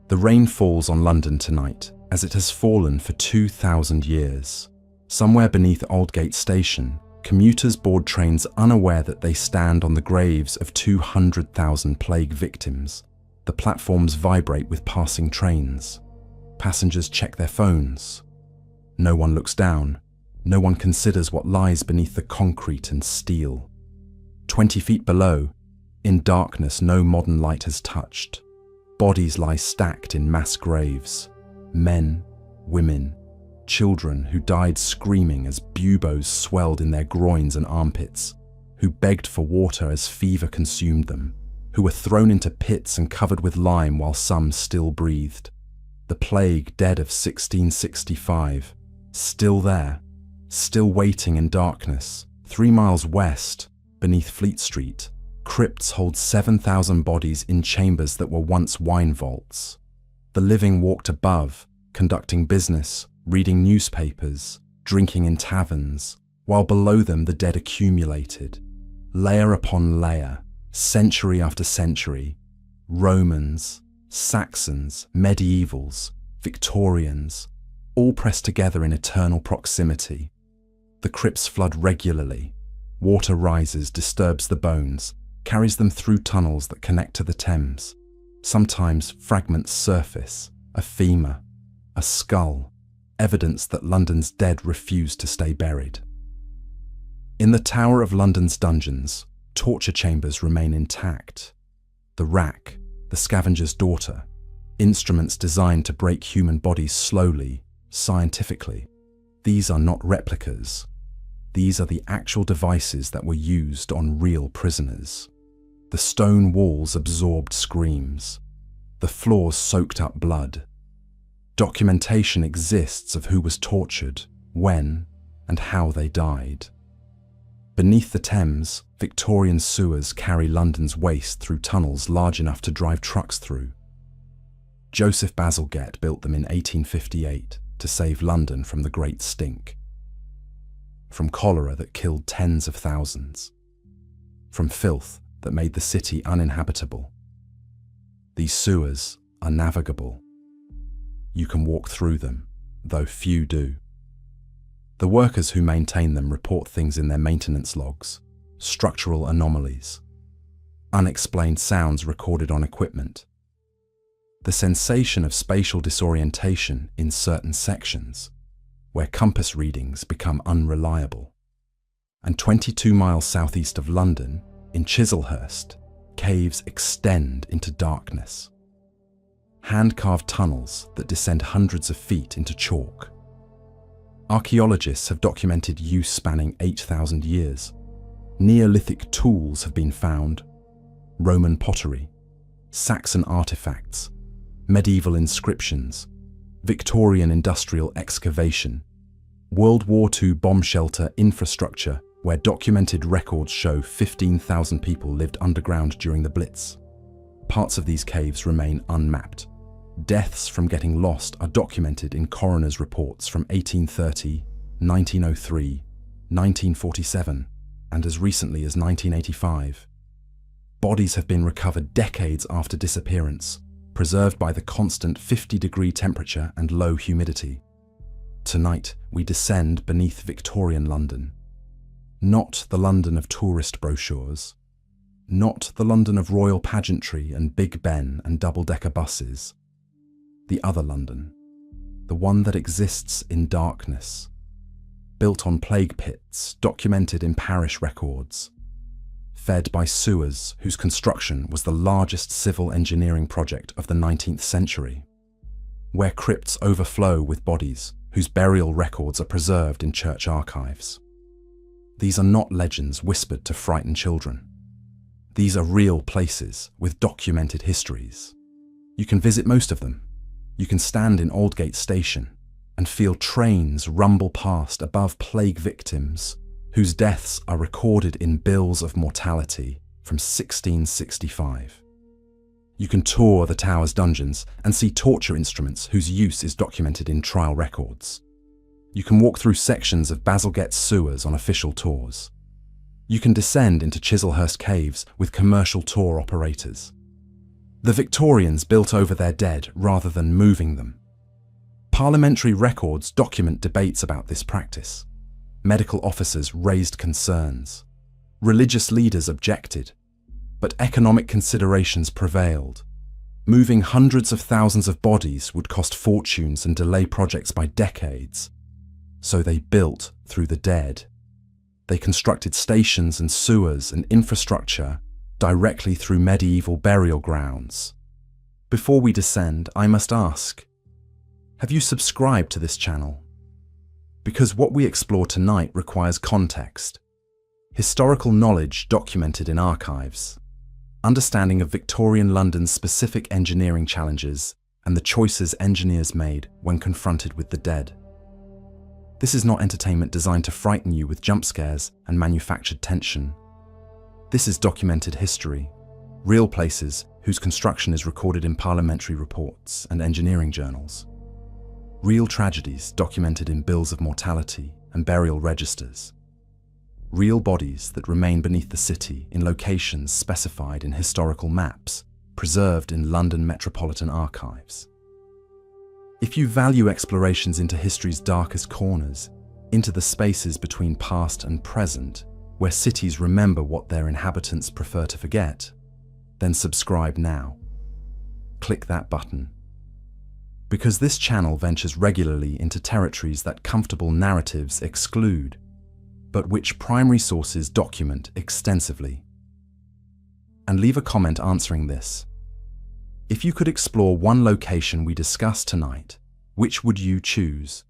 The rain falls on London tonight, as it has fallen for 2,000 years. Somewhere beneath Aldgate Station, commuters board trains unaware that they stand on the graves of 200,000 plague victims. The platforms vibrate with passing trains. Passengers check their phones. No one looks down. No one considers what lies beneath the concrete and steel. 20 feet below, in darkness no modern light has touched, bodies lie stacked in mass graves. Men, women, children who died screaming as buboes swelled in their groins and armpits, who begged for water as fever consumed them, who were thrown into pits and covered with lime while some still breathed. The plague dead of 1665, still there, still waiting in darkness. 3 miles west, beneath Fleet Street, crypts hold 7,000 bodies in chambers that were once wine vaults. The living walked above, conducting business, reading newspapers, drinking in taverns, while below them the dead accumulated, layer upon layer, century after century. Romans, Saxons, medievals, Victorians, all pressed together in eternal proximity. The crypts flood regularly. Water rises, disturbs the bones, carries them through tunnels that connect to the Thames. Sometimes fragments surface, a femur, a skull, evidence that London's dead refuse to stay buried. In the Tower of London's dungeons, torture chambers remain intact. The rack, the scavenger's daughter, instruments designed to break human bodies slowly, scientifically. These are not replicas. These are the actual devices that were used on real prisoners. The stone walls absorbed screams. The floors soaked up blood. Documentation exists of who was tortured, when, and how they died. Beneath the Thames, Victorian sewers carry London's waste through tunnels large enough to drive trucks through. Joseph Bazalgette built them in 1858 to save London from the Great Stink, from cholera that killed tens of thousands, from filth that made the city uninhabitable. These sewers are navigable. You can walk through them, though few do. The workers who maintain them report things in their maintenance logs: structural anomalies, unexplained sounds recorded on equipment, the sensation of spatial disorientation in certain sections, where compass readings become unreliable. And 22 miles southeast of London, in Chislehurst, caves extend into darkness. Hand-carved tunnels that descend hundreds of feet into chalk. Archaeologists have documented use spanning 8,000 years. Neolithic tools have been found, Roman pottery, Saxon artifacts, medieval inscriptions, Victorian industrial excavation, World War II bomb shelter infrastructure where documented records show 15,000 people lived underground during the Blitz. Parts of these caves remain unmapped. Deaths from getting lost are documented in coroner's reports from 1830, 1903, 1947, and as recently as 1985. Bodies have been recovered decades after disappearance, preserved by the constant 50-degree temperature and low humidity. Tonight, we descend beneath Victorian London. Not the London of tourist brochures. Not the London of royal pageantry and Big Ben and double-decker buses. The other London, the one that exists in darkness, built on plague pits, documented in parish records, fed by sewers whose construction was the largest civil engineering project of the 19th century, where crypts overflow with bodies whose burial records are preserved in church archives. These are not legends whispered to frighten children. These are real places with documented histories. You can visit most of them. You can stand in Aldgate Station and feel trains rumble past above plague victims whose deaths are recorded in bills of mortality from 1665. You can tour the tower's dungeons and see torture instruments whose use is documented in trial records. You can walk through sections of Bazalgette's sewers on official tours. You can descend into Chislehurst caves with commercial tour operators. The Victorians built over their dead rather than moving them. Parliamentary records document debates about this practice. Medical officers raised concerns. Religious leaders objected. But economic considerations prevailed. Moving hundreds of thousands of bodies would cost fortunes and delay projects by decades. So they built through the dead. They constructed stations and sewers and infrastructure directly through medieval burial grounds. Before we descend, I must ask, have you subscribed to this channel? Because what we explore tonight requires context, historical knowledge documented in archives, understanding of Victorian London's specific engineering challenges and the choices engineers made when confronted with the dead. This is not entertainment designed to frighten you with jump scares and manufactured tension. This is documented history, real places whose construction is recorded in parliamentary reports and engineering journals. Real tragedies documented in bills of mortality and burial registers. Real bodies that remain beneath the city in locations specified in historical maps, preserved in London Metropolitan Archives. If you value explorations into history's darkest corners, into the spaces between past and present, where cities remember what their inhabitants prefer to forget, then subscribe now. Click that button. Because this channel ventures regularly into territories that comfortable narratives exclude, but which primary sources document extensively. And leave a comment answering this. If you could explore one location we discussed tonight, which would you choose?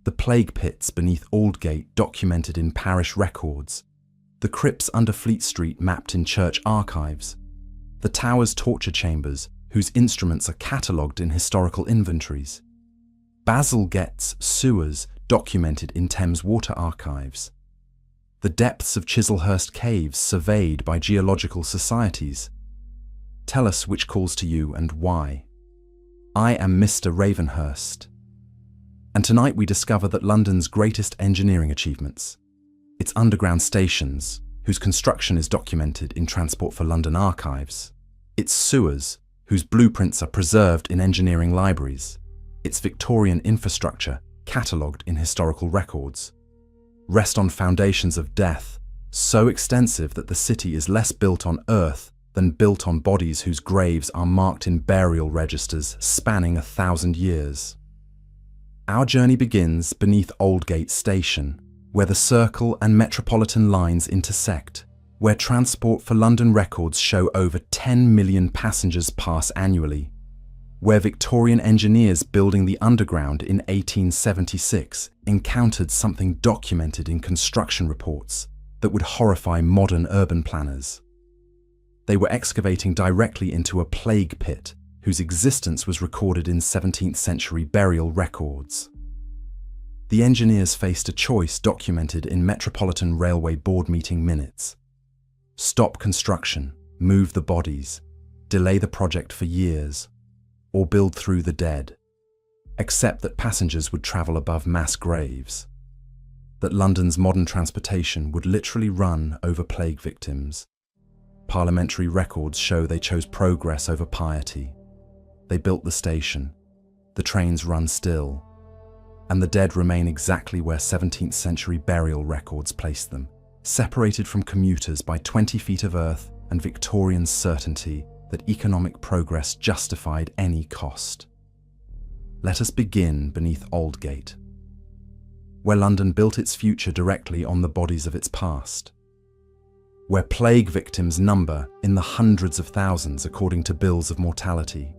The plague pits beneath Aldgate documented in parish records, the crypts under Fleet Street mapped in church archives, the tower's torture chambers whose instruments are catalogued in historical inventories, Basilgate's sewers documented in Thames water archives, the depths of Chislehurst caves surveyed by geological societies. Tell us which calls to you and why. I am Mr. Ravenhurst. And tonight we discover that London's greatest engineering achievements, its underground stations, whose construction is documented in Transport for London archives, its sewers, whose blueprints are preserved in engineering libraries, its Victorian infrastructure catalogued in historical records, rest on foundations of death, so extensive that the city is less built on earth than built on bodies whose graves are marked in burial registers spanning 1,000 years. Our journey begins beneath Aldgate Station, where the Circle and Metropolitan lines intersect, where Transport for London records show over 10 million passengers pass annually, where Victorian engineers building the Underground in 1876 encountered something documented in construction reports that would horrify modern urban planners. They were excavating directly into a plague pit whose existence was recorded in 17th century burial records. The engineers faced a choice documented in Metropolitan Railway Board meeting minutes. Stop construction, move the bodies, delay the project for years, or build through the dead, except that passengers would travel above mass graves, that London's modern transportation would literally run over plague victims. Parliamentary records show they chose progress over piety. They built the station, the trains run still, and the dead remain exactly where 17th century burial records placed them, separated from commuters by 20 feet of earth and Victorian certainty that economic progress justified any cost. Let us begin beneath Aldgate, where London built its future directly on the bodies of its past, where plague victims number in the hundreds of thousands according to bills of mortality,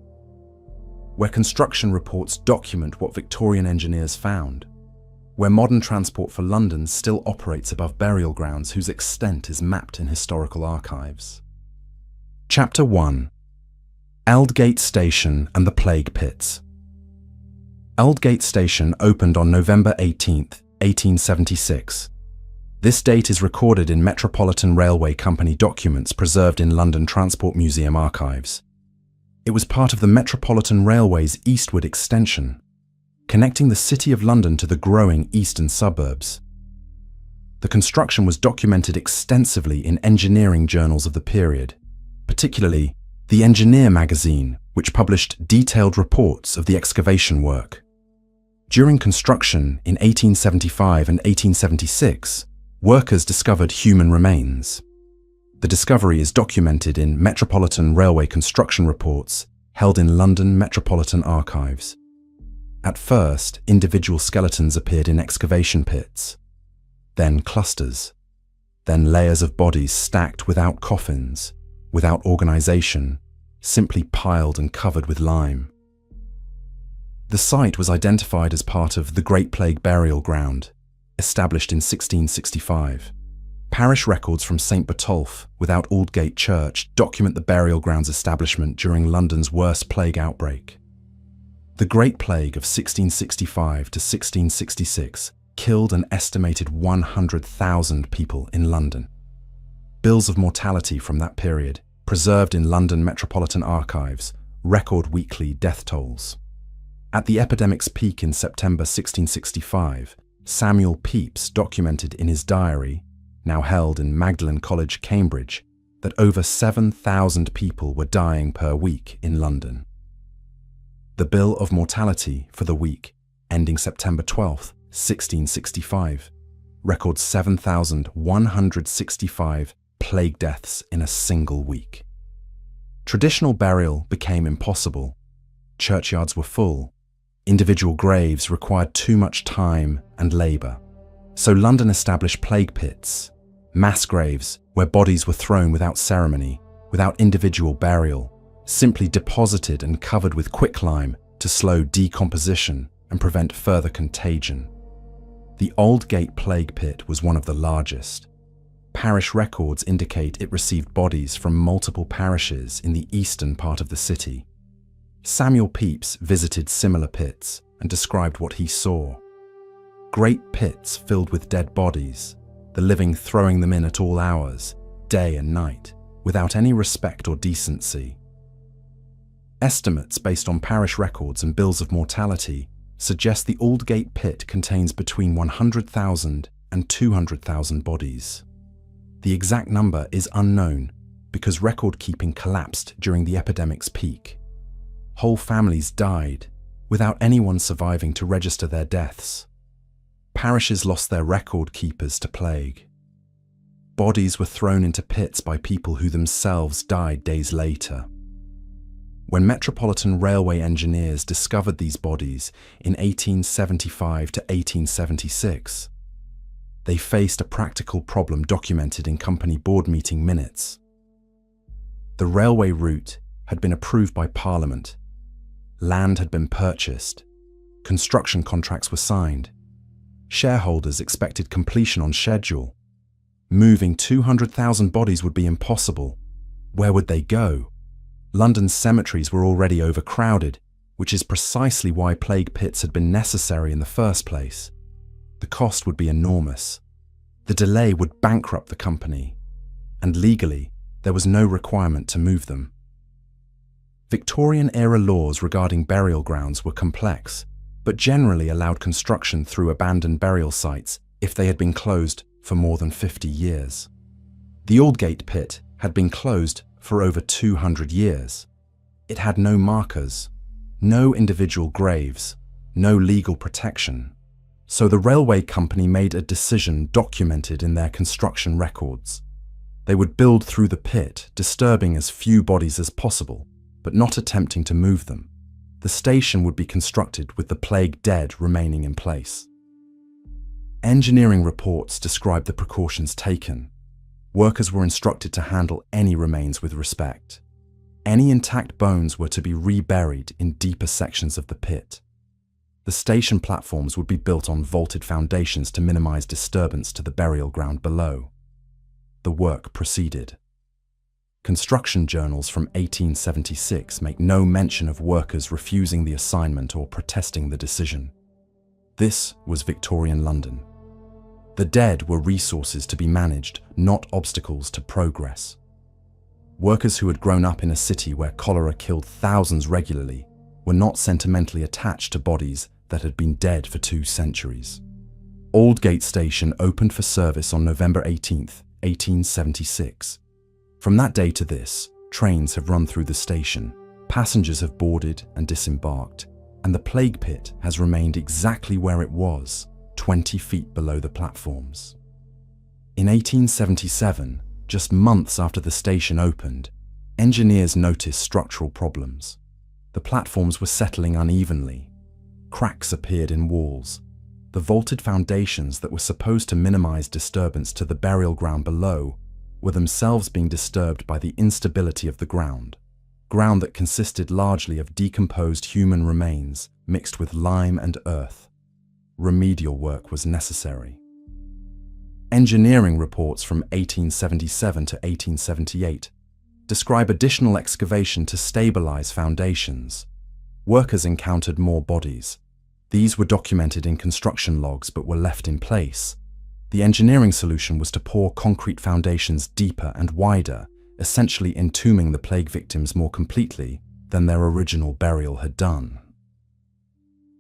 where construction reports document what Victorian engineers found, where modern Transport for London still operates above burial grounds whose extent is mapped in historical archives. Chapter 1. Aldgate Station and the Plague Pits. Aldgate Station opened on November 18, 1876. This date is recorded in Metropolitan Railway Company documents preserved in London Transport Museum archives. It was part of the Metropolitan Railway's eastward extension, connecting the City of London to the growing eastern suburbs. The construction was documented extensively in engineering journals of the period, particularly The Engineer magazine, which published detailed reports of the excavation work. During construction in 1875 and 1876, workers discovered human remains. The discovery is documented in Metropolitan Railway construction reports held in London Metropolitan Archives. At first, individual skeletons appeared in excavation pits, then clusters, then layers of bodies stacked without coffins, without organization, simply piled and covered with lime. The site was identified as part of the Great Plague Burial Ground, established in 1665. Parish records from St. Botolph, without Aldgate Church, document the burial ground's establishment during London's worst plague outbreak. The Great Plague of 1665 to 1666 killed an estimated 100,000 people in London. Bills of mortality from that period, preserved in London Metropolitan Archives, record weekly death tolls. At the epidemic's peak in September 1665, Samuel Pepys documented in his diary, now held in Magdalen College, Cambridge, that over 7,000 people were dying per week in London. The bill of mortality for the week, ending September 12, 1665, records 7,165 plague deaths in a single week. Traditional burial became impossible. Churchyards were full. Individual graves required too much time and labour. So London established plague pits, mass graves where bodies were thrown without ceremony, without individual burial, simply deposited and covered with quicklime to slow decomposition and prevent further contagion. The Aldgate Plague Pit was one of the largest. Parish records indicate it received bodies from multiple parishes in the eastern part of the city. Samuel Pepys visited similar pits and described what he saw. Great pits filled with dead bodies, the living throwing them in at all hours, day and night, without any respect or decency. Estimates based on parish records and bills of mortality suggest the Aldgate Pit contains between 100,000 and 200,000 bodies. The exact number is unknown because record-keeping collapsed during the epidemic's peak. Whole families died without anyone surviving to register their deaths. Parishes lost their record keepers to plague. Bodies were thrown into pits by people who themselves died days later. When Metropolitan Railway engineers discovered these bodies in 1875 to 1876, they faced a practical problem documented in company board meeting minutes. The railway route had been approved by Parliament. Land had been purchased. Construction contracts were signed. Shareholders expected completion on schedule. Moving 200,000 bodies would be impossible. Where would they go? London's cemeteries were already overcrowded, which is precisely why plague pits had been necessary in the first place. The cost would be enormous. The delay would bankrupt the company, and legally, there was no requirement to move them. Victorian-era laws regarding burial grounds were complex, but generally allowed construction through abandoned burial sites if they had been closed for more than 50 years. The Aldgate Pit had been closed for over 200 years. It had no markers, no individual graves, no legal protection. So the railway company made a decision documented in their construction records. They would build through the pit, disturbing as few bodies as possible, but not attempting to move them. The station would be constructed with the plague dead remaining in place. Engineering reports describe the precautions taken. Workers were instructed to handle any remains with respect. Any intact bones were to be reburied in deeper sections of the pit. The station platforms would be built on vaulted foundations to minimize disturbance to the burial ground below. The work proceeded. Construction journals from 1876 make no mention of workers refusing the assignment or protesting the decision. This was Victorian London. The dead were resources to be managed, not obstacles to progress. Workers who had grown up in a city where cholera killed thousands regularly were not sentimentally attached to bodies that had been dead for 2 centuries. Aldgate Station opened for service on November 18, 1876. From that day to this, Trains have run through the station, passengers have boarded and disembarked, and the plague pit has remained exactly where it was, 20 feet below the platforms. In 1877, just months after the station opened, engineers noticed structural problems. The platforms were settling unevenly. Cracks appeared in walls. The vaulted foundations that were supposed to minimize disturbance to the burial ground below were themselves being disturbed by the instability of the ground that consisted largely of decomposed human remains mixed with lime and earth. Remedial work was necessary. Engineering reports from 1877 to 1878 describe additional excavation to stabilize foundations. Workers encountered more bodies. These were documented in construction logs but were left in place. The engineering solution was to pour concrete foundations deeper and wider, essentially entombing the plague victims more completely than their original burial had done.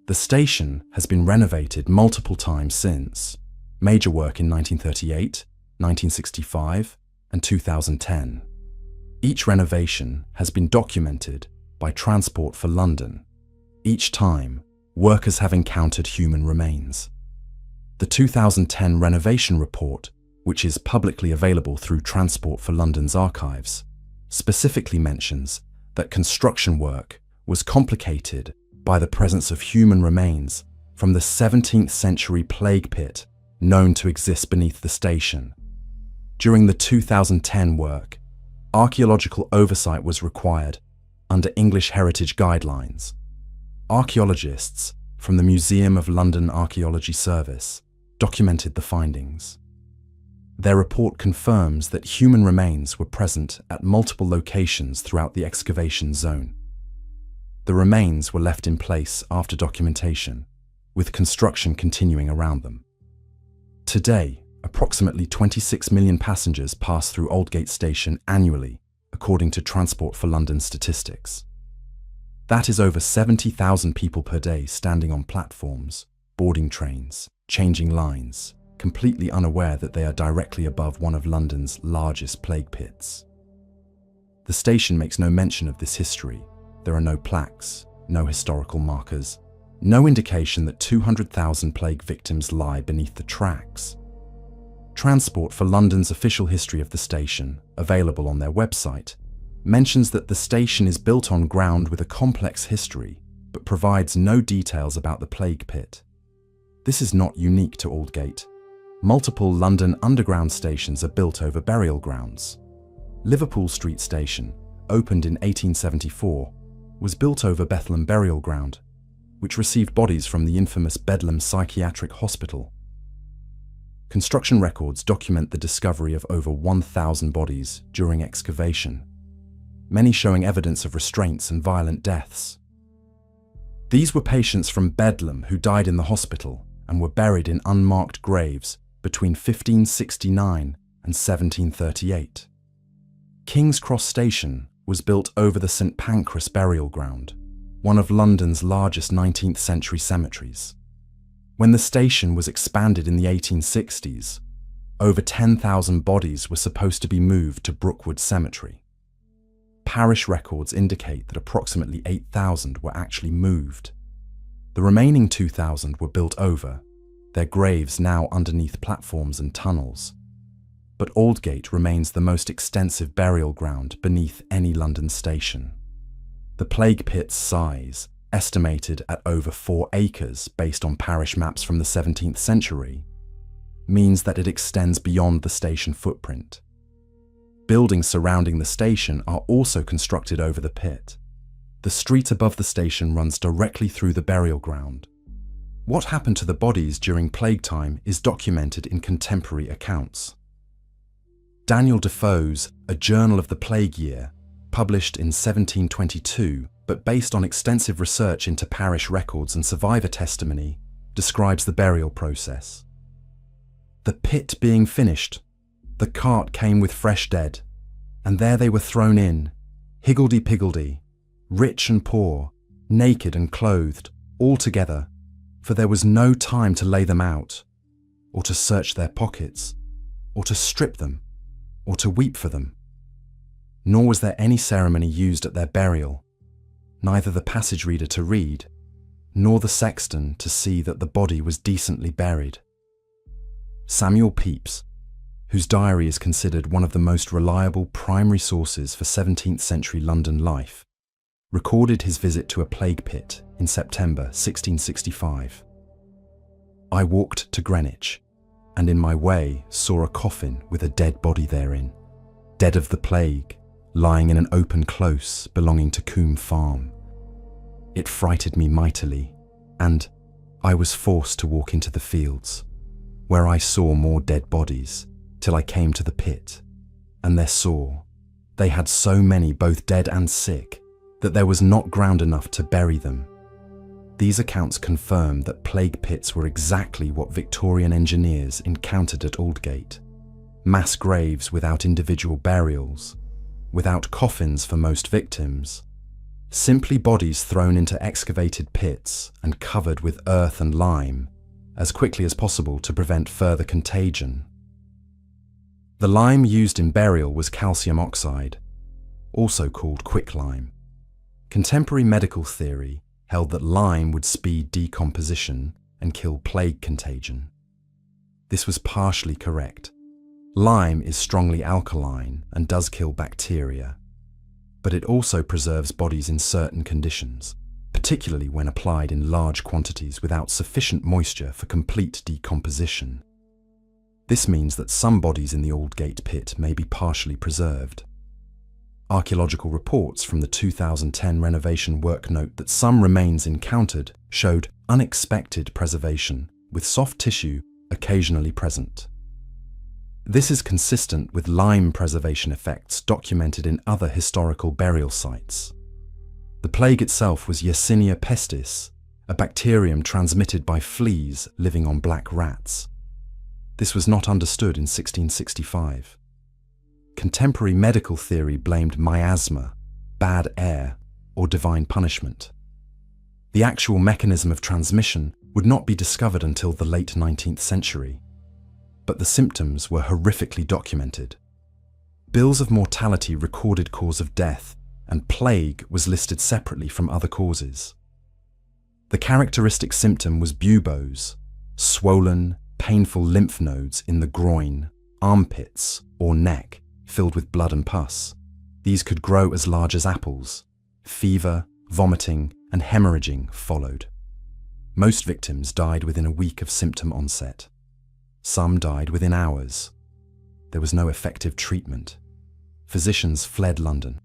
The station has been renovated multiple times since. Major work in 1938, 1965, and 2010. Each renovation has been documented by Transport for London. Each time, workers have encountered human remains. The 2010 renovation report, which is publicly available through Transport for London's archives, specifically mentions that construction work was complicated by the presence of human remains from the 17th century plague pit known to exist beneath the station. During the 2010 work, archaeological oversight was required under English heritage guidelines. Archaeologists from the Museum of London Archaeology Service documented the findings. Their report confirms that human remains were present at multiple locations throughout the excavation zone. The remains were left in place after documentation, with construction continuing around them. Today, approximately 26 million passengers pass through Aldgate Station annually, according to Transport for London statistics. That is over 70,000 people per day standing on platforms, boarding trains, changing lines, completely unaware that they are directly above one of London's largest plague pits. The station makes no mention of this history. There are no plaques, no historical markers, no indication that 200,000 plague victims lie beneath the tracks. Transport for London's official history of the station, available on their website, mentions that the station is built on ground with a complex history, but provides no details about the plague pit. This is not unique to Aldgate. Multiple London Underground stations are built over burial grounds. Liverpool Street Station, opened in 1874, was built over Bethlehem Burial Ground, which received bodies from the infamous Bedlam Psychiatric Hospital. Construction records document the discovery of over 1,000 bodies during excavation, many showing evidence of restraints and violent deaths. These were patients from Bedlam who died in the hospital and were buried in unmarked graves between 1569 and 1738. King's Cross Station was built over the St Pancras Burial Ground, one of London's largest 19th century cemeteries. When the station was expanded in the 1860s, over 10,000 bodies were supposed to be moved to Brookwood Cemetery. Parish records indicate that approximately 8,000 were actually moved. The remaining 2,000 were built over, their graves now underneath platforms and tunnels. But Aldgate remains the most extensive burial ground beneath any London station. The plague pit's size, estimated at over 4 acres based on parish maps from the 17th century, means that it extends beyond the station footprint. Buildings surrounding the station are also constructed over the pit. The street above the station runs directly through the burial ground. What happened to the bodies during plague time is documented in contemporary accounts. Daniel Defoe's A Journal of the Plague Year, published in 1722, but based on extensive research into parish records and survivor testimony, describes the burial process. The pit being finished, the cart came with fresh dead, and there they were thrown in, higgledy-piggledy, rich and poor, naked and clothed, all together, for there was no time to lay them out, or to search their pockets, or to strip them, or to weep for them. nor was there any ceremony used at their burial, neither the passage reader to read, nor the sexton to see that the body was decently buried. Samuel Pepys, whose diary is considered one of the most reliable primary sources for 17th century London life, recorded his visit to a plague pit in September 1665. "I walked to Greenwich, and in my way saw a coffin with a dead body therein, dead of the plague, lying in an open close belonging to Combe Farm. It frighted me mightily, and I was forced to walk into the fields, where I saw more dead bodies, till I came to the pit, and there saw they had so many both dead and sick, that there was not ground enough to bury them." These accounts confirm that plague pits were exactly what Victorian engineers encountered at Aldgate: mass graves without individual burials, without coffins for most victims, simply bodies thrown into excavated pits and covered with earth and lime as quickly as possible to prevent further contagion. The lime used in burial was calcium oxide, also called quicklime. Contemporary medical theory held that lime would speed decomposition and kill plague contagion. This was partially correct. Lime is strongly alkaline and does kill bacteria, but it also preserves bodies in certain conditions, particularly when applied in large quantities without sufficient moisture for complete decomposition. This means that some bodies in the Aldgate pit may be partially preserved. Archaeological reports from the 2010 renovation work note that some remains encountered showed unexpected preservation, with soft tissue occasionally present. This is consistent with lime preservation effects documented in other historical burial sites. The plague itself was Yersinia pestis, a bacterium transmitted by fleas living on black rats. This was not understood in 1665. Contemporary medical theory blamed miasma, bad air, or divine punishment. The actual mechanism of transmission would not be discovered until the late 19th century, but the symptoms were horrifically documented. Bills of mortality recorded cause of death, and plague was listed separately from other causes. The characteristic symptom was buboes, swollen, painful lymph nodes in the groin, armpits, or neck, filled with blood and pus. These could grow as large as apples. Fever, vomiting, and hemorrhaging followed. Most victims died within a week of symptom onset. Some died within hours. There was no effective treatment. Physicians fled London.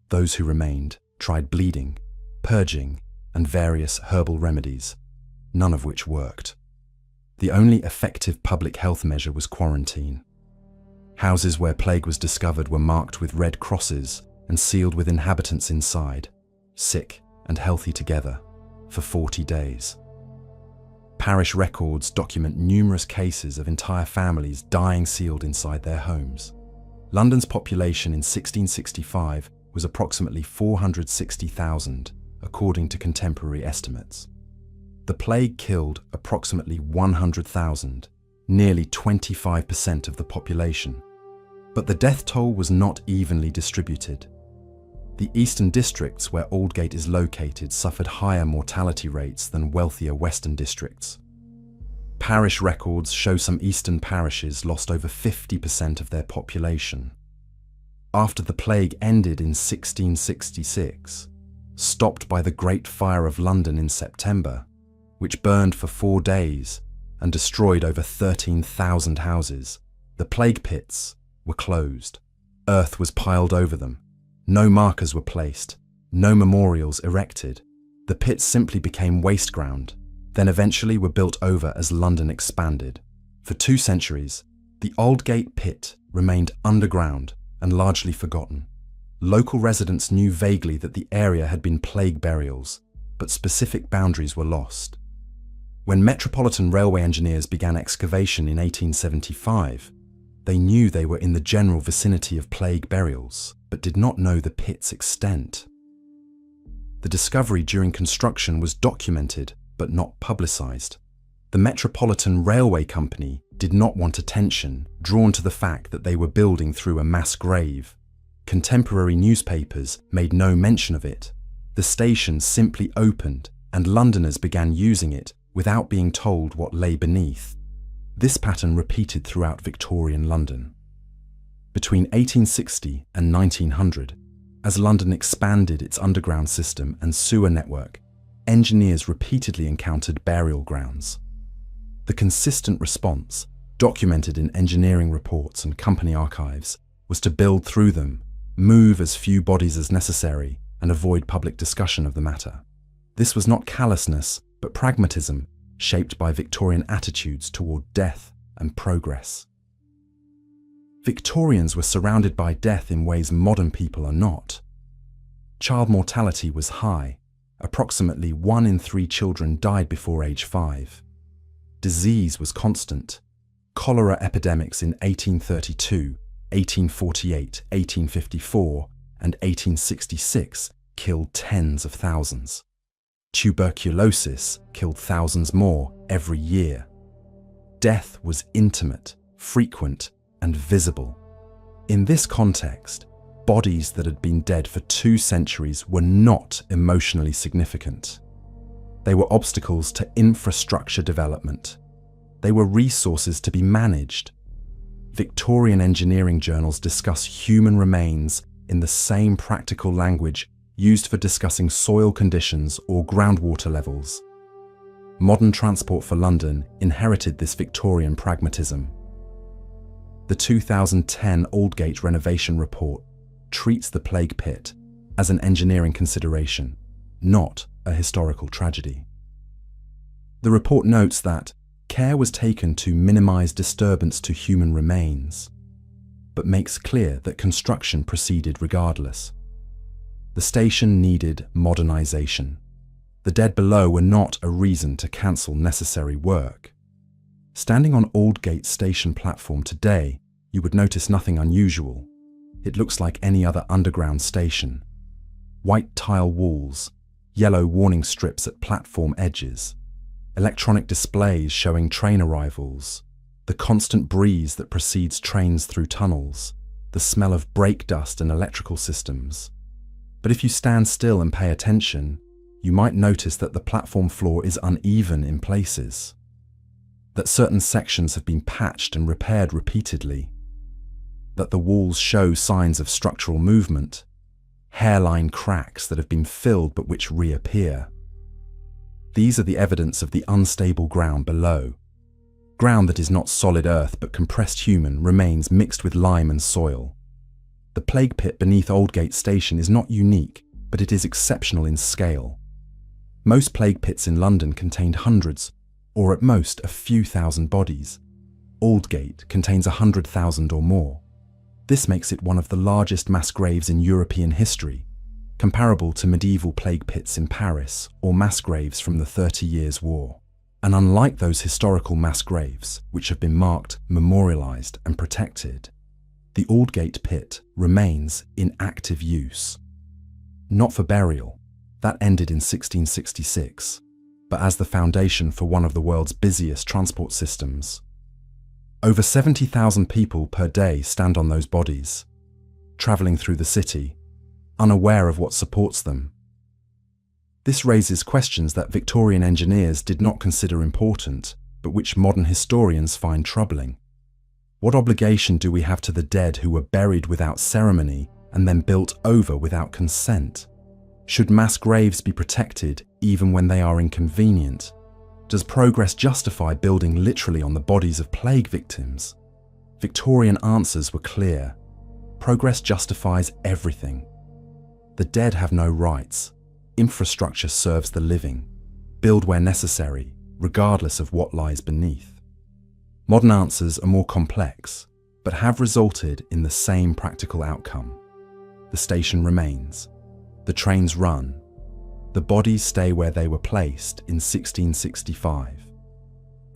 Those who remained tried bleeding, purging, and various herbal remedies, none of which worked. The only effective public health measure was quarantine. Houses where plague was discovered were marked with red crosses and sealed with inhabitants inside, sick and healthy together, for 40 days. Parish records document numerous cases of entire families dying sealed inside their homes. London's population in 1665 was approximately 460,000, according to contemporary estimates. The plague killed approximately 100,000, nearly 25% of the population. But the death toll was not evenly distributed. The eastern districts where Aldgate is located suffered higher mortality rates than wealthier western districts. Parish records show some eastern parishes lost over 50% of their population. After the plague ended in 1666, stopped by the Great Fire of London in September, which burned for 4 days and destroyed over 13,000 houses, the plague pits were closed. Earth was piled over them. No markers were placed. No memorials erected. The pits simply became waste ground, then eventually were built over as London expanded. For 2 centuries, the Aldgate pit remained underground and largely forgotten. Local residents knew vaguely that the area had been plague burials, but specific boundaries were lost. When Metropolitan Railway engineers began excavation in 1875, they knew they were in the general vicinity of plague burials, but did not know the pit's extent. The discovery during construction was documented, but not publicised. The Metropolitan Railway Company did not want attention drawn to the fact that they were building through a mass grave. Contemporary newspapers made no mention of it. The station simply opened, and Londoners began using it without being told what lay beneath. This pattern repeated throughout Victorian London. Between 1860 and 1900, as London expanded its underground system and sewer network, engineers repeatedly encountered burial grounds. The consistent response, documented in engineering reports and company archives, was to build through them, move as few bodies as necessary, and avoid public discussion of the matter. This was not callousness, but pragmatism, shaped by Victorian attitudes toward death and progress. Victorians were surrounded by death in ways modern people are not. Child mortality was high. Approximately 1 in 3 children died before age 5. Disease was constant. Cholera epidemics in 1832, 1848, 1854, and 1866 killed tens of thousands. Tuberculosis killed thousands more every year. Death was intimate, frequent, and visible. In this context, bodies that had been dead for 2 centuries were not emotionally significant. They were obstacles to infrastructure development. They were resources to be managed. Victorian engineering journals discuss human remains in the same practical language used for discussing soil conditions or groundwater levels. Modern transport for London inherited this Victorian pragmatism. The 2010 Aldgate renovation report treats the plague pit as an engineering consideration, not a historical tragedy. The report notes that care was taken to minimize disturbance to human remains, but makes clear that construction proceeded regardless. The station needed modernization. The dead below were not a reason to cancel necessary work. Standing on Aldgate station platform today, you would notice nothing unusual. It looks like any other underground station. White tile walls, yellow warning strips at platform edges, electronic displays showing train arrivals, the constant breeze that precedes trains through tunnels, the smell of brake dust and electrical systems. But if you stand still and pay attention, you might notice that the platform floor is uneven in places, that certain sections have been patched and repaired repeatedly, that the walls show signs of structural movement, hairline cracks that have been filled but which reappear. These are the evidence of the unstable ground below. Ground that is not solid earth but compressed human remains mixed with lime and soil. The plague pit beneath Aldgate station is not unique, but it is exceptional in scale. Most plague pits in London contained hundreds, or at most a few thousand bodies. Aldgate contains 100,000 or more. This makes it one of the largest mass graves in European history, comparable to medieval plague pits in Paris or mass graves from the 30 Years' War. And unlike those historical mass graves, which have been marked, memorialized, and protected, the Aldgate pit remains in active use. Not for burial, that ended in 1666, but as the foundation for one of the world's busiest transport systems. Over 70,000 people per day stand on those bodies, traveling through the city, unaware of what supports them. This raises questions that Victorian engineers did not consider important, but which modern historians find troubling. What obligation do we have to the dead who were buried without ceremony and then built over without consent? Should mass graves be protected even when they are inconvenient? Does progress justify building literally on the bodies of plague victims? Victorian answers were clear. Progress justifies everything. The dead have no rights. Infrastructure serves the living. Build where necessary, regardless of what lies beneath. Modern answers are more complex, but have resulted in the same practical outcome. The station remains. The trains run. The bodies stay where they were placed in 1665.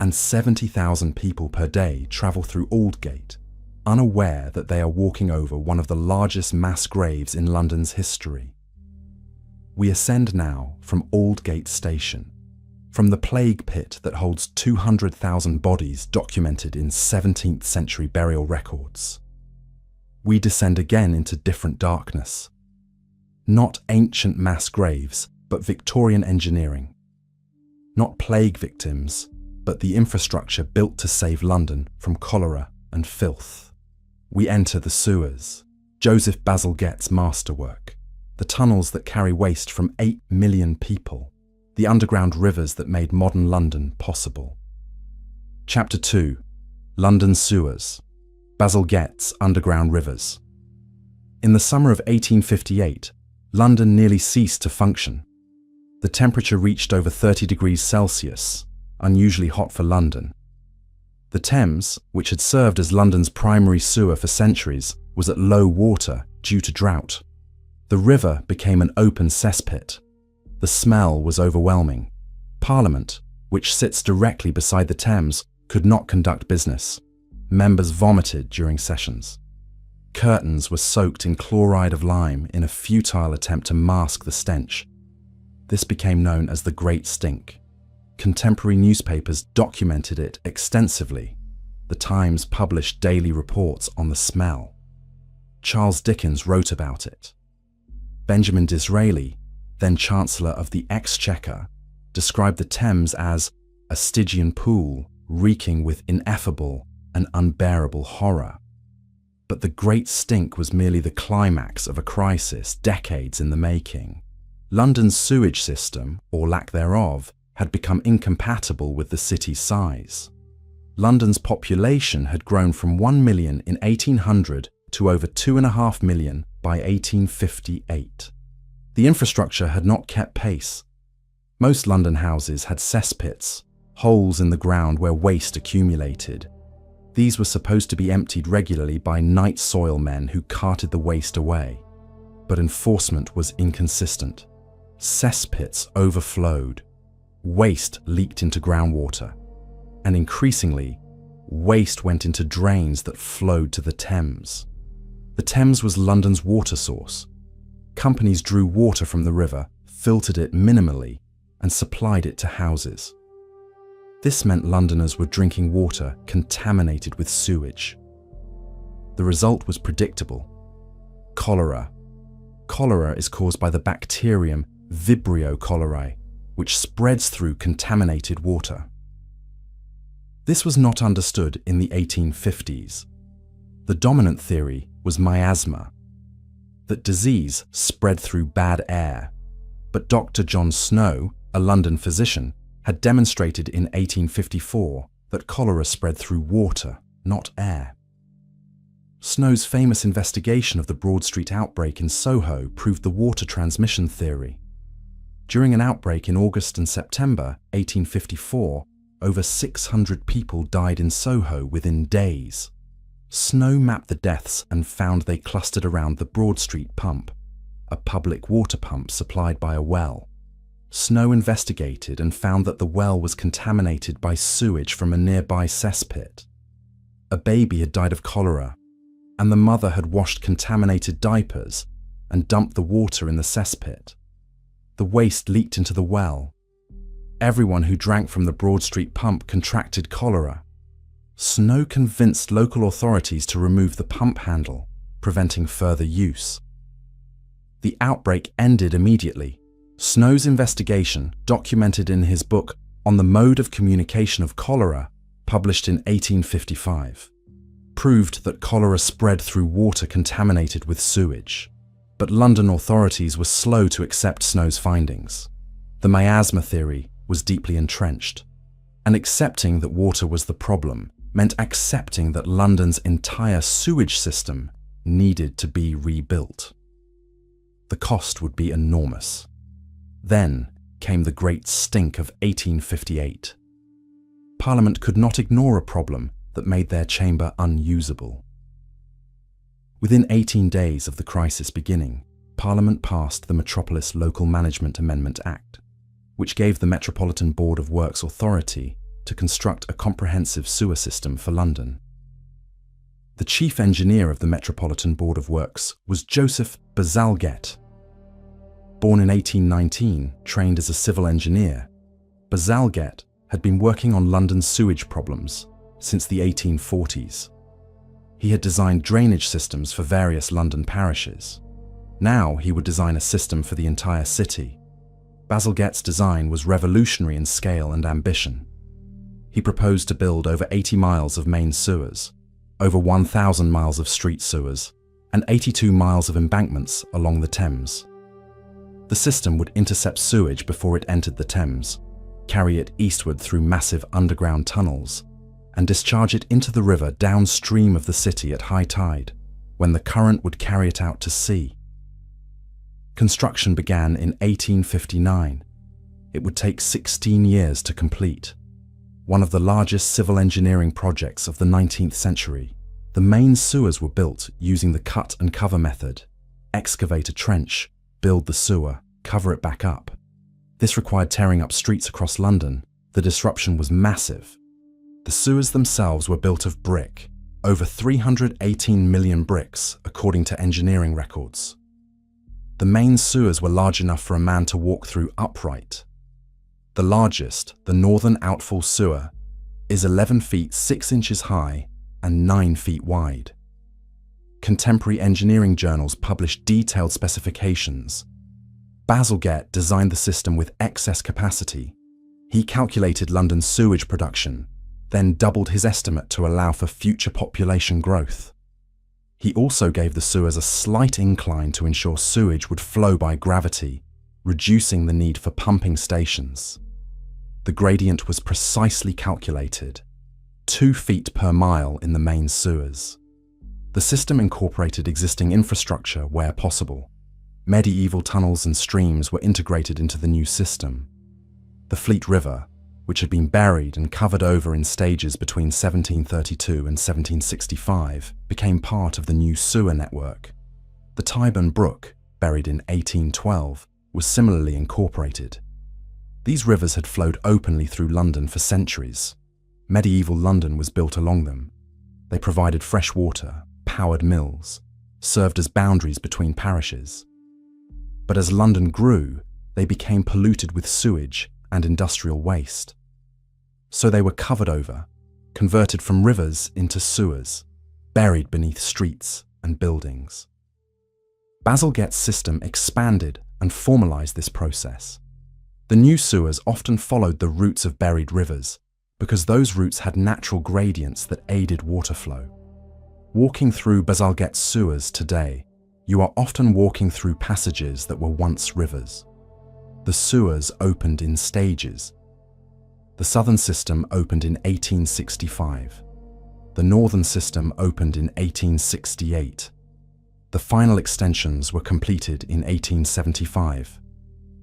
And 70,000 people per day travel through Aldgate, unaware that they are walking over one of the largest mass graves in London's history. We ascend now from Aldgate Station, from the plague pit that holds 200,000 bodies documented in 17th century burial records. we descend again into different darkness. Not ancient mass graves, but Victorian engineering. Not plague victims, but the infrastructure built to save London from cholera and filth. We enter the sewers, Joseph Bazalgette's masterwork, the tunnels that carry waste from 8 million people, the underground rivers that made modern London possible. Chapter 2. London Sewers, Bazalgette's Underground Rivers. In the summer of 1858, London nearly ceased to function. The temperature reached over 30 degrees Celsius, unusually hot for London. The Thames, which had served as London's primary sewer for centuries, was at low water due to drought. The river became an open cesspit. The smell was overwhelming. Parliament, which sits directly beside the Thames, could not conduct business. Members vomited during sessions. Curtains were soaked in chloride of lime in a futile attempt to mask the stench. This became known as the Great Stink. Contemporary newspapers documented it extensively. The Times published daily reports on the smell. Charles Dickens wrote about it. Benjamin Disraeli, then Chancellor of the Exchequer, described the Thames as a Stygian pool reeking with ineffable and unbearable horror. But the Great Stink was merely the climax of a crisis decades in the making. London's sewage system, or lack thereof, had become incompatible with the city's size. London's population had grown from 1 million in 1800 to over 2.5 million by 1858. The infrastructure had not kept pace. Most London houses had cesspits, holes in the ground where waste accumulated. These were supposed to be emptied regularly by night soil men who carted the waste away. But enforcement was inconsistent. Cesspits overflowed. Waste leaked into groundwater. And increasingly, waste went into drains that flowed to the Thames. The Thames was London's water source. Companies drew water from the river, filtered it minimally, and supplied it to houses. This meant Londoners were drinking water contaminated with sewage. The result was predictable. Cholera. Cholera is caused by the bacterium Vibrio cholerae, which spreads through contaminated water. This was not understood in the 1850s. The dominant theory was miasma, that disease spread through bad air. But Dr. John Snow, a London physician, had demonstrated in 1854 that cholera spread through water, not air. Snow's famous investigation of the Broad Street outbreak in Soho proved the water transmission theory. During an outbreak in August and September 1854, over 600 people died in Soho within days. Snow mapped the deaths and found they clustered around the Broad Street pump, a public water pump supplied by a well. Snow investigated and found that the well was contaminated by sewage from a nearby cesspit. A baby had died of cholera, and the mother had washed contaminated diapers and dumped the water in the cesspit. The waste leaked into the well. Everyone who drank from the Broad Street pump contracted cholera. Snow convinced local authorities to remove the pump handle, preventing further use. The outbreak ended immediately. Snow's investigation, documented in his book On the Mode of Communication of Cholera, published in 1855, proved that cholera spread through water contaminated with sewage. But London authorities were slow to accept Snow's findings. The miasma theory was deeply entrenched, and accepting that water was the problem meant accepting that London's entire sewage system needed to be rebuilt. The cost would be enormous. Then came the Great Stink of 1858. Parliament could not ignore a problem that made their chamber unusable. Within 18 days of the crisis beginning, Parliament passed the Metropolis Local Management Amendment Act, which gave the Metropolitan Board of Works authority to construct a comprehensive sewer system for London. The chief engineer of the Metropolitan Board of Works was Joseph Bazalgette. Born in 1819, trained as a civil engineer, Bazalgette had been working on London's sewage problems since the 1840s. He had designed drainage systems for various London parishes. Now he would design a system for the entire city. Bazalgette's design was revolutionary in scale and ambition. He proposed to build over 80 miles of main sewers, over 1,000 miles of street sewers, and 82 miles of embankments along the Thames. The system would intercept sewage before it entered the Thames, carry it eastward through massive underground tunnels, and discharge it into the river downstream of the city at high tide, when the current would carry it out to sea. Construction began in 1859. It would take 16 years to complete. One of the largest civil engineering projects of the 19th century, the main sewers were built using the cut and cover method. Excavate a trench, build the sewer, cover it back up. This required tearing up streets across London. The disruption was massive. The sewers themselves were built of brick, over 318 million bricks, according to engineering records. The main sewers were large enough for a man to walk through upright. The largest, the northern outfall sewer, is 11 feet 6 inches high and 9 feet wide. Contemporary engineering journals published detailed specifications. Bazalgette designed the system with excess capacity. He calculated London's sewage production, then doubled his estimate to allow for future population growth. He also gave the sewers a slight incline to ensure sewage would flow by gravity, reducing the need for pumping stations. The gradient was precisely calculated, 2 feet per mile in the main sewers. The system incorporated existing infrastructure where possible. Medieval tunnels and streams were integrated into the new system. The Fleet River, which had been buried and covered over in stages between 1732 and 1765, became part of the new sewer network. The Tyburn Brook, buried in 1812, was similarly incorporated. These rivers had flowed openly through London for centuries. Medieval London was built along them. They provided fresh water, powered mills, served as boundaries between parishes. But as London grew, they became polluted with sewage and industrial waste. So they were covered over, converted from rivers into sewers, buried beneath streets and buildings. Bazalgette's system expanded and formalized this process. The new sewers often followed the routes of buried rivers because those routes had natural gradients that aided water flow. Walking through Bazalgette's sewers today, you are often walking through passages that were once rivers. The sewers opened in stages. The southern system opened in 1865. The northern system opened in 1868. The final extensions were completed in 1875.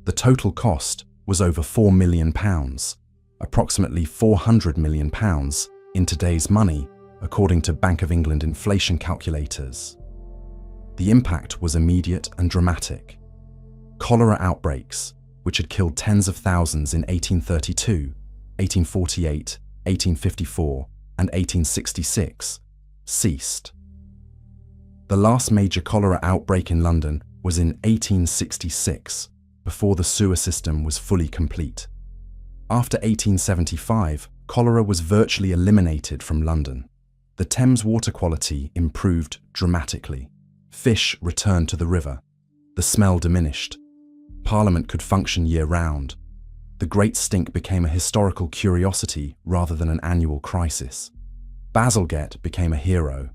The total cost was over £4 million, approximately £400 million in today's money, according to Bank of England inflation calculators. The impact was immediate and dramatic. Cholera outbreaks, which had killed tens of thousands in 1832, 1848, 1854, and 1866, ceased. The last major cholera outbreak in London was in 1866, before the sewer system was fully complete. After 1875, cholera was virtually eliminated from London. The Thames water quality improved dramatically. Fish returned to the river. The smell diminished. Parliament could function year-round. The Great Stink became a historical curiosity rather than an annual crisis. Bazalgette became a hero.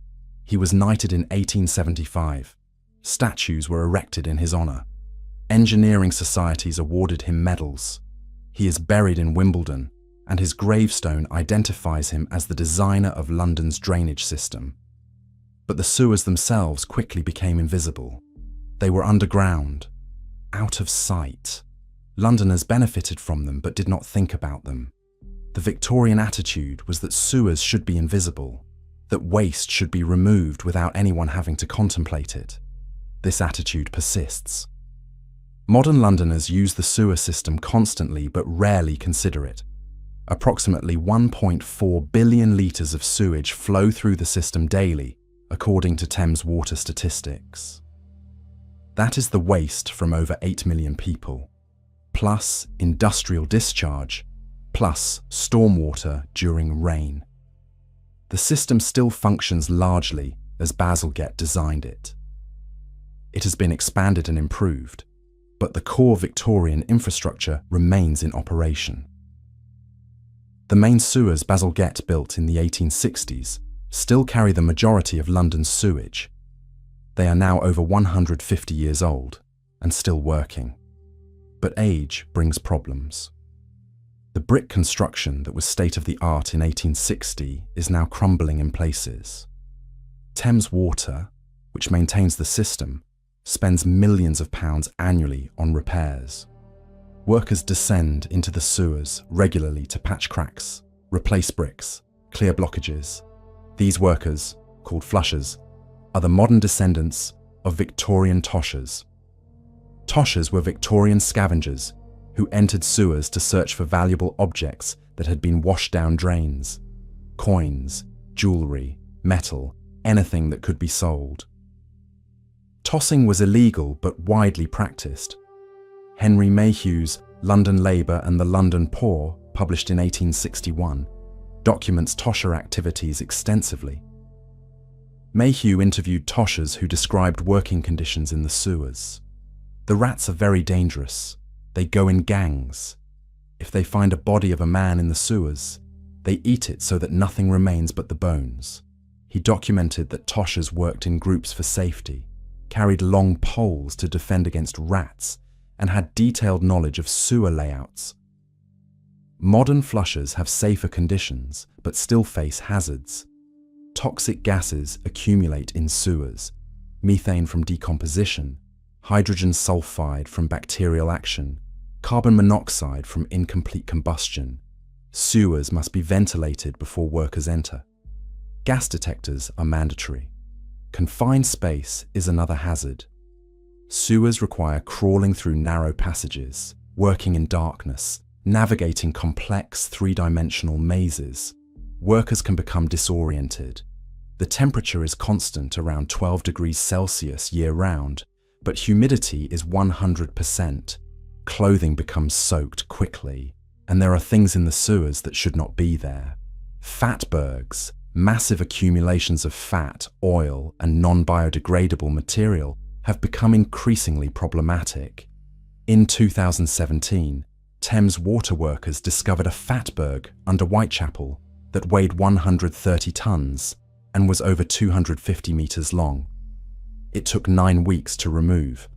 He was knighted in 1875. Statues were erected in his honor. Engineering societies awarded him medals. He is buried in Wimbledon, and his gravestone identifies him as the designer of London's drainage system. But the sewers themselves quickly became invisible. They were underground, out of sight. Londoners benefited from them but did not think about them. The Victorian attitude was that sewers should be invisible, that waste should be removed without anyone having to contemplate it. This attitude persists. Modern Londoners use the sewer system constantly but rarely consider it. Approximately 1.4 billion litres of sewage flow through the system daily, according to Thames Water statistics. That is the waste from over 8 million people, plus industrial discharge, plus stormwater during rain. The system still functions largely as Bazalgette designed it. It has been expanded and improved, but the core Victorian infrastructure remains in operation. The main sewers Bazalgette built in the 1860s still carry the majority of London's sewage. They are now over 150 years old and still working. But age brings problems. The brick construction that was state-of-the-art in 1860 is now crumbling in places. Thames Water, which maintains the system, spends millions of pounds annually on repairs. Workers descend into the sewers regularly to patch cracks, replace bricks, clear blockages. These workers, called flushers, are the modern descendants of Victorian toshers. Toshers were Victorian scavengers who entered sewers to search for valuable objects that had been washed down drains: coins, jewellery, metal, anything that could be sold. Tossing was illegal but widely practiced. Henry Mayhew's London Labour and the London Poor, published in 1861, documents tosher activities extensively. Mayhew interviewed toshers who described working conditions in the sewers. The rats are very dangerous. They go in gangs. If they find a body of a man in the sewers, they eat it so that nothing remains but the bones. He documented that toshers worked in groups for safety, carried long poles to defend against rats, and had detailed knowledge of sewer layouts. Modern flushers have safer conditions, but still face hazards. Toxic gases accumulate in sewers: methane from decomposition, hydrogen sulfide from bacterial action, carbon monoxide from incomplete combustion. Sewers must be ventilated before workers enter. Gas detectors are mandatory. Confined space is another hazard. Sewers require crawling through narrow passages, working in darkness, navigating complex three-dimensional mazes. Workers can become disoriented. The temperature is constant around 12 degrees Celsius year-round, but humidity is 100%. Clothing becomes soaked quickly, and there are things in the sewers that should not be there. Fatbergs, massive accumulations of fat, oil, and non-biodegradable material, have become increasingly problematic. In 2017, Thames water workers discovered a fatberg under Whitechapel that weighed 130 tons and was over 250 meters long. It took 9 weeks to remove.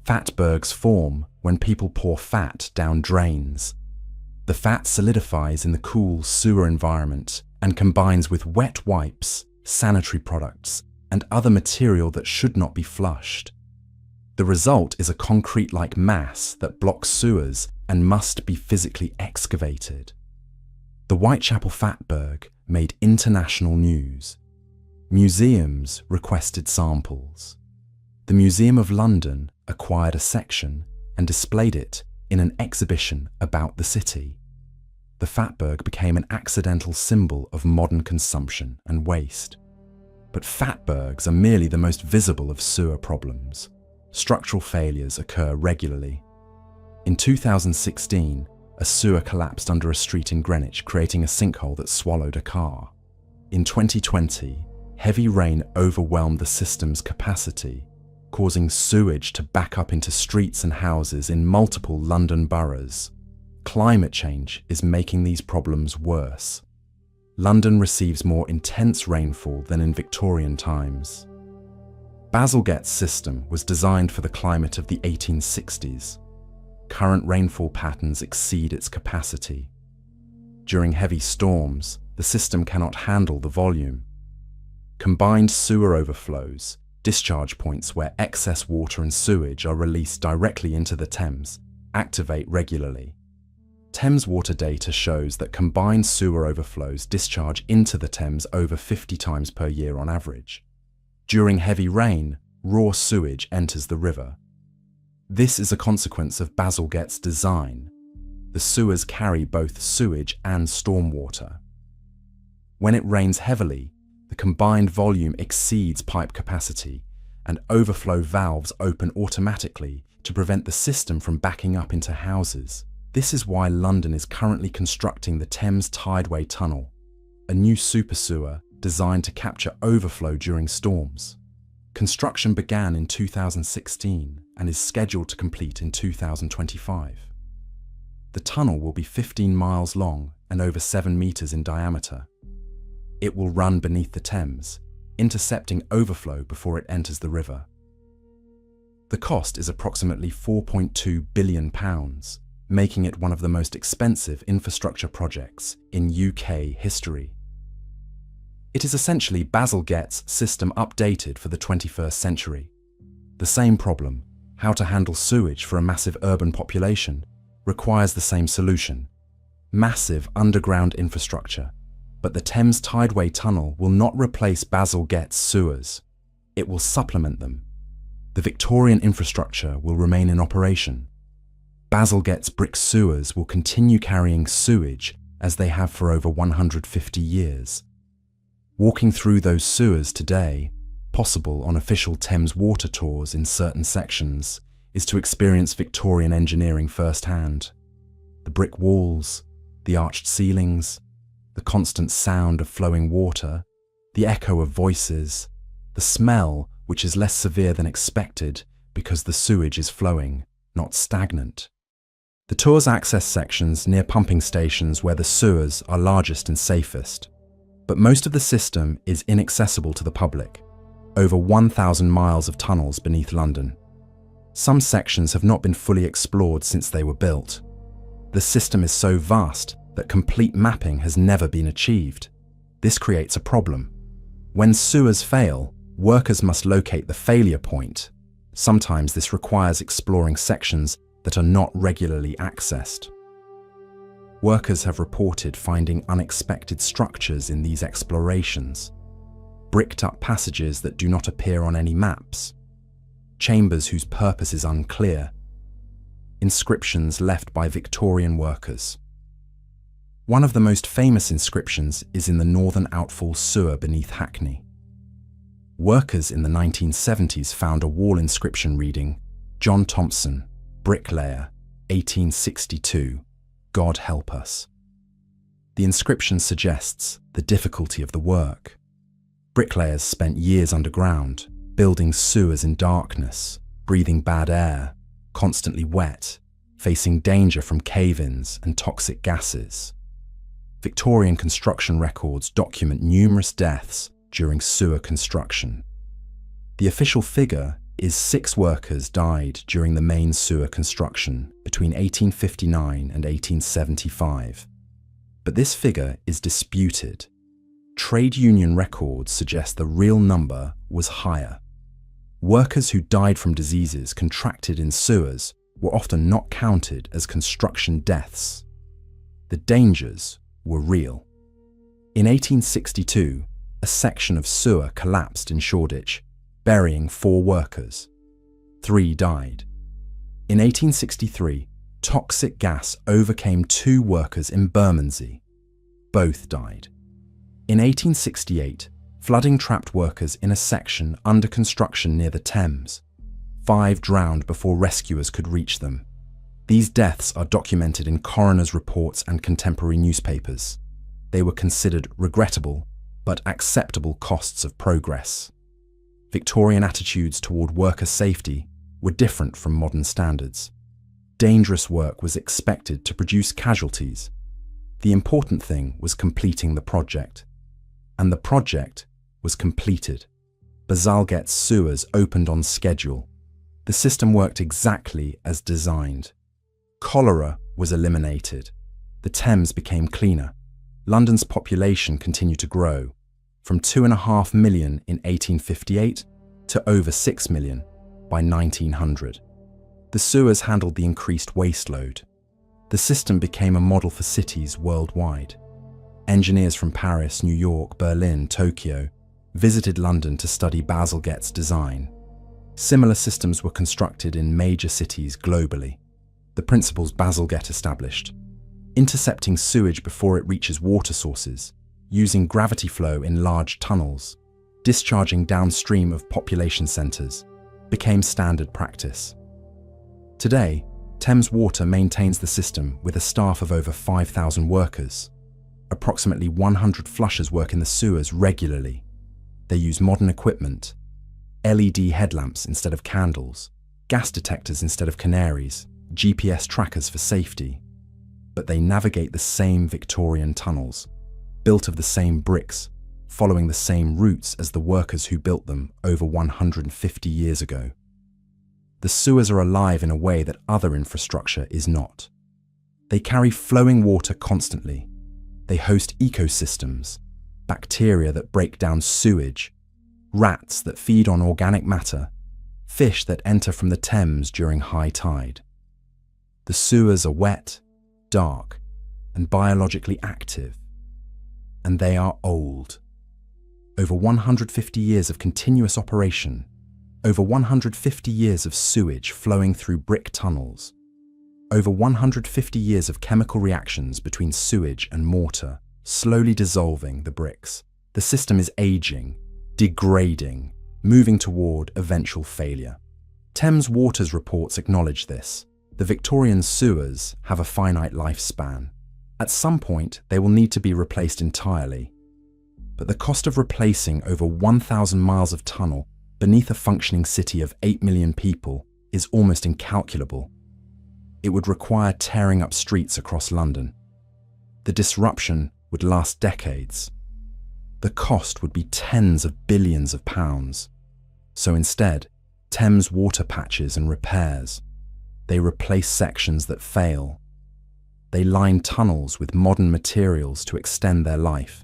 Fatbergs form when people pour fat down drains. The fat solidifies in the cool sewer environment and combines with wet wipes, sanitary products, and other material that should not be flushed. The result is a concrete-like mass that blocks sewers and must be physically excavated. The Whitechapel fatberg made international news. Museums requested samples. The Museum of London acquired a section and displayed it in an exhibition about the city. The fatberg became an accidental symbol of modern consumption and waste. But fatbergs are merely the most visible of sewer problems. Structural failures occur regularly. In 2016, a sewer collapsed under a street in Greenwich, creating a sinkhole that swallowed a car. In 2020, heavy rain overwhelmed the system's capacity, causing sewage to back up into streets and houses in multiple London boroughs. Climate change is making these problems worse. London receives more intense rainfall than in Victorian times. Bazalgette's system was designed for the climate of the 1860s. Current rainfall patterns exceed its capacity. During heavy storms, the system cannot handle the volume. Combined sewer overflows, discharge points where excess water and sewage are released directly into the Thames, activate regularly. Thames water data shows that combined sewer overflows discharge into the Thames over 50 times per year on average. During heavy rain, raw sewage enters the river. This is a consequence of Bazalgette's design. The sewers carry both sewage and stormwater. When it rains heavily, the combined volume exceeds pipe capacity, and overflow valves open automatically to prevent the system from backing up into houses. This is why London is currently constructing the Thames Tideway Tunnel, a new super sewer designed to capture overflow during storms. Construction began in 2016 and is scheduled to complete in 2025. The tunnel will be 15 miles long and over 7 meters in diameter. It will run beneath the Thames, intercepting overflow before it enters the river. The cost is approximately £4.2 billion, making it one of the most expensive infrastructure projects in UK history. It is essentially Bazalgette's system updated for the 21st century. The same problem, how to handle sewage for a massive urban population, requires the same solution: massive underground infrastructure. But the Thames Tideway Tunnel will not replace Bazalgette's sewers. It will supplement them. The Victorian infrastructure will remain in operation. Bazalgette's brick sewers will continue carrying sewage as they have for over 150 years. Walking through those sewers today, possible on official Thames water tours in certain sections, is to experience Victorian engineering firsthand. The brick walls, the arched ceilings, the constant sound of flowing water, the echo of voices, the smell, which is less severe than expected because the sewage is flowing, not stagnant. The tours access sections near pumping stations where the sewers are largest and safest. But most of the system is inaccessible to the public. Over 1,000 miles of tunnels beneath London. Some sections have not been fully explored since they were built. The system is so vast that complete mapping has never been achieved. This creates a problem. When sewers fail, workers must locate the failure point. Sometimes this requires exploring sections that are not regularly accessed. Workers have reported finding unexpected structures in these explorations. Bricked-up passages that do not appear on any maps. Chambers whose purpose is unclear. Inscriptions left by Victorian workers. One of the most famous inscriptions is in the northern outfall sewer beneath Hackney. Workers in the 1970s found a wall inscription reading, "John Thompson, bricklayer, 1862, God help us." The inscription suggests the difficulty of the work. Bricklayers spent years underground, building sewers in darkness, breathing bad air, constantly wet, facing danger from cave-ins and toxic gases. Victorian construction records document numerous deaths during sewer construction. The official figure is 6 workers died during the main sewer construction between 1859 and 1875. But this figure is disputed. Trade union records suggest the real number was higher. Workers who died from diseases contracted in sewers were often not counted as construction deaths. The dangers were real. In 1862, a section of sewer collapsed in Shoreditch, burying 4 workers. 3 died. In 1863, toxic gas overcame 2 workers in Bermondsey. Both died. In 1868, flooding trapped workers in a section under construction near the Thames. 5 drowned before rescuers could reach them. These deaths are documented in coroner's reports and contemporary newspapers. They were considered regrettable but acceptable costs of progress. Victorian attitudes toward worker safety were different from modern standards. Dangerous work was expected to produce casualties. The important thing was completing the project. And the project was completed. Bazalgette's sewers opened on schedule. The system worked exactly as designed. Cholera was eliminated. The Thames became cleaner. London's population continued to grow, from 2.5 million in 1858 to over 6 million by 1900. The sewers handled the increased waste load. The system became a model for cities worldwide. Engineers from Paris, New York, Berlin, Tokyo visited London to study Bazalgette's design. Similar systems were constructed in major cities globally. The principles Bazalgette established: intercepting sewage before it reaches water sources, using gravity flow in large tunnels, discharging downstream of population centres, became standard practice. Today, Thames Water maintains the system with a staff of over 5,000 workers. Approximately 100 flushers work in the sewers regularly. They use modern equipment, LED headlamps instead of candles, gas detectors instead of canaries, GPS trackers for safety. But they navigate the same Victorian tunnels, built of the same bricks, following the same routes as the workers who built them over 150 years ago. The sewers are alive in a way that other infrastructure is not. They carry flowing water constantly. They host ecosystems, bacteria that break down sewage, rats that feed on organic matter, fish that enter from the Thames during high tide. The sewers are wet, dark, and biologically active. And they are old. Over 150 years of continuous operation, over 150 years of sewage flowing through brick tunnels, over 150 years of chemical reactions between sewage and mortar, slowly dissolving the bricks. The system is aging, degrading, moving toward eventual failure. Thames Water's reports acknowledge this. The Victorian sewers have a finite lifespan. At some point, they will need to be replaced entirely. But the cost of replacing over 1,000 miles of tunnel beneath a functioning city of 8 million people is almost incalculable. It would require tearing up streets across London. The disruption would last decades. The cost would be tens of billions of pounds. So instead, Thames Water patches and repairs. They replace sections that fail. They line tunnels with modern materials to extend their life.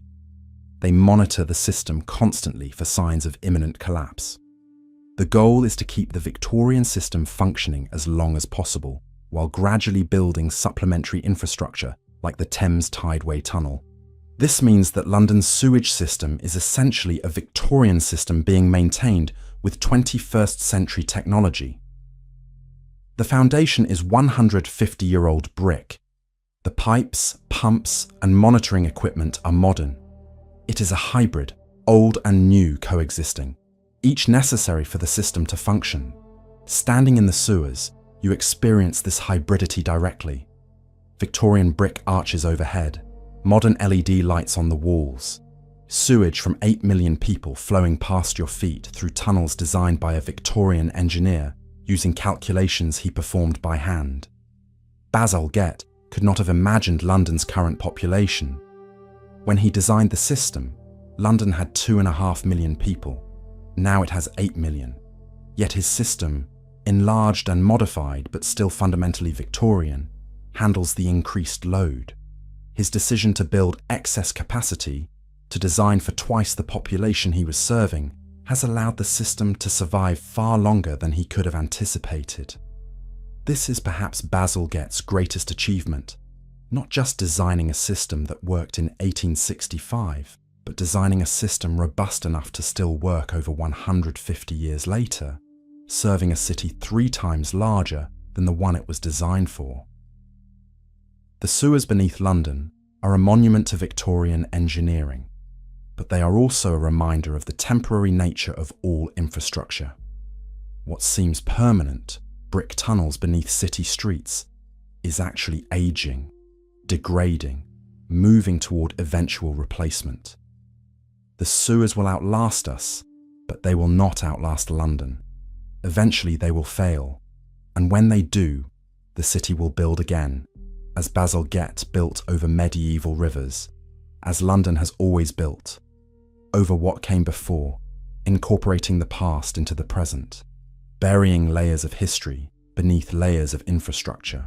They monitor the system constantly for signs of imminent collapse. The goal is to keep the Victorian system functioning as long as possible, while gradually building supplementary infrastructure like the Thames Tideway Tunnel. This means that London's sewage system is essentially a Victorian system being maintained with 21st century technology. The foundation is 150-year-old brick. The pipes, pumps, and monitoring equipment are modern. It is a hybrid, old and new coexisting, each necessary for the system to function. Standing in the sewers, you experience this hybridity directly. Victorian brick arches overhead, modern LED lights on the walls, sewage from 8 million people flowing past your feet through tunnels designed by a Victorian engineer using calculations he performed by hand. Bazalgette could not have imagined London's current population. When he designed the system, London had 2.5 million people. Now it has 8 million. Yet his system, enlarged and modified but still fundamentally Victorian, handles the increased load. His decision to build excess capacity, to design for twice the population he was serving, has allowed the system to survive far longer than he could have anticipated. This is perhaps Bazalgette's greatest achievement, not just designing a system that worked in 1865, but designing a system robust enough to still work over 150 years later, serving a city 3 times larger than the one it was designed for. The sewers beneath London are a monument to Victorian engineering, but they are also a reminder of the temporary nature of all infrastructure. What seems permanent, brick tunnels beneath city streets, is actually aging, degrading, moving toward eventual replacement. The sewers will outlast us, but they will not outlast London. Eventually they will fail, and when they do, the city will build again, as Bazalgette built over medieval rivers, as London has always built, over what came before, incorporating the past into the present, burying layers of history beneath layers of infrastructure.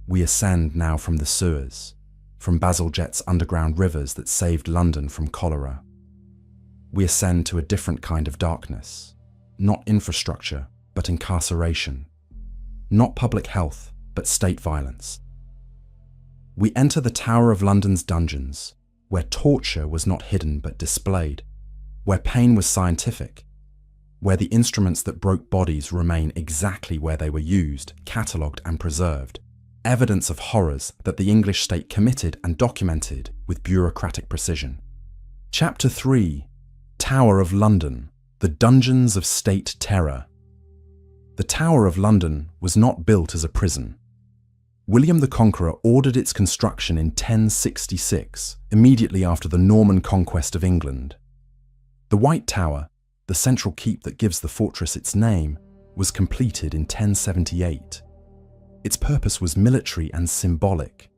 We ascend now from the sewers, from Bazalgette's underground rivers that saved London from cholera. We ascend to a different kind of darkness, not infrastructure, but incarceration, not public health, but state violence. We enter the Tower of London's dungeons, where torture was not hidden but displayed, where pain was scientific, where the instruments that broke bodies remain exactly where they were used, catalogued and preserved, evidence of horrors that the English state committed and documented with bureaucratic precision. Chapter 3: Tower of London, the Dungeons of State Terror. The Tower of London was not built as a prison. William the Conqueror ordered its construction in 1066, immediately after the Norman conquest of England. The White Tower, the central keep that gives the fortress its name, was completed in 1078. Its purpose was military and symbolic: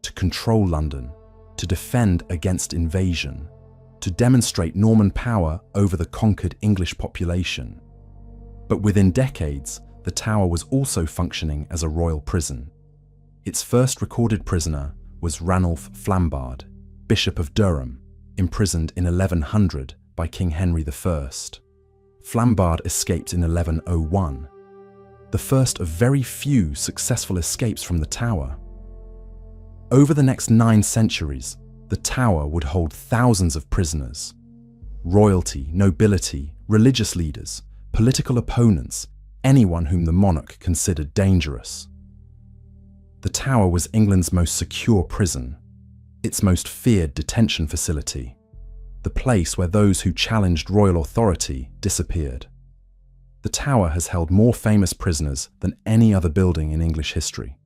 to control London, to defend against invasion, to demonstrate Norman power over the conquered English population. But within decades, the tower was also functioning as a royal prison. Its first recorded prisoner was Ranulph Flambard, Bishop of Durham, imprisoned in 1100 by King Henry I. Flambard escaped in 1101, the first of very few successful escapes from the tower. Over the next 9 centuries, the tower would hold thousands of prisoners: royalty, nobility, religious leaders, political opponents, anyone whom the monarch considered dangerous. The tower was England's most secure prison, its most feared detention facility, the place where those who challenged royal authority disappeared. The tower has held more famous prisoners than any other building in English history.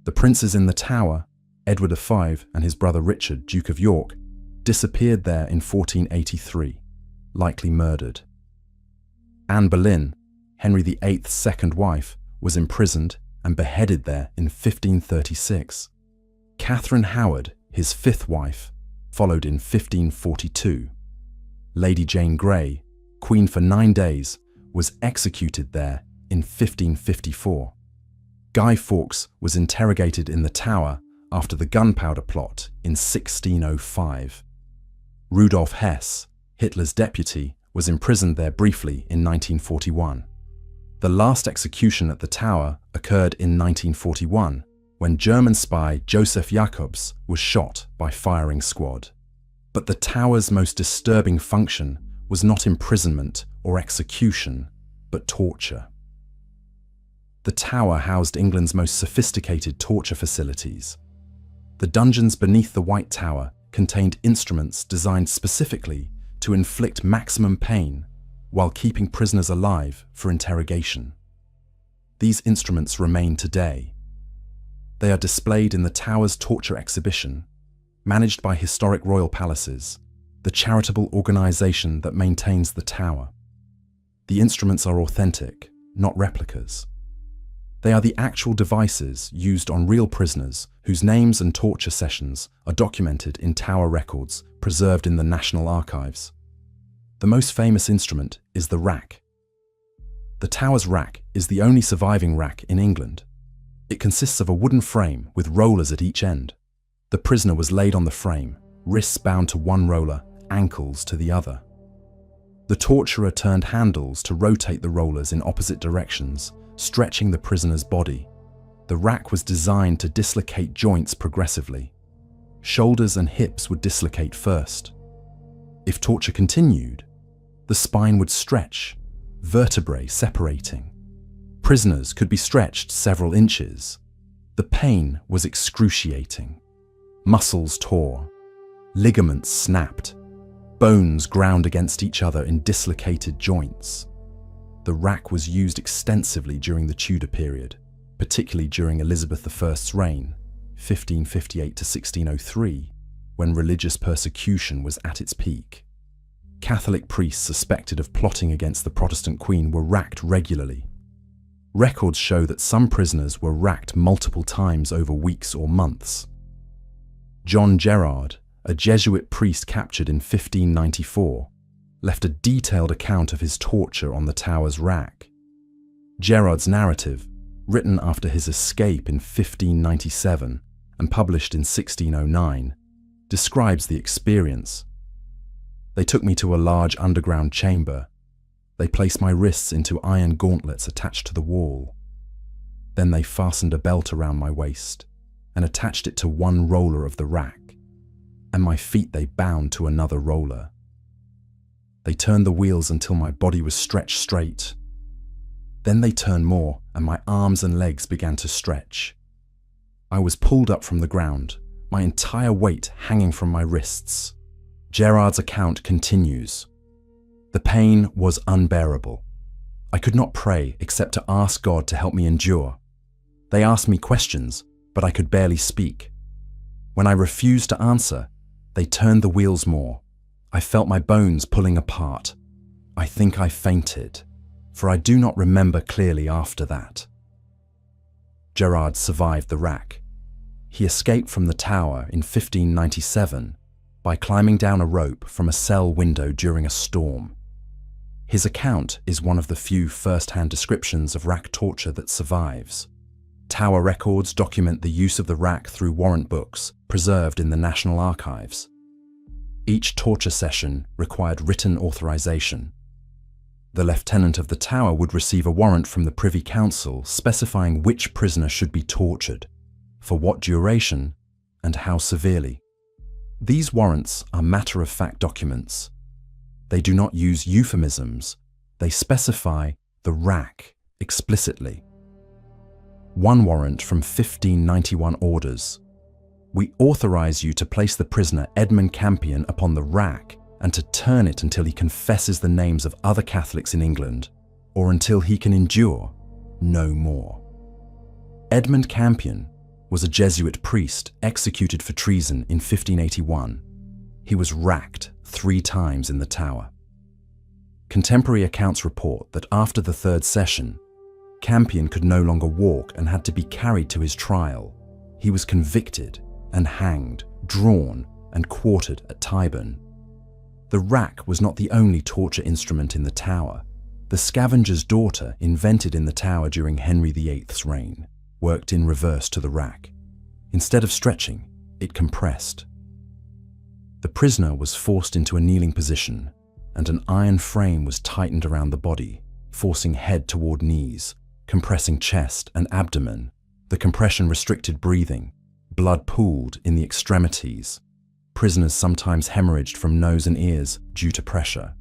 The princes in the tower, Edward V and his brother Richard, Duke of York, disappeared there in 1483, likely murdered. Anne Boleyn, Henry VIII's second wife, was imprisoned and beheaded there in 1536. Catherine Howard, his 5th wife, followed in 1542. Lady Jane Grey, queen for 9 days, was executed there in 1554. Guy Fawkes was interrogated in the tower after the gunpowder plot in 1605. Rudolf Hess, Hitler's deputy, was imprisoned there briefly in 1941. The last execution at the tower occurred in 1941, when German spy Joseph Jacobs was shot by firing squad. But the tower's most disturbing function was not imprisonment or execution, but torture. The tower housed England's most sophisticated torture facilities. The dungeons beneath the White Tower contained instruments designed specifically to inflict maximum pain while keeping prisoners alive for interrogation. These instruments remain today. They are displayed in the tower's torture exhibition, managed by Historic Royal Palaces, the charitable organization that maintains the tower. The instruments are authentic, not replicas. They are the actual devices used on real prisoners whose names and torture sessions are documented in tower records preserved in the National Archives. The most famous instrument is the rack. The tower's rack is the only surviving rack in England. It consists of a wooden frame with rollers at each end. The prisoner was laid on the frame, wrists bound to one roller, ankles to the other. The torturer turned handles to rotate the rollers in opposite directions, stretching the prisoner's body. The rack was designed to dislocate joints progressively. Shoulders and hips would dislocate first. If torture continued, the spine would stretch, vertebrae separating. Prisoners could be stretched several inches. The pain was excruciating. Muscles tore, ligaments snapped, bones ground against each other in dislocated joints. The rack was used extensively during the Tudor period, particularly during Elizabeth I's reign, 1558 to 1603, when religious persecution was at its peak. Catholic priests suspected of plotting against the Protestant Queen were racked regularly. Records show that some prisoners were racked multiple times over weeks or months. John Gerard, a Jesuit priest captured in 1594, left a detailed account of his torture on the tower's rack. Gerard's narrative, written after his escape in 1597 and published in 1609, describes the experience. They took me to a large underground chamber. They placed my wrists into iron gauntlets attached to the wall. Then they fastened a belt around my waist and attached it to one roller of the rack, and my feet they bound to another roller. They turned the wheels until my body was stretched straight. Then they turned more, and my arms and legs began to stretch. I was pulled up from the ground, my entire weight hanging from my wrists. Gerard's account continues. The pain was unbearable. I could not pray except to ask God to help me endure. They asked me questions. but I could barely speak. When I refused to answer, they turned the wheels more. I felt my bones pulling apart. I think I fainted, for I do not remember clearly after that. Gerard survived the rack. He escaped from the tower in 1597 by climbing down a rope from a cell window during a storm. His account is one of the few first-hand descriptions of rack torture that survives. Tower records document the use of the rack through warrant books preserved in the National Archives. Each torture session required written authorization. The lieutenant of the tower would receive a warrant from the Privy Council specifying which prisoner should be tortured, for what duration, and how severely. These warrants are matter-of-fact documents. They do not use euphemisms, they specify the rack explicitly. One warrant from 1591 orders: "We authorize you to place the prisoner Edmund Campion upon the rack and to turn it until he confesses the names of other Catholics in England, or until he can endure no more." Edmund Campion was a Jesuit priest executed for treason in 1581. He was racked 3 times in the tower. Contemporary accounts report that after the 3rd session, Campion could no longer walk and had to be carried to his trial. He was convicted and hanged, drawn, and quartered at Tyburn. The rack was not the only torture instrument in the tower. The scavenger's daughter, invented in the tower during Henry VIII's reign, worked in reverse to the rack. Instead of stretching, it compressed. The prisoner was forced into a kneeling position, and an iron frame was tightened around the body, forcing head toward knees, compressing chest and abdomen. The compression restricted breathing. Blood pooled in the extremities. Prisoners sometimes hemorrhaged from nose and ears due to pressure.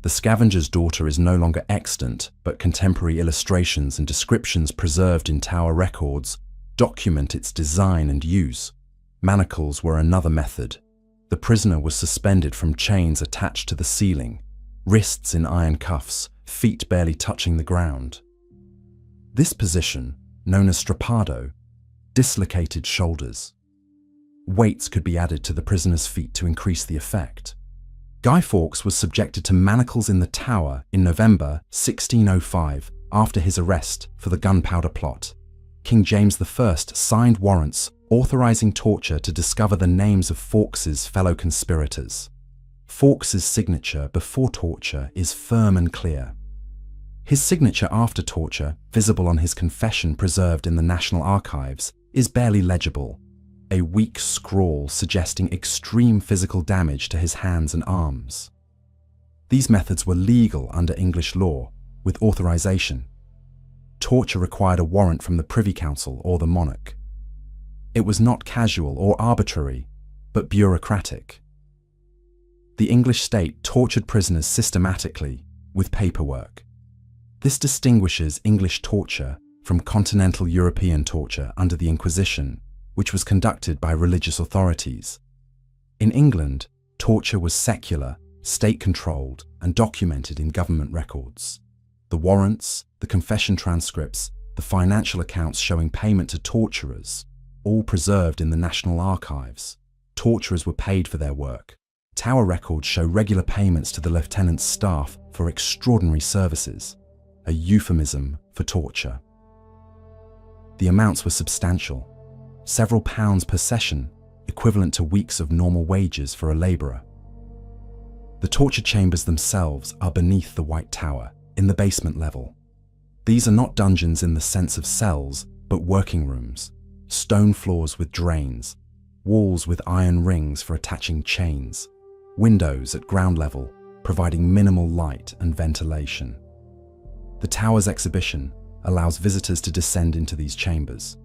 The scavenger's daughter is no longer extant, but contemporary illustrations and descriptions preserved in tower records document its design and use. Manacles were another method. The prisoner was suspended from chains attached to the ceiling, wrists in iron cuffs, feet barely touching the ground. This position, known as strappado, dislocated shoulders. Weights could be added to the prisoner's feet to increase the effect. Guy Fawkes was subjected to manacles in the Tower in November 1605 after his arrest for the Gunpowder Plot. King James I signed warrants authorizing torture to discover the names of Fawkes's fellow conspirators. Fawkes's signature before torture is firm and clear. His signature after torture, visible on his confession preserved in the National Archives, is barely legible, a weak scrawl suggesting extreme physical damage to his hands and arms. These methods were legal under English law, with authorization. Torture required a warrant from the Privy Council or the monarch. It was not casual or arbitrary, but bureaucratic. The English state tortured prisoners systematically, with paperwork. This distinguishes English torture from continental European torture under the Inquisition, which was conducted by religious authorities. In England, torture was secular, state-controlled, and documented in government records. The warrants, the confession transcripts, the financial accounts showing payment to torturers, all preserved in the National Archives. Torturers were paid for their work. Tower records show regular payments to the lieutenant's staff for extraordinary services, a euphemism for torture. The amounts were substantial, several pounds per session, equivalent to weeks of normal wages for a labourer. The torture chambers themselves are beneath the White Tower, in the basement level. These are not dungeons in the sense of cells, but working rooms, stone floors with drains, walls with iron rings for attaching chains, windows at ground level, providing minimal light and ventilation. The tower's exhibition allows visitors to descend into these chambers.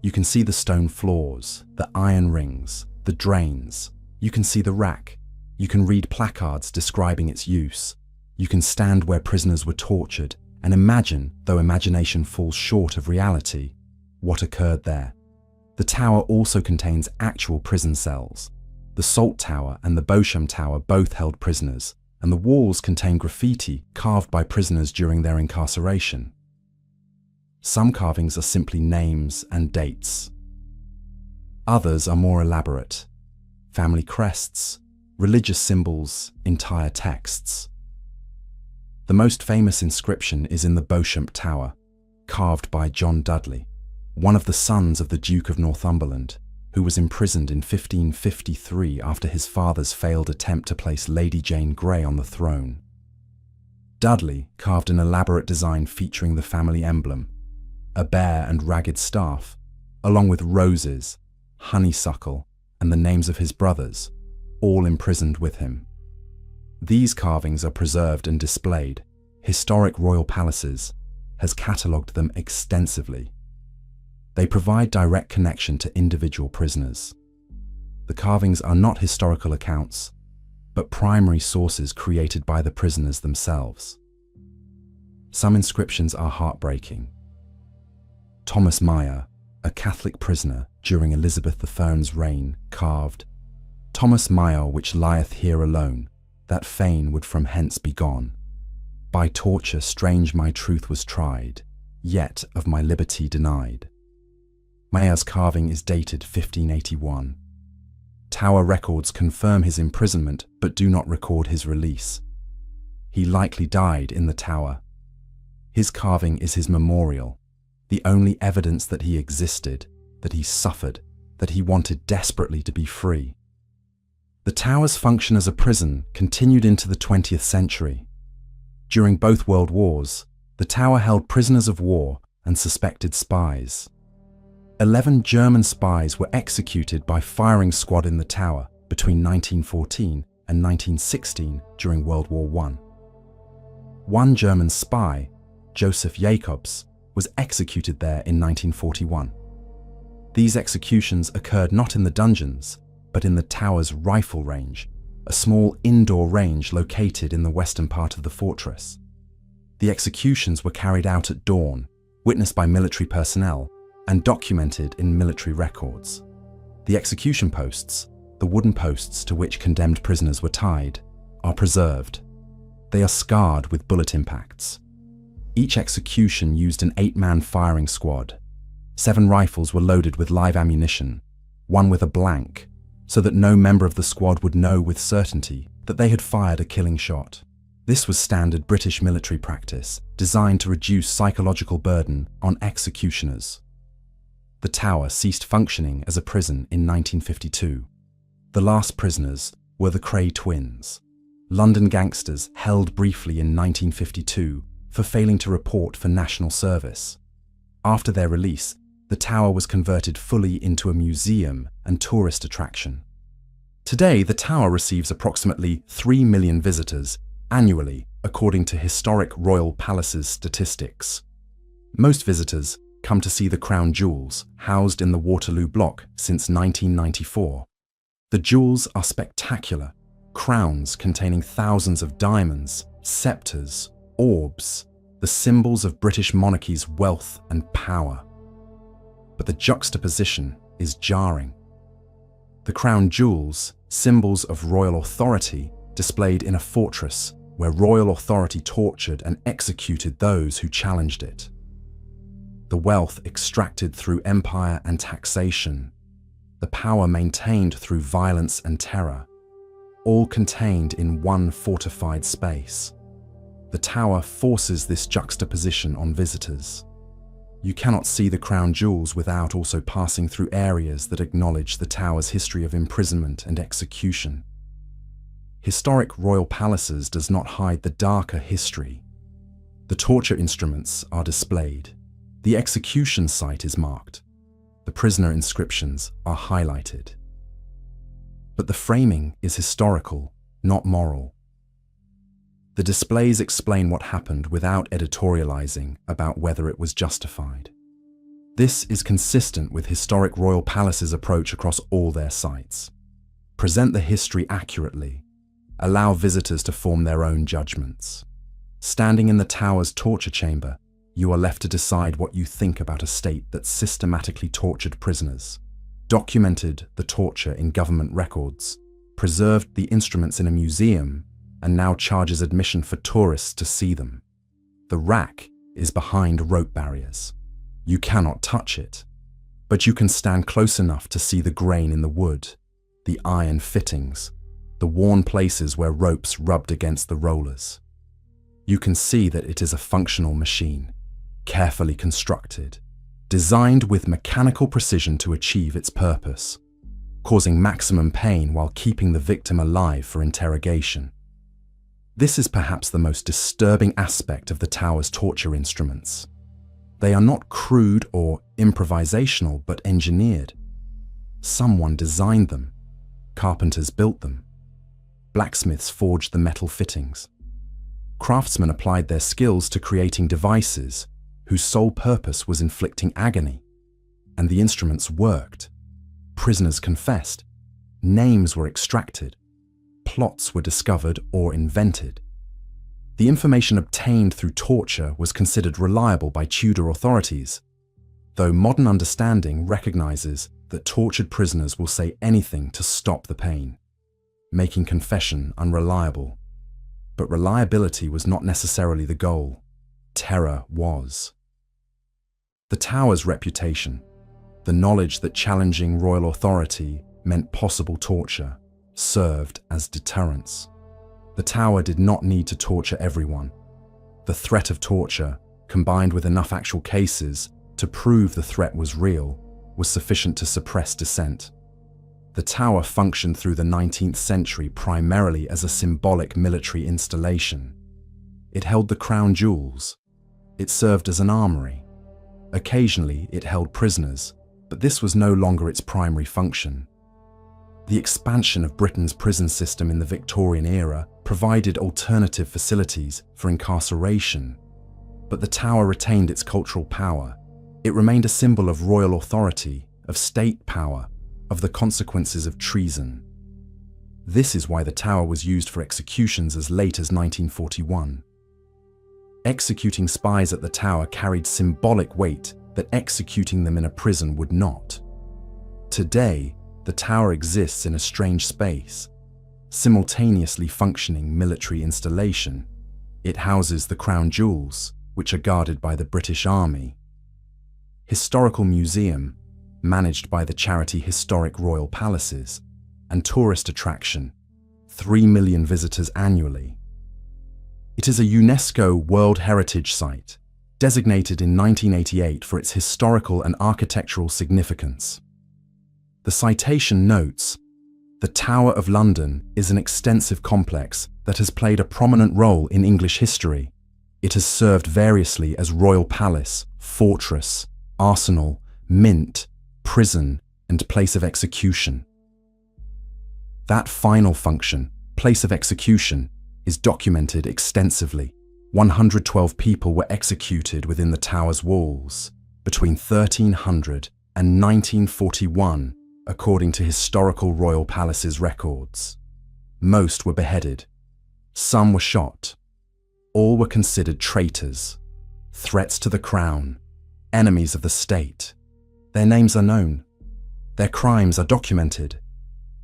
You can see the stone floors, the iron rings, the drains. You can see the rack. You can read placards describing its use. You can stand where prisoners were tortured and imagine, though imagination falls short of reality, what occurred there. The tower also contains actual prison cells. The Salt Tower and the Beauchamp Tower both held prisoners, and the walls contain graffiti carved by prisoners during their incarceration. Some carvings are simply names and dates. Others are more elaborate: family crests, religious symbols, entire texts. The most famous inscription is in the Beauchamp Tower, carved by John Dudley, one of the sons of the Duke of Northumberland, who was imprisoned in 1553 after his father's failed attempt to place Lady Jane Grey on the throne. Dudley carved an elaborate design featuring the family emblem, a bear and ragged staff, along with roses, honeysuckle, and the names of his brothers, all imprisoned with him. These carvings are preserved and displayed. Historic royal palaces has catalogued them extensively. They provide direct connection to individual prisoners. The carvings are not historical accounts, but primary sources created by the prisoners themselves. Some inscriptions are heartbreaking. Thomas Meyer, a Catholic prisoner during Elizabeth I's reign, carved, "Thomas Meyer, which lieth here alone, that fain would from hence be gone. By torture strange my truth was tried, yet of my liberty denied." Meyer's carving is dated 1581. Tower records confirm his imprisonment but do not record his release. He likely died in the tower. His carving is his memorial, the only evidence that he existed, that he suffered, that he wanted desperately to be free. The tower's function as a prison continued into the 20th century. During both World Wars, the tower held prisoners of war and suspected spies. 11 German spies were executed by firing squad in the tower between 1914 and 1916 during World War I. One German spy, Joseph Jacobs, was executed there in 1941. These executions occurred not in the dungeons, but in the tower's rifle range, a small indoor range located in the western part of the fortress. The executions were carried out at dawn, witnessed by military personnel, and documented in military records. The execution posts, the wooden posts to which condemned prisoners were tied, are preserved. They are scarred with bullet impacts. Each execution used an 8-man firing squad. 7 rifles were loaded with live ammunition, one with a blank, so that no member of the squad would know with certainty that they had fired a killing shot. This was standard British military practice, designed to reduce psychological burden on executioners. The tower ceased functioning as a prison in 1952. The last prisoners were the Cray twins, London gangsters held briefly in 1952 for failing to report for national service. After their release, the tower was converted fully into a museum and tourist attraction. Today, the tower receives approximately 3 million visitors annually, according to Historic Royal Palaces statistics. Most visitors come to see the crown jewels housed in the Waterloo block since 1994. The jewels are spectacular, crowns containing thousands of diamonds, scepters, orbs, the symbols of British monarchy's wealth and power. But the juxtaposition is jarring. The crown jewels, symbols of royal authority, displayed in a fortress where royal authority tortured and executed those who challenged it. The wealth extracted through empire and taxation, the power maintained through violence and terror, all contained in one fortified space. The tower forces this juxtaposition on visitors. You cannot see the crown jewels without also passing through areas that acknowledge the tower's history of imprisonment and execution. Historic royal palaces does not hide the darker history. The torture instruments are displayed. The execution site is marked. The prisoner inscriptions are highlighted. But the framing is historical, not moral. The displays explain what happened without editorializing about whether it was justified. This is consistent with Historic Royal Palaces' approach across all their sites. Present the history accurately. Allow visitors to form their own judgments. Standing in the tower's torture chamber, you are left to decide what you think about a state that systematically tortured prisoners, documented the torture in government records, preserved the instruments in a museum, and now charges admission for tourists to see them. The rack is behind rope barriers. You cannot touch it. But you can stand close enough to see the grain in the wood, the iron fittings, the worn places where ropes rubbed against the rollers. You can see that it is a functional machine, carefully constructed, designed with mechanical precision to achieve its purpose, causing maximum pain while keeping the victim alive for interrogation. This is perhaps the most disturbing aspect of the tower's torture instruments. They are not crude or improvisational, but engineered. Someone designed them. Carpenters built them. Blacksmiths forged the metal fittings. Craftsmen applied their skills to creating devices whose sole purpose was inflicting agony. And the instruments worked. Prisoners confessed. Names were extracted. Plots were discovered or invented. The information obtained through torture was considered reliable by Tudor authorities, though modern understanding recognizes that tortured prisoners will say anything to stop the pain, making confession unreliable. But reliability was not necessarily the goal. Terror was. The tower's reputation, the knowledge that challenging royal authority meant possible torture, served as deterrence. The tower did not need to torture everyone. The threat of torture, combined with enough actual cases to prove the threat was real, was sufficient to suppress dissent. The tower functioned through the 19th century primarily as a symbolic military installation. It held the crown jewels. It served as an armory. Occasionally, it held prisoners, but this was no longer its primary function. The expansion of Britain's prison system in the Victorian era provided alternative facilities for incarceration, but the tower retained its cultural power. It remained a symbol of royal authority, of state power, of the consequences of treason. This is why the tower was used for executions as late as 1941. Executing spies at the tower carried symbolic weight that executing them in a prison would not. Today, the tower exists in a strange space, simultaneously functioning military installation. It houses the crown jewels, which are guarded by the British Army. Historical museum, managed by the charity Historic Royal Palaces, and tourist attraction, 3 million visitors annually. It is a UNESCO World Heritage Site, designated in 1988 for its historical and architectural significance. The citation notes, "The Tower of London is an extensive complex that has played a prominent role in English history. It has served variously as royal palace, fortress, arsenal, mint, prison, and place of execution." That final function, place of execution, is documented extensively. 112 people were executed within the tower's walls between 1300 and 1941, according to Historical Royal Palaces records. Most were beheaded. Some were shot. All were considered traitors, threats to the crown, enemies of the state. Their names are known. Their crimes are documented.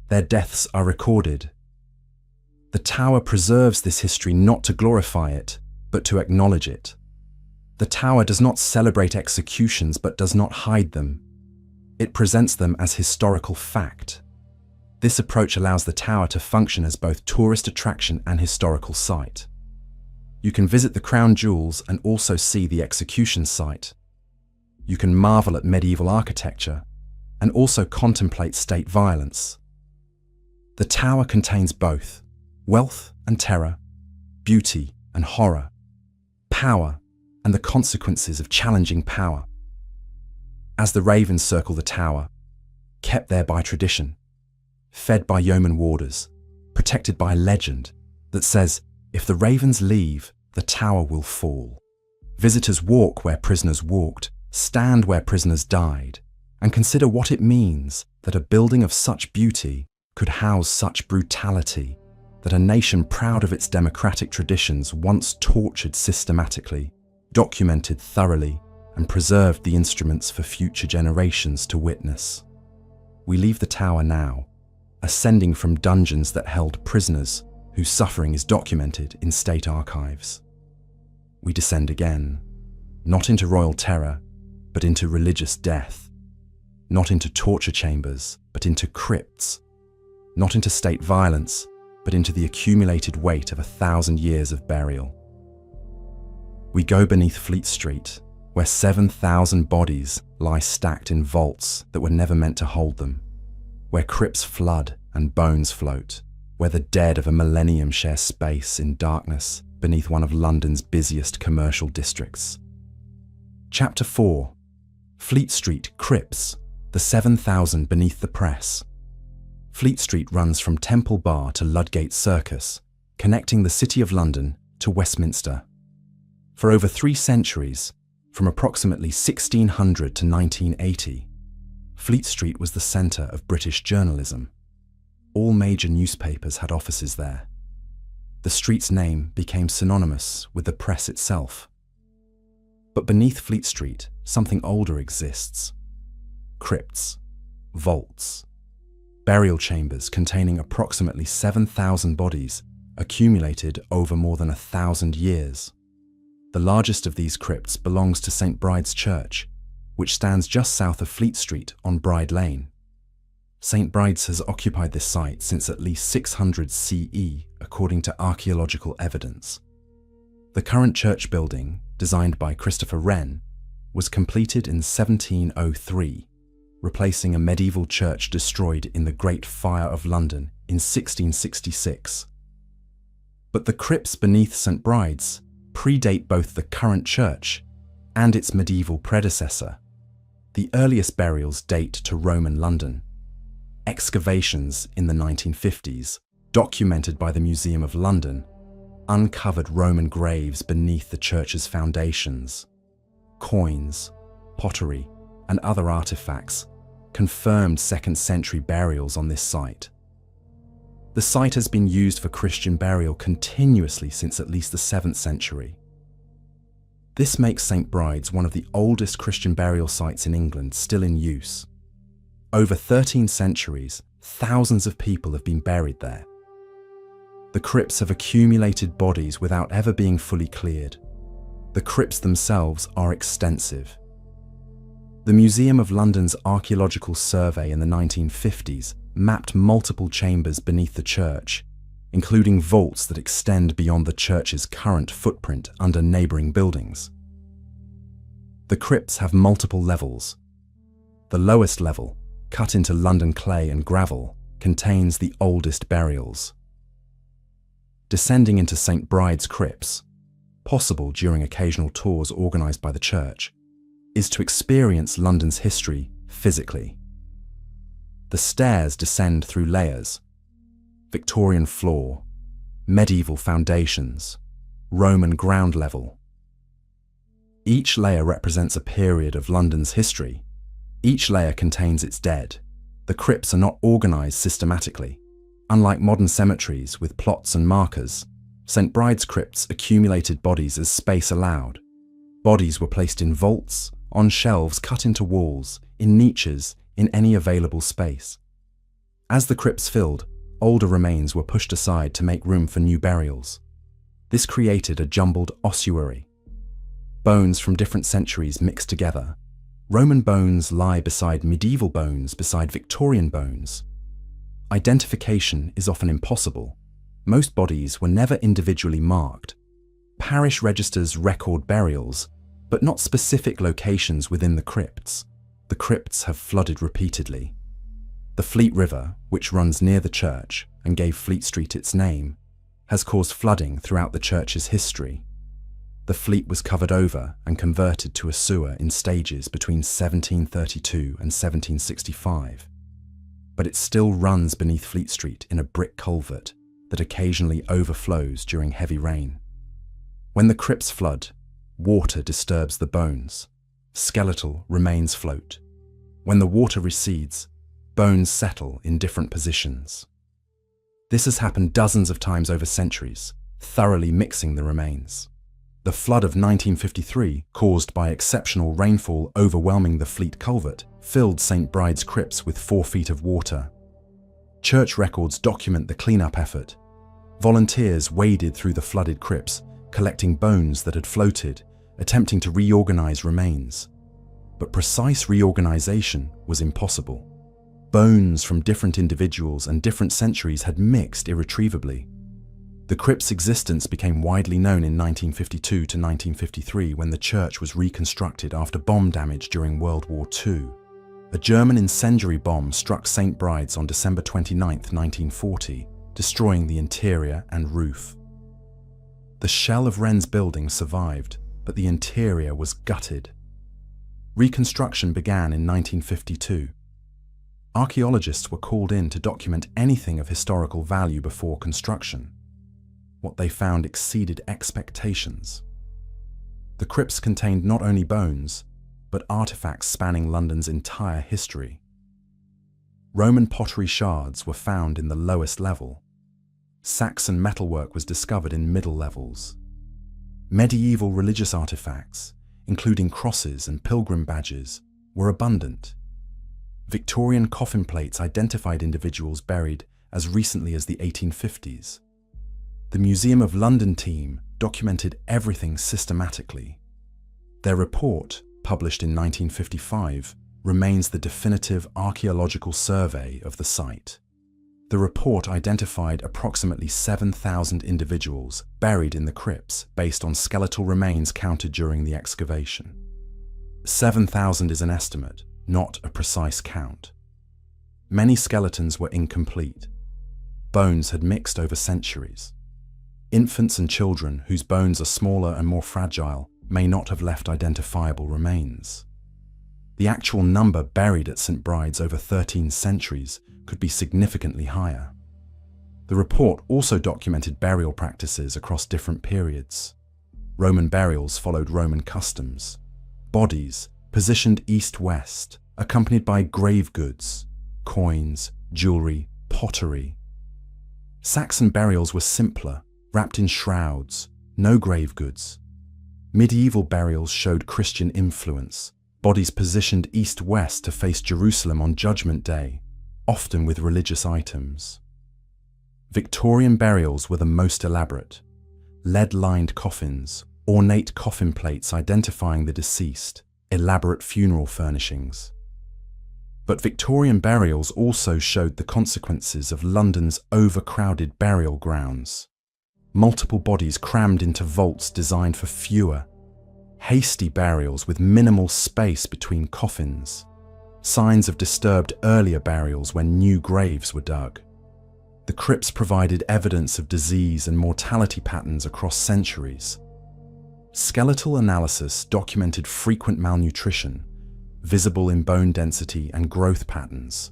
Their deaths are recorded. The tower preserves this history not to glorify it, but to acknowledge it. The tower does not celebrate executions but does not hide them. It presents them as historical fact. This approach allows the tower to function as both tourist attraction and historical site. You can visit the crown jewels and also see the execution site. You can marvel at medieval architecture and also contemplate state violence. The tower contains both wealth and terror, beauty and horror, power and the consequences of challenging power. As the ravens circle the tower, kept there by tradition, fed by yeoman warders, protected by a legend that says, if the ravens leave, the tower will fall. Visitors walk where prisoners walked, stand where prisoners died, and consider what it means that a building of such beauty could house such brutality, that a nation proud of its democratic traditions once tortured systematically, documented thoroughly, and preserved the instruments for future generations to witness. We leave the tower now, ascending from dungeons that held prisoners whose suffering is documented in state archives. We descend again, not into royal terror, but into religious death. not into torture chambers, but into crypts, not into state violence, but into the accumulated weight of 1,000 years of burial. We go beneath Fleet Street, where 7,000 bodies lie stacked in vaults that were never meant to hold them, where crypts flood and bones float, where the dead of a millennium share space in darkness beneath one of London's busiest commercial districts. Chapter 4. Fleet Street Crypts, the 7,000 beneath the press. Fleet Street runs from Temple Bar to Ludgate Circus, connecting the City of London to Westminster. For over 3 centuries, from approximately 1600 to 1980, Fleet Street was the centre of British journalism. All major newspapers had offices there. The street's name became synonymous with the press itself. But beneath Fleet Street, something older exists. Crypts, vaults, burial chambers containing approximately 7,000 bodies accumulated over more than 1,000 years. The largest of these crypts belongs to St. Bride's Church, which stands just south of Fleet Street on Bride Lane. St. Bride's has occupied this site since at least 600 CE, according to archaeological evidence. The current church building, designed by Christopher Wren, was completed in 1703, replacing a medieval church destroyed in the Great Fire of London in 1666. But the crypts beneath St. Bride's predate both the current church and its medieval predecessor. The earliest burials date to Roman London. Excavations in the 1950s, documented by the Museum of London, uncovered Roman graves beneath the church's foundations. Coins, pottery, and other artifacts confirmed 2nd century burials on this site. The site has been used for Christian burial continuously since at least the 7th century. This makes St. Bride's one of the oldest Christian burial sites in England still in use. Over 13 centuries, thousands of people have been buried there. The crypts have accumulated bodies without ever being fully cleared. The crypts themselves are extensive. The Museum of London's Archaeological Survey in the 1950s mapped multiple chambers beneath the church, including vaults that extend beyond the church's current footprint under neighbouring buildings. The crypts have multiple levels. The lowest level, cut into London clay and gravel, contains the oldest burials. Descending into St. Bride's crypts, possible during occasional tours organised by the church, is to experience London's history physically. The stairs descend through layers: Victorian floor, medieval foundations, Roman ground level. Each layer represents a period of London's history. Each layer contains its dead. The crypts are not organised systematically. Unlike modern cemeteries with plots and markers, St. Bride's crypts accumulated bodies as space allowed. Bodies were placed in vaults, on shelves cut into walls, in niches, in any available space. As the crypts filled, older remains were pushed aside to make room for new burials. This created a jumbled ossuary. Bones from different centuries mixed together. Roman bones lie beside medieval bones beside Victorian bones. Identification is often impossible. Most bodies were never individually marked. Parish registers record burials, but not specific locations within the crypts. The crypts have flooded repeatedly. The Fleet River, which runs near the church and gave Fleet Street its name, has caused flooding throughout the church's history. The Fleet was covered over and converted to a sewer in stages between 1732 and 1765. But it still runs beneath Fleet Street in a brick culvert that occasionally overflows during heavy rain. When the crypts flood, water disturbs the bones. Skeletal remains float. When the water recedes, bones settle in different positions. This has happened dozens of times over centuries, thoroughly mixing the remains. The flood of 1953, caused by exceptional rainfall overwhelming the Fleet culvert, filled St. Bride's crypts with 4 feet of water. Church records document the cleanup effort. Volunteers waded through the flooded crypts, collecting bones that had floated, attempting to reorganize remains. but precise reorganization was impossible. Bones from different individuals and different centuries had mixed irretrievably. The crypt's existence became widely known in 1952 to 1953 when the church was reconstructed after bomb damage during World War II. A German incendiary bomb struck St. Bride's on December 29, 1940, destroying the interior and roof. The shell of Wren's building survived, but the interior was gutted. Reconstruction began in 1952. Archaeologists were called in to document anything of historical value before construction. What they found exceeded expectations. The crypts contained not only bones, but artifacts spanning London's entire history. Roman pottery shards were found in the lowest level. Saxon metalwork was discovered in middle levels. Medieval religious artifacts, including crosses and pilgrim badges, were abundant. Victorian coffin plates identified individuals buried as recently as the 1850s. The Museum of London team documented everything systematically. Their report, published in 1955, remains the definitive archaeological survey of the site. The report identified approximately 7,000 individuals buried in the crypts based on skeletal remains counted during the excavation. 7,000 is an estimate, not a precise count. Many skeletons were incomplete. Bones had mixed over centuries. Infants and children whose bones are smaller and more fragile may not have left identifiable remains. The actual number buried at St. Bride's over 13 centuries could be significantly higher. The report also documented burial practices across different periods. Roman burials followed Roman customs. Bodies positioned east-west, accompanied by grave goods, coins, jewelry, pottery. Saxon burials were simpler, wrapped in shrouds, no grave goods. Medieval burials showed Christian influence, bodies positioned east-west to face Jerusalem on Judgment Day, often with religious items. Victorian burials were the most elaborate. Lead-lined coffins, ornate coffin plates identifying the deceased, elaborate funeral furnishings. But Victorian burials also showed the consequences of London's overcrowded burial grounds. Multiple bodies crammed into vaults designed for fewer, hasty burials with minimal space between coffins, signs of disturbed earlier burials when new graves were dug. The crypts provided evidence of disease and mortality patterns across centuries. Skeletal analysis documented frequent malnutrition, visible in bone density and growth patterns.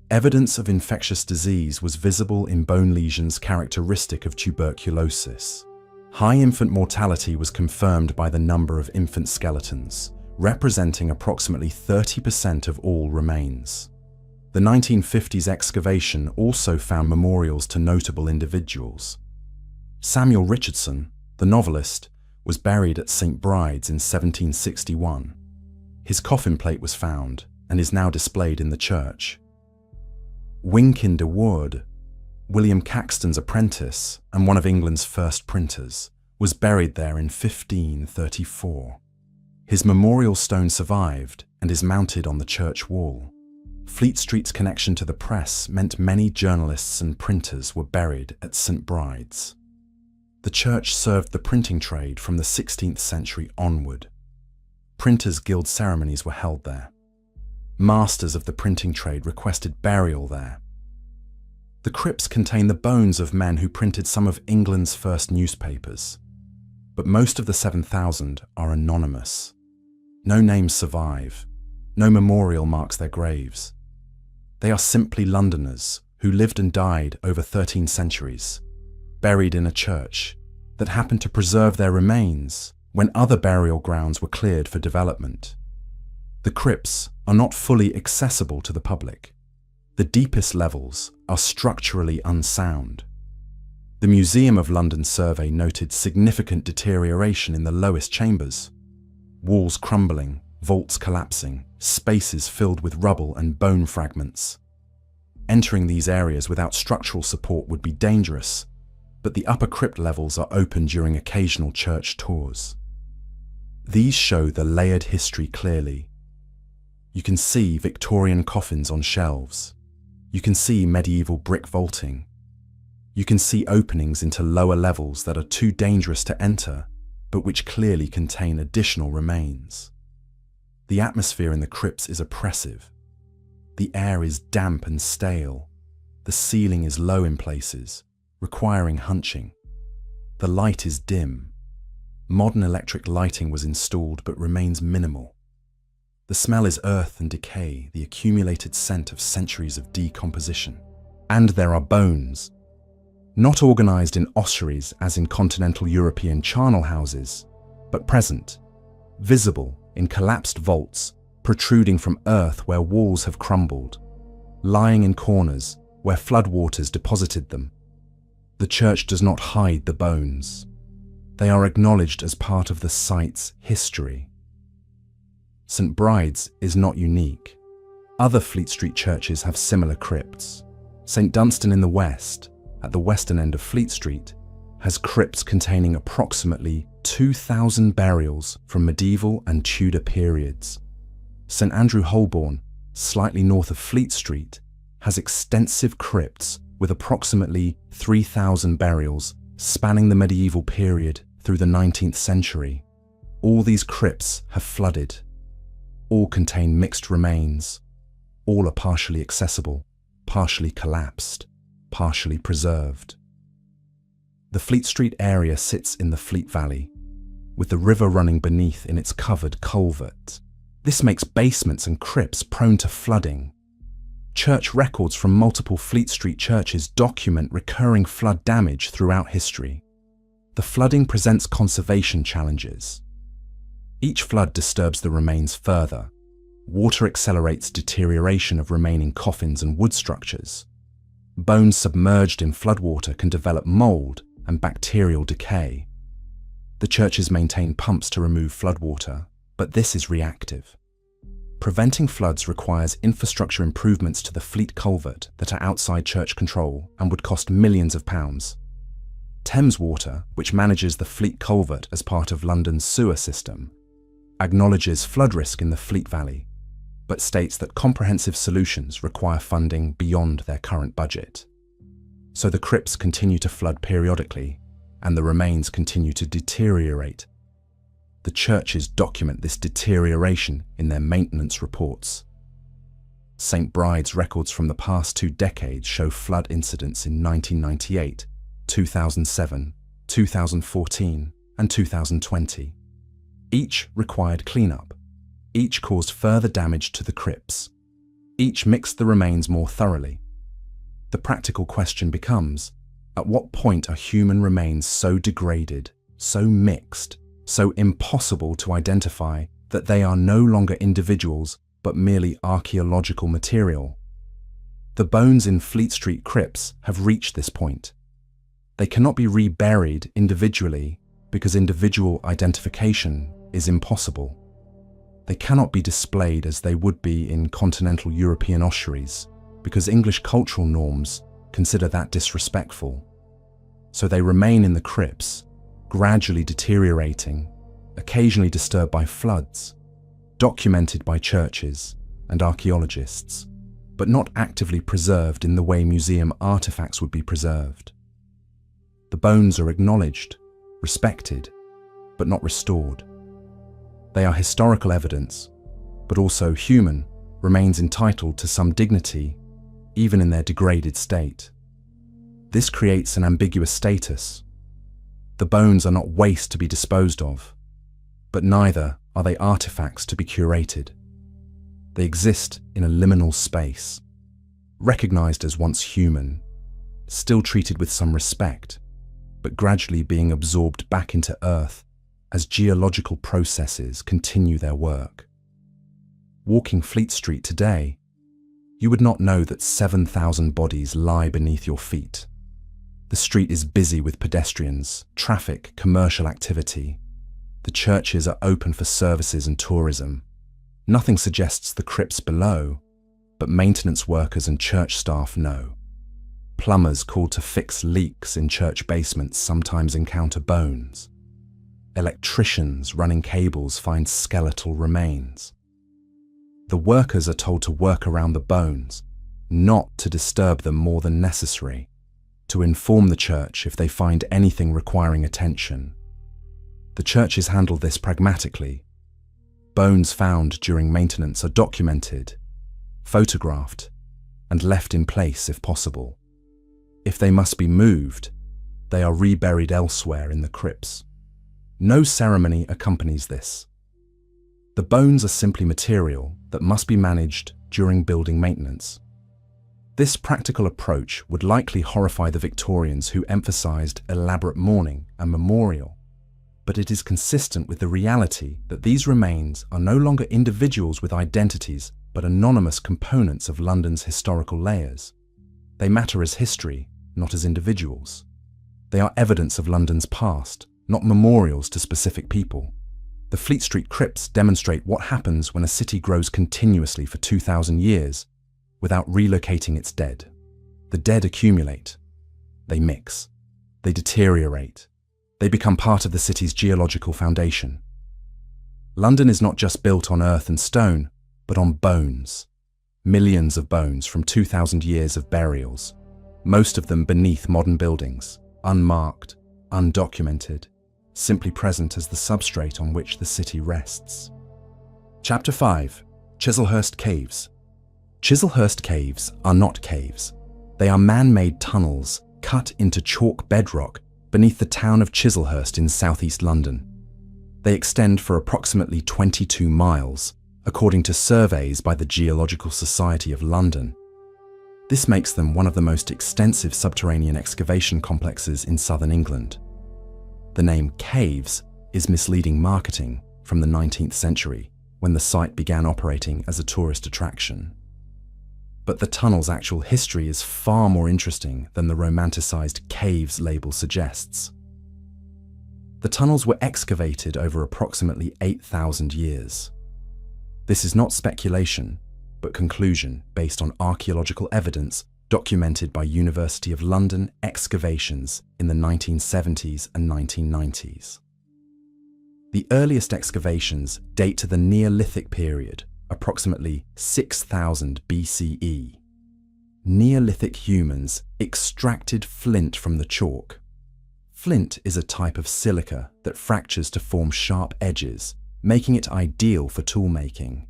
Evidence of infectious disease was visible in bone lesions characteristic of tuberculosis. High infant mortality was confirmed by the number of infant skeletons, representing approximately 30% of all remains. The 1950s excavation also found memorials to notable individuals. Samuel Richardson, the novelist, was buried at St. Bride's in 1761. His coffin plate was found and is now displayed in the church. Wynkyn de Worde, William Caxton's apprentice and one of England's first printers, was buried there in 1534. His memorial stone survived and is mounted on the church wall. Fleet Street's connection to the press meant many journalists and printers were buried at St. Bride's. The church served the printing trade from the 16th century onward. Printers' guild ceremonies were held there. Masters of the printing trade requested burial there. The crypts contain the bones of men who printed some of England's first newspapers, but most of the 7,000 are anonymous. No names survive. No memorial marks their graves. They are simply Londoners who lived and died over 13 centuries, buried in a church that happened to preserve their remains when other burial grounds were cleared for development. The crypts are not fully accessible to the public. The deepest levels are structurally unsound. The Museum of London survey noted significant deterioration in the lowest chambers. Walls crumbling, vaults collapsing, spaces filled with rubble and bone fragments. Entering these areas without structural support would be dangerous, but the upper crypt levels are open during occasional church tours. These show the layered history clearly, You can see Victorian coffins on shelves. You can see medieval brick vaulting. You can see openings into lower levels that are too dangerous to enter, but which clearly contain additional remains. The atmosphere in the crypts is oppressive. The air is damp and stale. The ceiling is low in places, requiring hunching. The light is dim. Modern electric lighting was installed but remains minimal. The smell is earth and decay, the accumulated scent of centuries of decomposition. And there are bones, not organized in ossuaries as in continental European charnel houses, but present, visible in collapsed vaults, protruding from earth where walls have crumbled, lying in corners where floodwaters deposited them. The church does not hide the bones. They are acknowledged as part of the site's history. St. Bride's is not unique. Other Fleet Street churches have similar crypts. St. Dunstan in the west, at the western end of Fleet Street, has crypts containing approximately 2,000 burials from medieval and Tudor periods. St. Andrew Holborn, slightly north of Fleet Street, has extensive crypts with approximately 3,000 burials spanning the medieval period through the 19th century. All these crypts have flooded. All contain mixed remains. All are partially accessible, partially collapsed, partially preserved. The Fleet Street area sits in the Fleet Valley, with the river running beneath in its covered culvert. This makes basements and crypts prone to flooding. Church records from multiple Fleet Street churches document recurring flood damage throughout history. The flooding presents conservation challenges. Each flood disturbs the remains further. Water accelerates deterioration of remaining coffins and wood structures. Bones submerged in floodwater can develop mold and bacterial decay. The churches maintain pumps to remove floodwater, but this is reactive. Preventing floods requires infrastructure improvements to the Fleet culvert that are outside church control and would cost millions of pounds. Thames Water, which manages the Fleet culvert as part of London's sewer system, acknowledges flood risk in the Fleet Valley, but states that comprehensive solutions require funding beyond their current budget. So the crypts continue to flood periodically, and the remains continue to deteriorate. The churches document this deterioration in their maintenance reports. St. Bride's records from the past 2 decades show flood incidents in 1998, 2007, 2014, and 2020. Each required cleanup. Each caused further damage to the crypts. Each mixed the remains more thoroughly. The practical question becomes, at what point are human remains so degraded, so mixed, so impossible to identify that they are no longer individuals but merely archaeological material? The bones in Fleet Street crypts have reached this point. They cannot be reburied individually because individual identification is impossible. They cannot be displayed as they would be in continental European ossuaries because English cultural norms consider that disrespectful. So they remain in the crypts, gradually deteriorating, occasionally disturbed by floods, documented by churches and archaeologists, but not actively preserved in the way museum artifacts would be preserved. The bones are acknowledged, respected, but not restored. They are historical evidence, but also human, remains entitled to some dignity, even in their degraded state. This creates an ambiguous status. The bones are not waste to be disposed of, but neither are they artifacts to be curated. They exist in a liminal space, recognized as once human, still treated with some respect, but gradually being absorbed back into earth as geological processes continue their work. Walking Fleet Street today, you would not know that 7,000 bodies lie beneath your feet. The street is busy with pedestrians, traffic, commercial activity. The churches are open for services and tourism. Nothing suggests the crypts below, but maintenance workers and church staff know. Plumbers called to fix leaks in church basements sometimes encounter bones. Electricians running cables find skeletal remains. The workers are told to work around the bones, not to disturb them more than necessary, to inform the church if they find anything requiring attention. The churches handle this pragmatically. Bones found during maintenance are documented, photographed, and left in place if possible. If they must be moved, they are reburied elsewhere in the crypts. No ceremony accompanies this. The bones are simply material that must be managed during building maintenance. This practical approach would likely horrify the Victorians who emphasized elaborate mourning and memorial, but it is consistent with the reality that these remains are no longer individuals with identities but anonymous components of London's historical layers. They matter as history, not as individuals. They are evidence of London's past, not memorials to specific people. The Fleet Street crypts demonstrate what happens when a city grows continuously for 2,000 years without relocating its dead. The dead accumulate. They mix. They deteriorate. They become part of the city's geological foundation. London is not just built on earth and stone, but on bones. Millions of bones from 2,000 years of burials, most of them beneath modern buildings, unmarked, undocumented, simply present as the substrate on which the city rests. Chapter 5. Chislehurst Caves. Chislehurst Caves are not caves. They are man-made tunnels cut into chalk bedrock beneath the town of Chislehurst in southeast London. They extend for approximately 22 miles, according to surveys by the Geological Society of London. This makes them one of the most extensive subterranean excavation complexes in southern England. The name caves is misleading marketing from the 19th century, when the site began operating as a tourist attraction. But the tunnel's actual history is far more interesting than the romanticized caves label suggests. The tunnels were excavated over approximately 8,000 years. This is not speculation, but conclusion based on archaeological evidence documented by University of London excavations in the 1970s and 1990s. The earliest excavations date to the Neolithic period, approximately 6,000 BCE. Neolithic humans extracted flint from the chalk. Flint is a type of silica that fractures to form sharp edges, making it ideal for toolmaking.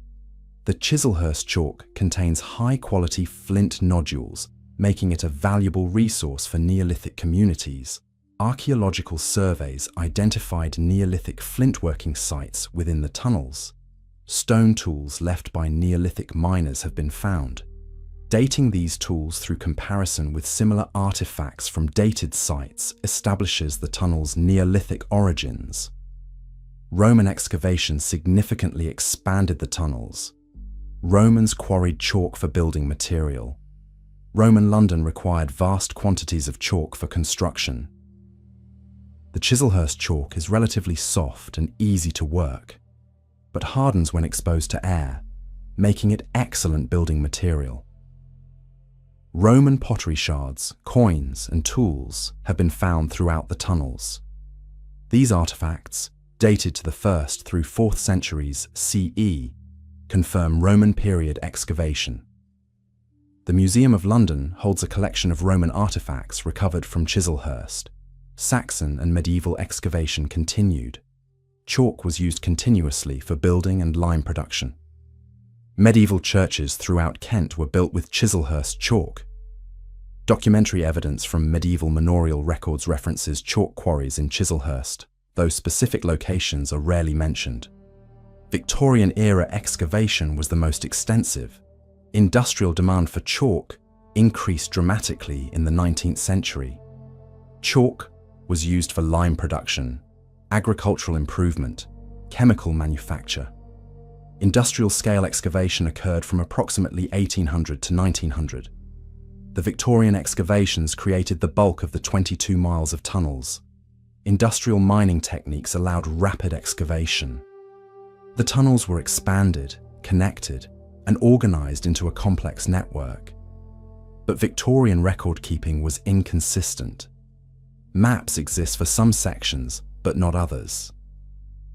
The Chislehurst chalk contains high-quality flint nodules, making it a valuable resource for Neolithic communities. Archaeological surveys identified Neolithic flintworking sites within the tunnels. Stone tools left by Neolithic miners have been found. Dating these tools through comparison with similar artifacts from dated sites establishes the tunnel's Neolithic origins. Roman excavations significantly expanded the tunnels. Romans quarried chalk for building material. Roman London required vast quantities of chalk for construction. The Chislehurst chalk is relatively soft and easy to work, but hardens when exposed to air, making it excellent building material. Roman pottery shards, coins, and tools have been found throughout the tunnels. These artifacts, dated to the 1st through 4th centuries CE, confirm Roman period excavation. The Museum of London holds a collection of Roman artifacts recovered from Chislehurst. Saxon and medieval excavation continued. Chalk was used continuously for building and lime production. Medieval churches throughout Kent were built with Chislehurst chalk. Documentary evidence from medieval manorial records references chalk quarries in Chislehurst, though specific locations are rarely mentioned. Victorian-era excavation was the most extensive. Industrial demand for chalk increased dramatically in the 19th century. Chalk was used for lime production, agricultural improvement, chemical manufacture. Industrial-scale excavation occurred from approximately 1800 to 1900. The Victorian excavations created the bulk of the 22 miles of tunnels. Industrial mining techniques allowed rapid excavation. The tunnels were expanded, connected, and organized into a complex network. But Victorian record-keeping was inconsistent. Maps exist for some sections, but not others.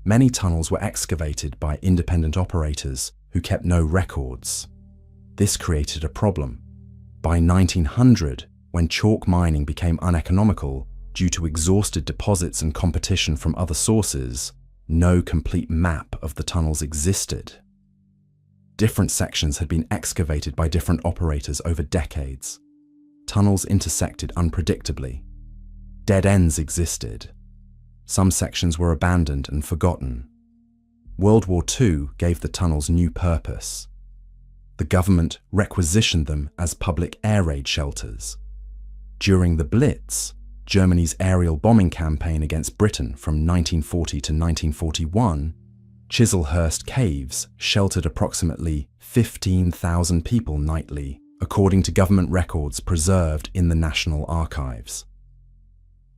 Many tunnels were excavated by independent operators who kept no records. This created a problem. By 1900, when chalk mining became uneconomical due to exhausted deposits and competition from other sources, no complete map of the tunnels existed. Different sections had been excavated by different operators over decades. Tunnels intersected unpredictably. Dead ends existed. Some sections were abandoned and forgotten. World War II gave the tunnels new purpose. The government requisitioned them as public air raid shelters. During the Blitz, Germany's aerial bombing campaign against Britain from 1940 to 1941, Chislehurst Caves sheltered approximately 15,000 people nightly, according to government records preserved in the National Archives.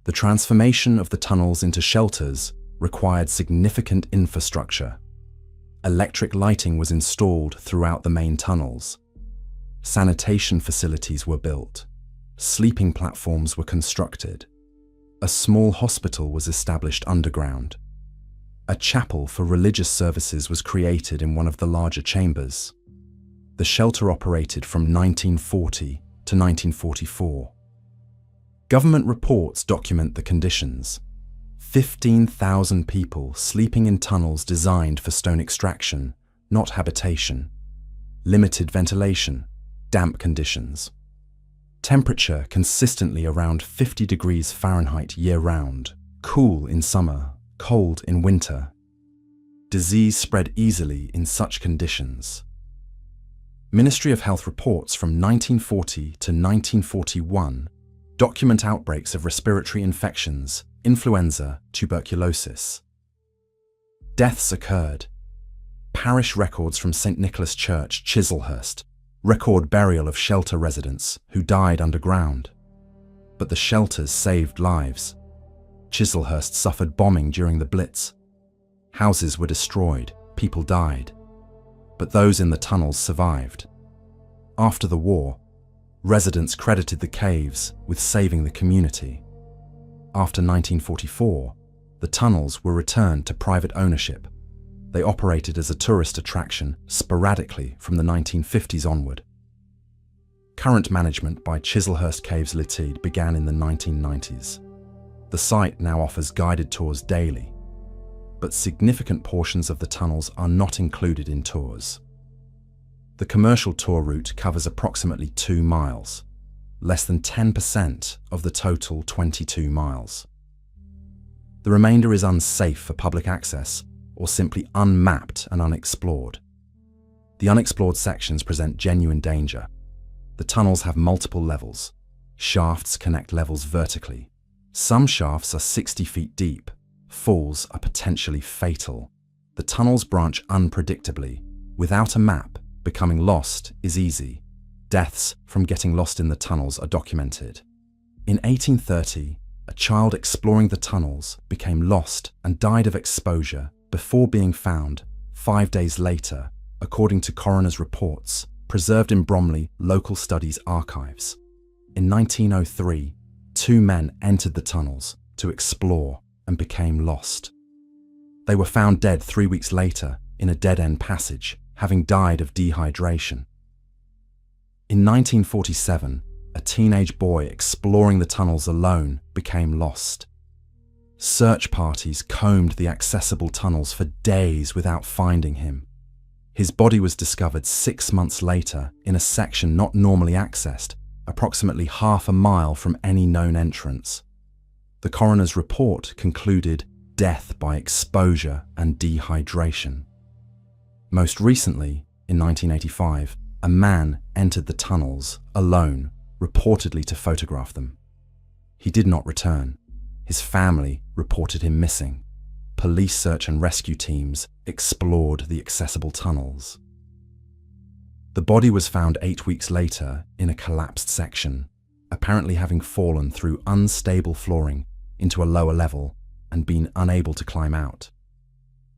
The transformation of the tunnels into shelters required significant infrastructure. Electric lighting was installed throughout the main tunnels. Sanitation facilities were built. Sleeping platforms were constructed. A small hospital was established underground. A chapel for religious services was created in one of the larger chambers. The shelter operated from 1940 to 1944. Government reports document the conditions. 15,000 people sleeping in tunnels designed for stone extraction, not habitation. Limited ventilation, damp conditions. Temperature consistently around 50 degrees Fahrenheit year-round, cool in summer, cold in winter. Disease spread easily in such conditions. Ministry of Health reports from 1940 to 1941 document outbreaks of respiratory infections, influenza, tuberculosis. Deaths occurred. Parish records from St. Nicholas Church, Chislehurst, record burial of shelter residents who died underground. But the shelters saved lives. Chislehurst suffered bombing during the Blitz. Houses were destroyed, people died. But those in the tunnels survived. After the war, residents credited the caves with saving the community. After 1944, the tunnels were returned to private ownership. They operated as a tourist attraction sporadically from the 1950s onward. Current management by Chislehurst Caves Ltd began in the 1990s. The site now offers guided tours daily, but significant portions of the tunnels are not included in tours. The commercial tour route covers approximately 2 miles, less than 10% of the total 22 miles. The remainder is unsafe for public access or simply unmapped and unexplored. The unexplored sections present genuine danger. The tunnels have multiple levels. Shafts connect levels vertically. Some shafts are 60 feet deep. Falls are potentially fatal. The tunnels branch unpredictably. Without a map, becoming lost is easy. Deaths from getting lost in the tunnels are documented. In 1830, a child exploring the tunnels became lost and died of exposure before being found 5 days later, according to coroner's reports preserved in Bromley Local Studies Archives. In 1903, 2 men entered the tunnels to explore and became lost. They were found dead 3 weeks later in a dead-end passage, having died of dehydration. In 1947, a teenage boy exploring the tunnels alone became lost. Search parties combed the accessible tunnels for days without finding him. His body was discovered 6 months later in a section not normally accessed, approximately half a mile from any known entrance. The coroner's report concluded death by exposure and dehydration. Most recently, in 1985, a man entered the tunnels alone, reportedly to photograph them. He did not return. His family reported him missing. Police search and rescue teams explored the accessible tunnels. The body was found 8 weeks later in a collapsed section, apparently having fallen through unstable flooring into a lower level and been unable to climb out.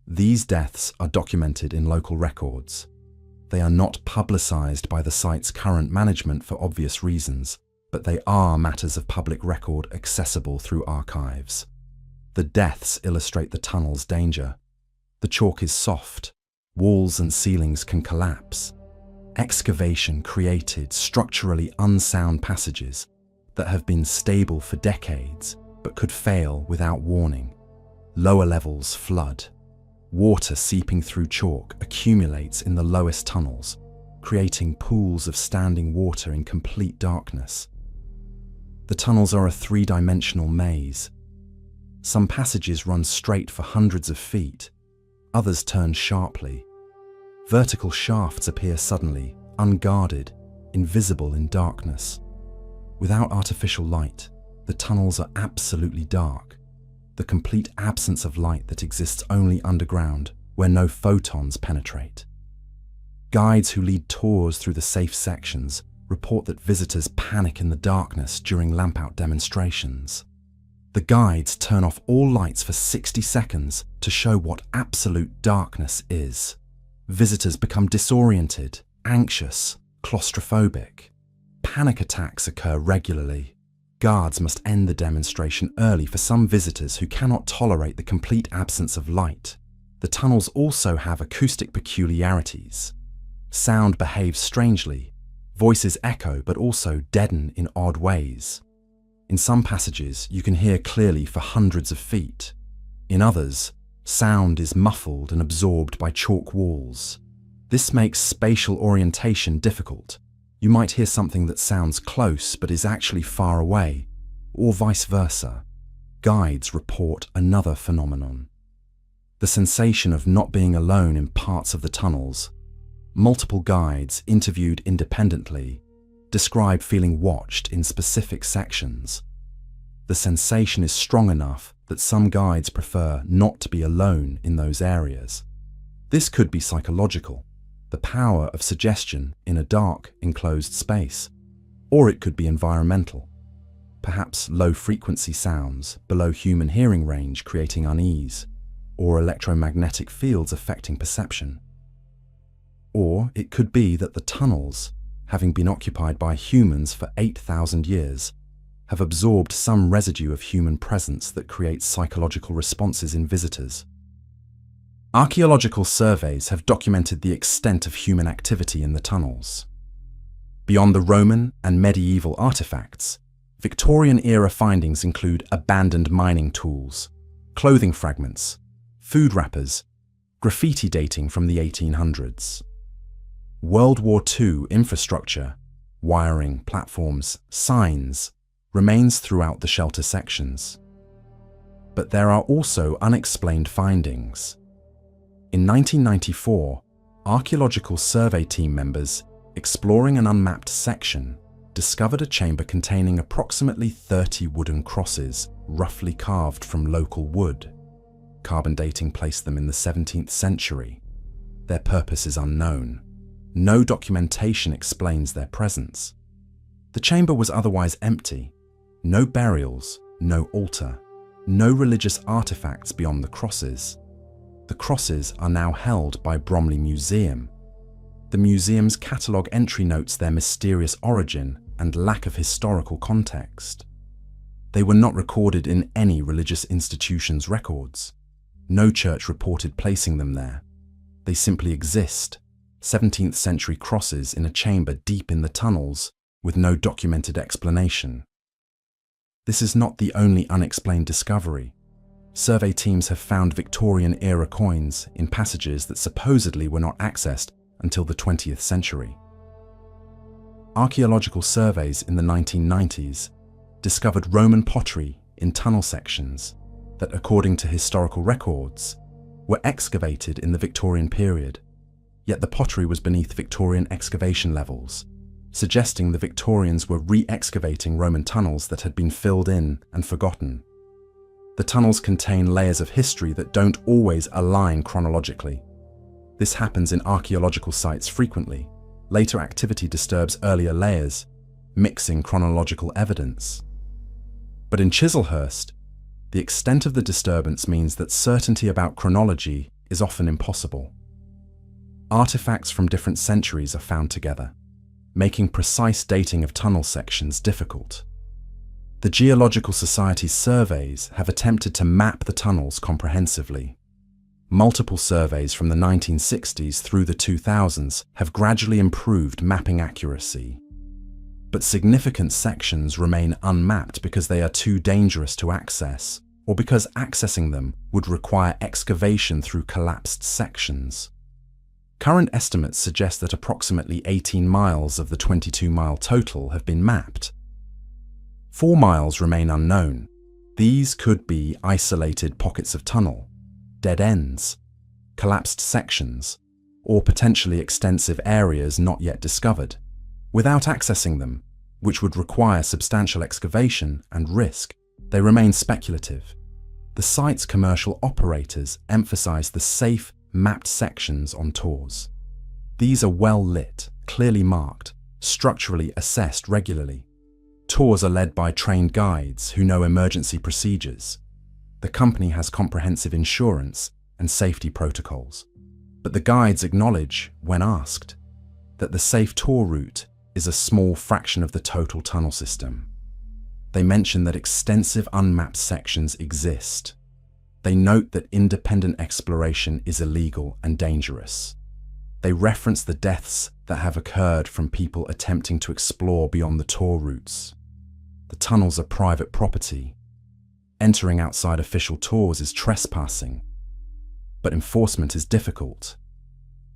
These deaths are documented in local records. They are not publicized by the site's current management for obvious reasons, but they are matters of public record accessible through archives. The deaths illustrate the tunnel's danger. The chalk is soft, Walls and ceilings can collapse. Excavation created structurally unsound passages that have been stable for decades but could fail without warning. Lower levels flood. Water seeping through chalk accumulates in the lowest tunnels, creating pools of standing water in complete darkness. The tunnels are a three-dimensional maze. Some passages run straight for hundreds of feet, others turn sharply. Vertical shafts appear suddenly, unguarded, invisible in darkness. Without artificial light, the tunnels are absolutely dark, the complete absence of light that exists only underground, where no photons penetrate. Guides who lead tours through the safe sections report that visitors panic in the darkness during lamp-out demonstrations. The guides turn off all lights for 60 seconds to show what absolute darkness is. Visitors become disoriented, anxious, claustrophobic. Panic attacks occur regularly. Guards must end the demonstration early for some visitors who cannot tolerate the complete absence of light. The tunnels also have acoustic peculiarities. Sound behaves strangely. Voices echo but also deaden in odd ways. In some passages, you can hear clearly for hundreds of feet. In others, sound is muffled and absorbed by chalk walls. This makes spatial orientation difficult. You might hear something that sounds close but is actually far away, or vice versa. Guides report another phenomenon: the sensation of not being alone in parts of the tunnels. Multiple guides, interviewed independently, describe feeling watched in specific sections. The sensation is strong enough that some guides prefer not to be alone in those areas. This could be psychological, the power of suggestion in a dark, enclosed space, or it could be environmental, perhaps low-frequency sounds below human hearing range creating unease, or electromagnetic fields affecting perception. Or it could be that the tunnels, having been occupied by humans for 8,000 years, have absorbed some residue of human presence that creates psychological responses in visitors. Archaeological surveys have documented the extent of human activity in the tunnels. Beyond the Roman and medieval artifacts, Victorian-era findings include abandoned mining tools, clothing fragments, food wrappers, graffiti dating from the 1800s. World War II infrastructure, wiring, platforms, signs, remains throughout the shelter sections. But there are also unexplained findings. In 1994, archaeological survey team members exploring an unmapped section discovered a chamber containing approximately 30 wooden crosses, roughly carved from local wood. Carbon dating placed them in the 17th century. Their purpose is unknown. No documentation explains their presence. The chamber was otherwise empty. No burials, no altar, no religious artifacts beyond the crosses. The crosses are now held by Bromley Museum. The museum's catalogue entry notes their mysterious origin and lack of historical context. They were not recorded in any religious institution's records. No church reported placing them there. They simply exist, 17th century crosses in a chamber deep in the tunnels with no documented explanation. This is not the only unexplained discovery. Survey teams have found Victorian-era coins in passages that supposedly were not accessed until the 20th century. Archaeological surveys in the 1990s discovered Roman pottery in tunnel sections that, according to historical records, were excavated in the Victorian period, yet the pottery was beneath Victorian excavation levels, suggesting the Victorians were re-excavating Roman tunnels that had been filled in and forgotten. The tunnels contain layers of history that don't always align chronologically. This happens in archaeological sites frequently. Later activity disturbs earlier layers, mixing chronological evidence. But in Chislehurst, the extent of the disturbance means that certainty about chronology is often impossible. Artifacts from different centuries are found together, making precise dating of tunnel sections difficult. The Geological Society's surveys have attempted to map the tunnels comprehensively. Multiple surveys from the 1960s through the 2000s have gradually improved mapping accuracy. But significant sections remain unmapped because they are too dangerous to access, or because accessing them would require excavation through collapsed sections. Current estimates suggest that approximately 18 miles of the 22-mile total have been mapped. 4 miles remain unknown. These could be isolated pockets of tunnel, dead ends, collapsed sections, or potentially extensive areas not yet discovered. Without accessing them, which would require substantial excavation and risk, they remain speculative. The site's commercial operators emphasize the safe, mapped sections on tours. These are well lit, clearly marked, structurally assessed regularly. Tours are led by trained guides who know emergency procedures. The company has comprehensive insurance and safety protocols. But the guides acknowledge, when asked, that the safe tour route is a small fraction of the total tunnel system. They mention that extensive unmapped sections exist. They note that independent exploration is illegal and dangerous. They reference the deaths that have occurred from people attempting to explore beyond the tour routes. The tunnels are private property. Entering outside official tours is trespassing, but enforcement is difficult.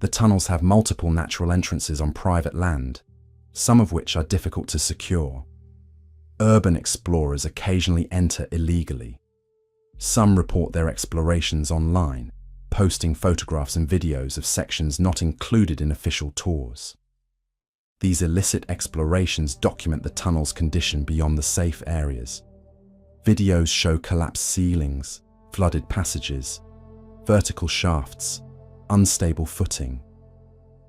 The tunnels have multiple natural entrances on private land, some of which are difficult to secure. Urban explorers occasionally enter illegally. Some report their explorations online, posting photographs and videos of sections not included in official tours. These illicit explorations document the tunnel's condition beyond the safe areas. Videos show collapsed ceilings, flooded passages, vertical shafts, unstable footing.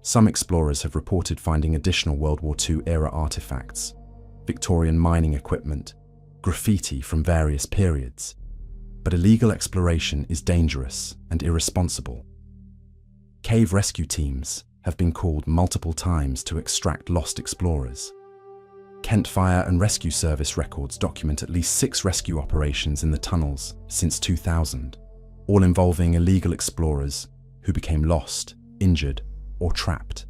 Some explorers have reported finding additional World War II-era artifacts, Victorian mining equipment, graffiti from various periods. But illegal exploration is dangerous and irresponsible. Cave rescue teams have been called multiple times to extract lost explorers. Kent Fire and Rescue Service records document at least 6 rescue operations in the tunnels since 2000, all involving illegal explorers who became lost, injured, or trapped.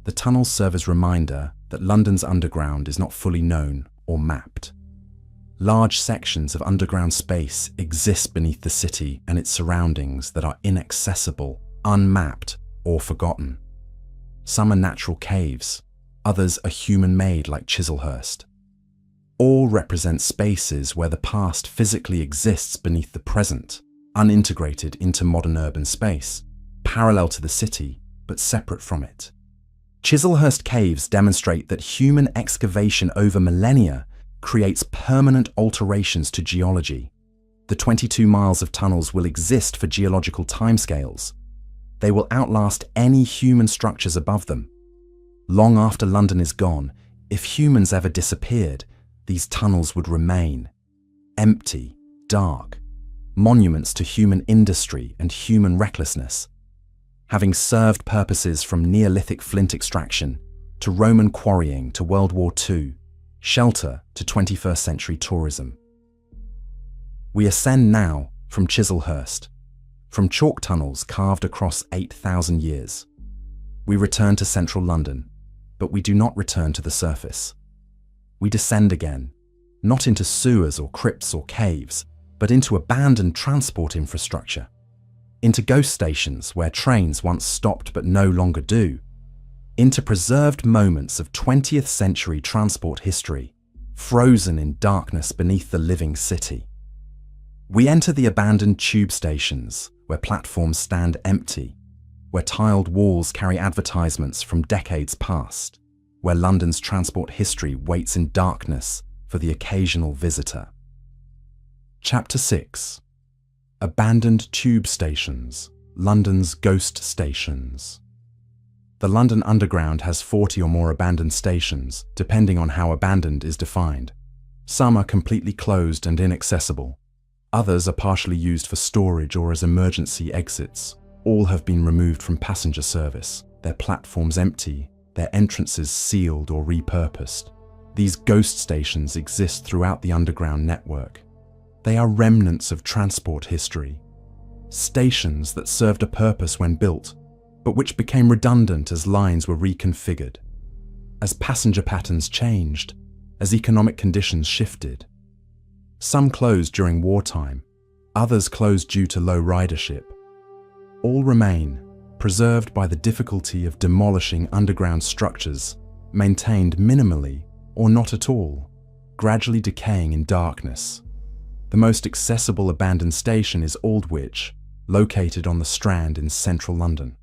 The tunnels serve as a reminder that London's underground is not fully known or mapped. Large sections of underground space exist beneath the city and its surroundings that are inaccessible, unmapped, or forgotten. Some are natural caves, others are human-made like Chislehurst. All represent spaces where the past physically exists beneath the present, unintegrated into modern urban space, parallel to the city, but separate from it. Chislehurst caves demonstrate that human excavation over millennia creates permanent alterations to geology. The 22 miles of tunnels will exist for geological timescales. They will outlast any human structures above them. Long after London is gone, if humans ever disappeared, these tunnels would remain. Empty, dark, monuments to human industry and human recklessness. Having served purposes from Neolithic flint extraction, to Roman quarrying, to World War II, shelter to 21st century tourism. We ascend now from Chislehurst, from chalk tunnels carved across 8,000 years. We return to central London, but we do not return to the surface. We descend again, not into sewers or crypts or caves, but into abandoned transport infrastructure, into ghost stations where trains once stopped but no longer do, into preserved moments of 20th century transport history, frozen in darkness beneath the living city. We enter the abandoned tube stations, where platforms stand empty, where tiled walls carry advertisements from decades past, where London's transport history waits in darkness for the occasional visitor. Chapter 6. Abandoned Tube Stations, London's Ghost Stations. The London Underground has 40 or more abandoned stations, depending on how abandoned is defined. Some are completely closed and inaccessible. Others are partially used for storage or as emergency exits. All have been removed from passenger service, their platforms empty, their entrances sealed or repurposed. These ghost stations exist throughout the underground network. They are remnants of transport history. stations that served a purpose when built, but which became redundant as lines were reconfigured. As passenger patterns changed, as economic conditions shifted. Some closed during wartime, others closed due to low ridership. All remain, preserved by the difficulty of demolishing underground structures, maintained minimally or not at all, gradually decaying in darkness. The most accessible abandoned station is Aldwych, located on the Strand in central London.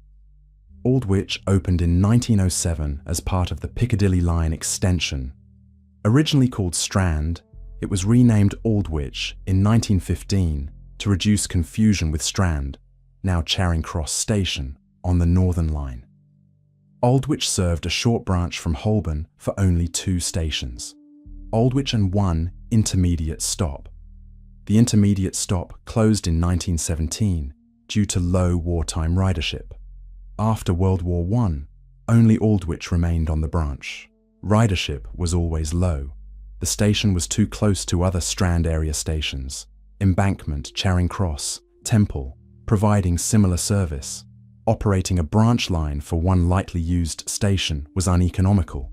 Aldwych opened in 1907 as part of the Piccadilly Line extension. Originally called Strand, it was renamed Aldwych in 1915 to reduce confusion with Strand, now Charing Cross Station, on the Northern Line. Aldwych served a short branch from Holborn for only 2 stations, Aldwych and 1 intermediate stop. The intermediate stop closed in 1917 due to low wartime ridership. After World War I, only Aldwych remained on the branch. Ridership was always low. The station was too close to other Strand area stations, Embankment, Charing Cross, Temple, providing similar service. Operating a branch line for one lightly used station was uneconomical.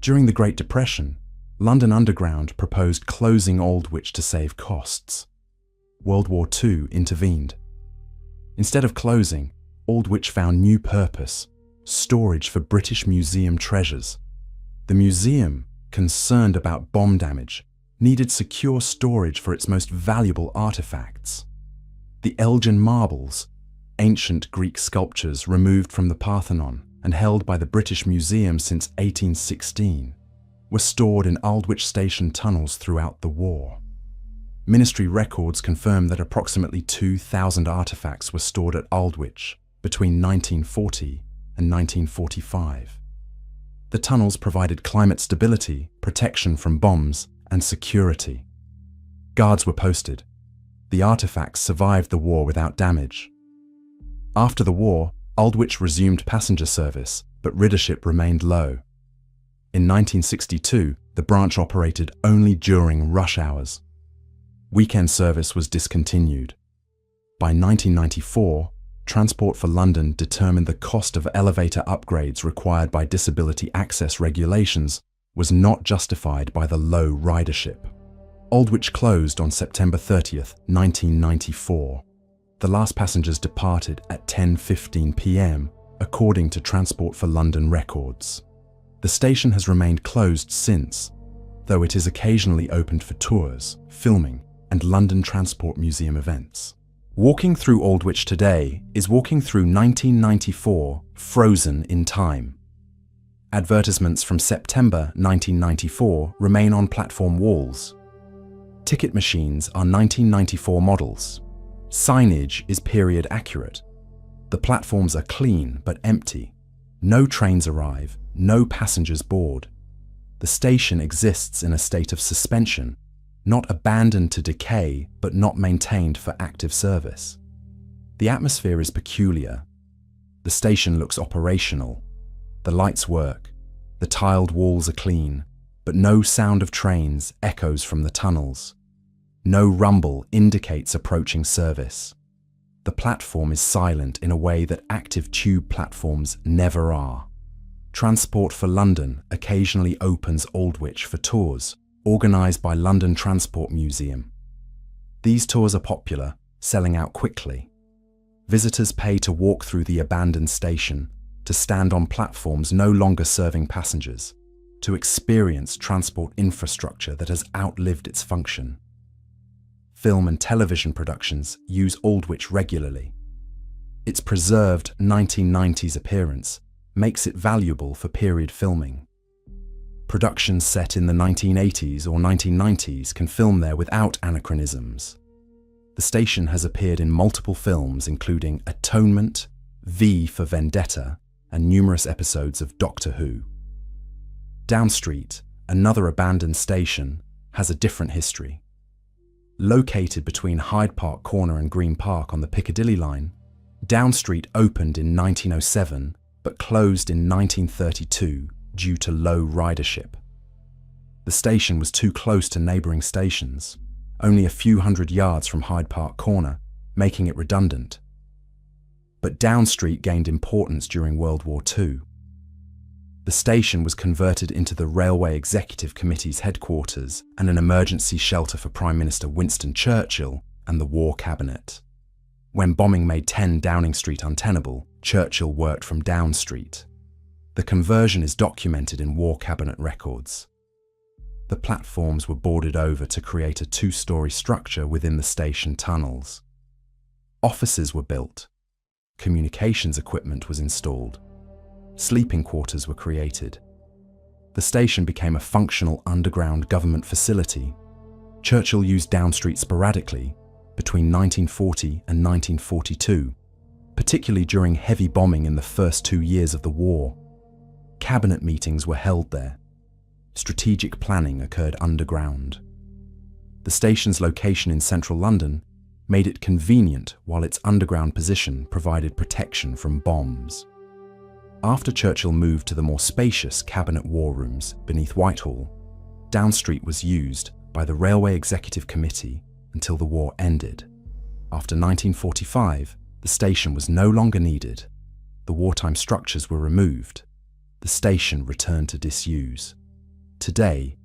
During the Great Depression, London Underground proposed closing Aldwych to save costs. World War II intervened. Instead of closing, Aldwych found new purpose: storage for British Museum treasures. The museum, concerned about bomb damage, needed secure storage for its most valuable artifacts. The Elgin marbles, ancient Greek sculptures removed from the Parthenon and held by the British Museum since 1816, were stored in Aldwych station tunnels throughout the war. Ministry records confirm that approximately 2,000 artifacts were stored at Aldwych between 1940 and 1945. The tunnels provided climate stability, protection from bombs, and security. Guards were posted. The artifacts survived the war without damage. After the war, Aldwych resumed passenger service, but ridership remained low. In 1962, the branch operated only during rush hours. Weekend service was discontinued. By 1994, Transport for London determined the cost of elevator upgrades required by disability access regulations was not justified by the low ridership. Aldwych closed on September 30th, 1994. The last passengers departed at 10:15 p.m, according to Transport for London records. The station has remained closed since, though it is occasionally opened for tours, filming, and London Transport Museum events. Walking through Aldwych today is walking through 1994, frozen in time. Advertisements from September 1994 remain on platform walls. Ticket machines are 1994 models. Signage is period accurate. The platforms are clean but empty. No trains arrive, no passengers board. The station exists in a state of suspension, not abandoned to decay but not maintained for active service. The atmosphere is peculiar. The station looks operational. The lights work. The tiled walls are clean, but no sound of trains echoes from the tunnels. No rumble indicates approaching service. The platform is silent in a way that active tube platforms never are. Transport for London occasionally opens Aldwych for tours, organised by London Transport Museum. These tours are popular, selling out quickly. Visitors pay to walk through the abandoned station, to stand on platforms no longer serving passengers, to experience transport infrastructure that has outlived its function. Film and television productions use Aldwych regularly. Its preserved 1990s appearance makes it valuable for period filming. Productions set in the 1980s or 1990s can film there without anachronisms. The station has appeared in multiple films including Atonement, V for Vendetta, and numerous episodes of Doctor Who. Down Street, another abandoned station, has a different history. Located between Hyde Park Corner and Green Park on the Piccadilly line, Down Street opened in 1907 but closed in 1932 due to low ridership. The station was too close to neighbouring stations, only a few hundred yards from Hyde Park Corner, making it redundant. But Down Street gained importance during World War II. The station was converted into the Railway Executive Committee's headquarters and an emergency shelter for Prime Minister Winston Churchill and the War Cabinet. When bombing made 10 Downing Street untenable, Churchill worked from Down Street. The conversion is documented in War Cabinet records. The platforms were boarded over to create a 2-story structure within the station tunnels. Offices were built. Communications equipment was installed. Sleeping quarters were created. The station became a functional underground government facility. Churchill used Down Street sporadically between 1940 and 1942, particularly during heavy bombing in the first 2 years of the war. Cabinet meetings were held there. Strategic planning occurred underground. The station's location in central London made it convenient, while its underground position provided protection from bombs. After Churchill moved to the more spacious Cabinet War Rooms beneath Whitehall, Down Street was used by the Railway Executive Committee until the war ended. After 1945, the station was no longer needed. The wartime structures were removed. The station returned to disuse. Today,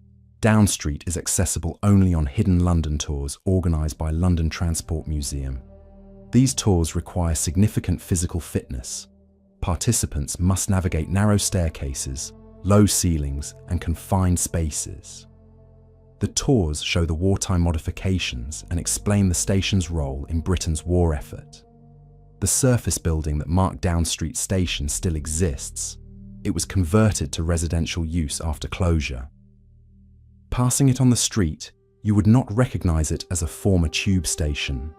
Down Street is accessible only on hidden London tours organised by London Transport Museum. These tours require significant physical fitness. Participants must navigate narrow staircases, low ceilings, and confined spaces. The tours show the wartime modifications and explain the station's role in Britain's war effort. The surface building that marked Down Street Station still exists. It was converted to residential use after closure. Passing it on the street, you would not recognise it as a former tube station.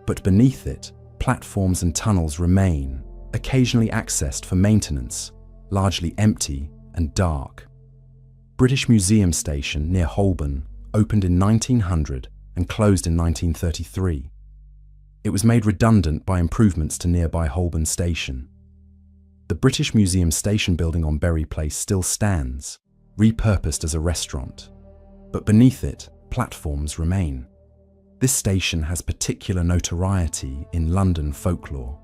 But beneath it, platforms and tunnels remain, occasionally accessed for maintenance, largely empty and dark. British Museum Station near Holborn opened in 1900 and closed in 1933. It was made redundant by improvements to nearby Holborn Station. The British Museum Station building on Bury Place still stands, repurposed as a restaurant. But beneath it, platforms remain. This station has particular notoriety in London folklore.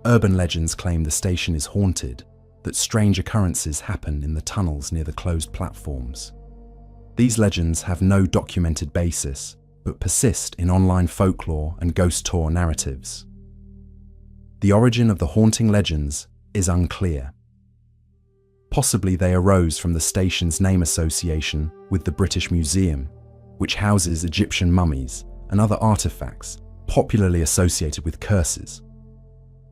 Urban legends claim the station is haunted, that strange occurrences happen in the tunnels near the closed platforms. These legends have no documented basis, but persist in online folklore and ghost tour narratives. The origin of the haunting legends is unclear. Possibly they arose from the station's name association with the British Museum, which houses Egyptian mummies and other artifacts popularly associated with curses.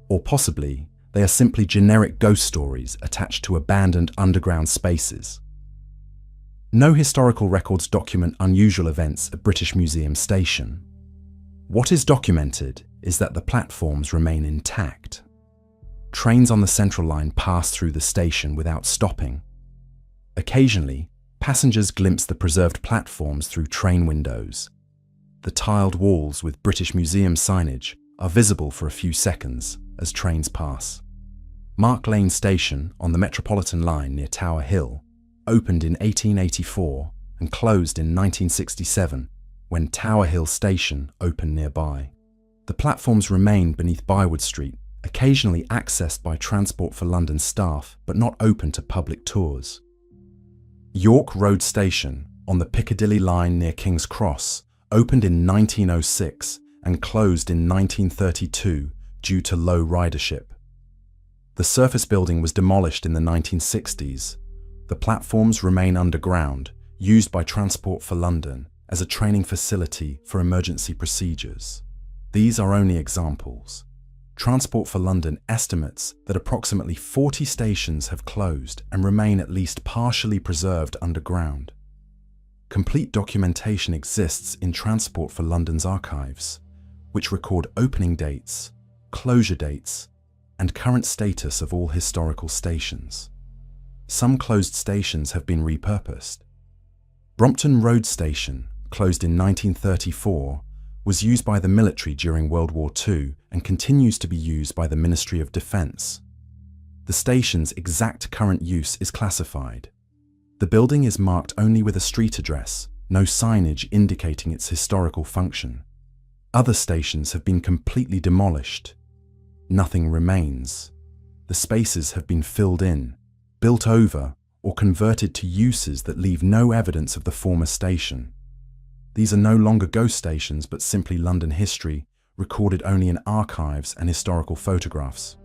Or possibly they are simply generic ghost stories attached to abandoned underground spaces. No historical records document unusual events at British Museum Station. What is documented is that the platforms remain intact. Trains on the Central Line pass through the station without stopping. Occasionally, passengers glimpse the preserved platforms through train windows. The tiled walls with British Museum signage are visible for a few seconds as trains pass. Mark Lane Station on the Metropolitan Line near Tower Hill opened in 1884 and closed in 1967 when Tower Hill Station opened nearby. The platforms remain beneath Bywood Street, occasionally accessed by Transport for London staff but not open to public tours. York Road Station on the Piccadilly Line near King's Cross opened in 1906 and closed in 1932 due to low ridership. The surface building was demolished in the 1960s. The platforms remain underground, used by Transport for London as a training facility for emergency procedures. These are only examples. Transport for London estimates that approximately 40 stations have closed and remain at least partially preserved underground. Complete documentation exists in Transport for London's archives, which record opening dates, closure dates, and current status of all historical stations. Some closed stations have been repurposed. Brompton Road Station, closed in 1934, was used by the military during World War II and continues to be used by the Ministry of Defence. The station's exact current use is classified. The building is marked only with a street address, no signage indicating its historical function. Other stations have been completely demolished. Nothing remains. The spaces have been filled in, built over, or converted to uses that leave no evidence of the former station. These are no longer ghost stations, but simply London history, recorded only in archives and historical photographs.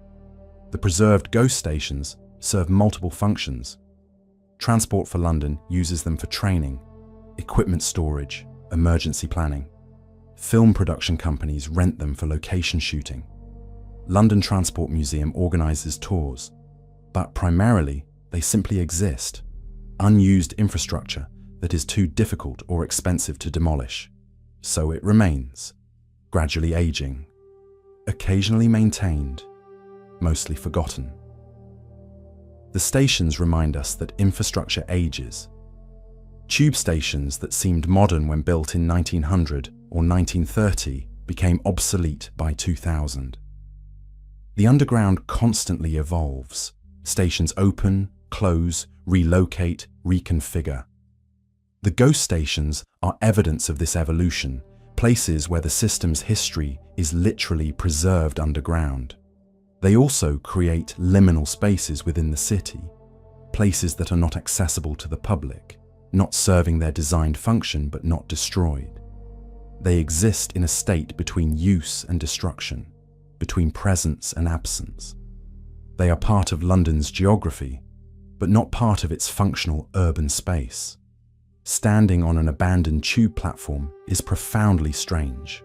The preserved ghost stations serve multiple functions. Transport for London uses them for training, equipment storage, emergency planning. Film production companies rent them for location shooting. London Transport Museum organises tours, but primarily they simply exist, unused infrastructure that is too difficult or expensive to demolish. So it remains, gradually aging, occasionally maintained, mostly forgotten. The stations remind us that infrastructure ages. Tube stations that seemed modern when built in 1900 or 1930 became obsolete by 2000. The underground constantly evolves. Stations open, close, relocate, reconfigure. The ghost stations are evidence of this evolution, places where the system's history is literally preserved underground. They also create liminal spaces within the city, places that are not accessible to the public, not serving their designed function but not destroyed. They exist in a state between use and destruction, between presence and absence. They are part of London's geography, but not part of its functional urban space. Standing on an abandoned tube platform is profoundly strange.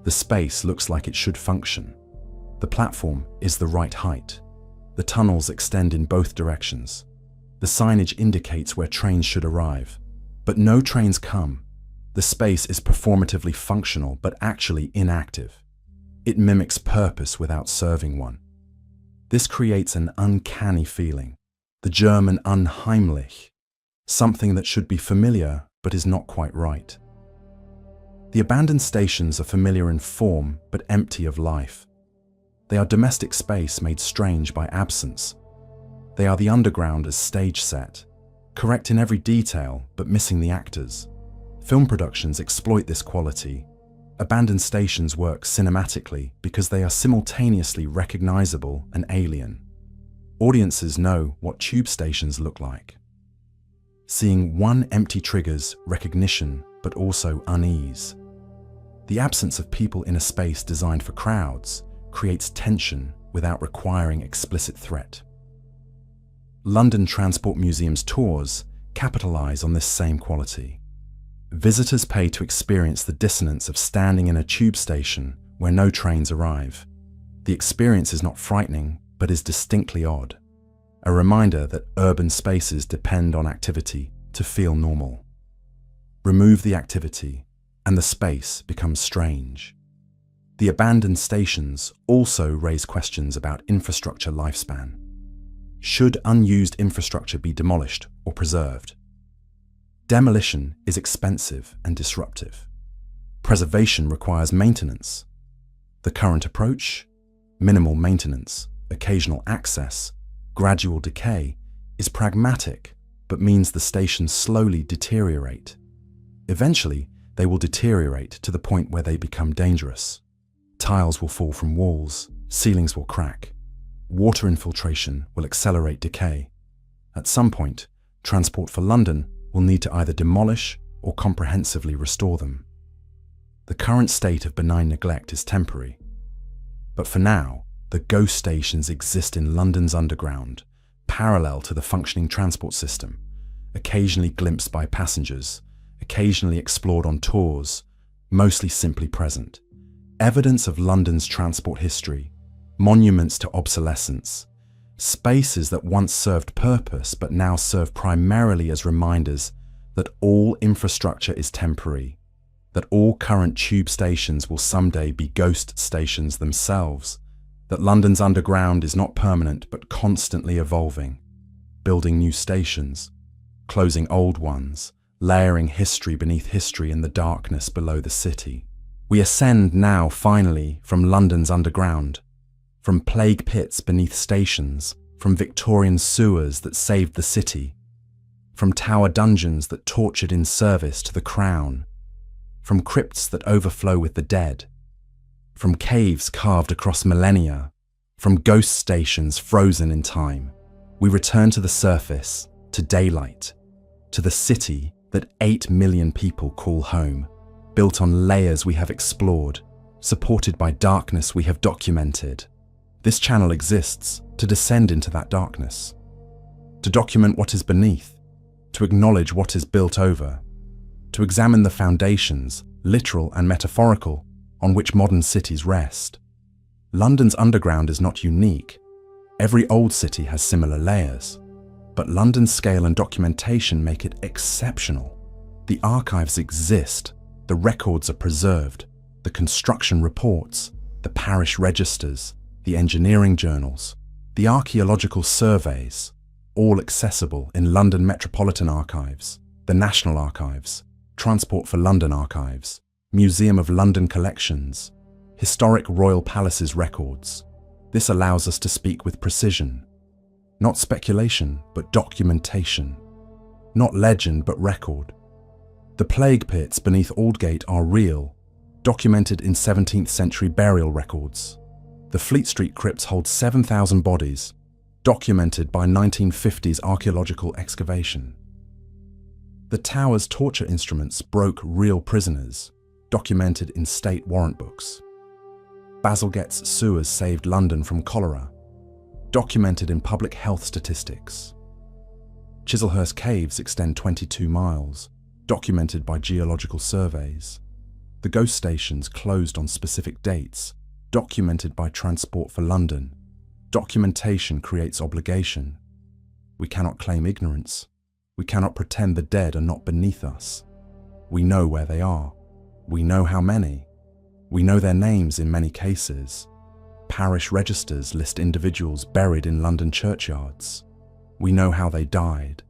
The space looks like it should function. The platform is the right height. The tunnels extend in both directions. The signage indicates where trains should arrive, but no trains come. The space is performatively functional but actually inactive. It mimics purpose without serving one. This creates an uncanny feeling, the German unheimlich, something that should be familiar but is not quite right. The abandoned stations are familiar in form but empty of life. They are domestic space made strange by absence. They are the underground as stage set, correct in every detail but missing the actors. Film productions exploit this quality. Abandoned stations work cinematically because they are simultaneously recognizable and alien. Audiences know what tube stations look like. Seeing one empty triggers recognition but also unease. The absence of people in a space designed for crowds creates tension without requiring explicit threat. London Transport Museum's tours capitalize on this same quality. Visitors pay to experience the dissonance of standing in a tube station where no trains arrive. The experience is not frightening, but is distinctly odd. A reminder that urban spaces depend on activity to feel normal. Remove the activity, and the space becomes strange. The abandoned stations also raise questions about infrastructure lifespan. Should unused infrastructure be demolished or preserved? Demolition is expensive and disruptive. Preservation requires maintenance. The current approach, minimal maintenance, occasional access, gradual decay, is pragmatic but means the stations slowly deteriorate. Eventually, they will deteriorate to the point where they become dangerous. Tiles will fall from walls, ceilings will crack. Water infiltration will accelerate decay. At some point, Transport for London will need to either demolish or comprehensively restore them. The current state of benign neglect is temporary. But for now, the ghost stations exist in London's underground, parallel to the functioning transport system, occasionally glimpsed by passengers, occasionally explored on tours, mostly simply present. Evidence of London's transport history, monuments to obsolescence, spaces that once served purpose but now serve primarily as reminders that all infrastructure is temporary, that all current tube stations will someday be ghost stations themselves, that London's underground is not permanent but constantly evolving, building new stations, closing old ones, layering history beneath history in the darkness below the city. We ascend now finally from London's underground, from plague pits beneath stations, from Victorian sewers that saved the city, from tower dungeons that tortured in service to the crown, from crypts that overflow with the dead, From caves carved across millennia, from ghost stations frozen in time, we return to the surface, to daylight, to the city that 8 million people call home, built on layers we have explored, supported by darkness we have documented. This channel exists to descend into that darkness, to document what is beneath, to acknowledge what is built over, to examine the foundations, literal and metaphorical, on which modern cities rest. London's underground is not unique. Every old city has similar layers, but London's scale and documentation make it exceptional. The archives exist, the records are preserved, the construction reports, the parish registers, the engineering journals, the archaeological surveys, all accessible in London Metropolitan Archives, the National Archives, Transport for London Archives, Museum of London Collections, Historic Royal Palaces records. This allows us to speak with precision. Not speculation, but documentation. Not legend, but record. The plague pits beneath Aldgate are real, documented in 17th century burial records. The Fleet Street crypts hold 7,000 bodies, documented by 1950s archaeological excavation. The Tower's torture instruments broke real prisoners, documented in state warrant books. Basilgate's sewers saved London from cholera, documented in public health statistics. Chislehurst caves extend 22 miles, documented by geological surveys. The ghost stations closed on specific dates, documented by Transport for London. Documentation creates obligation. We cannot claim ignorance. We cannot pretend the dead are not beneath us. We know where they are. We know how many. We know their names in many cases. Parish registers list individuals buried in London churchyards. We know how they died.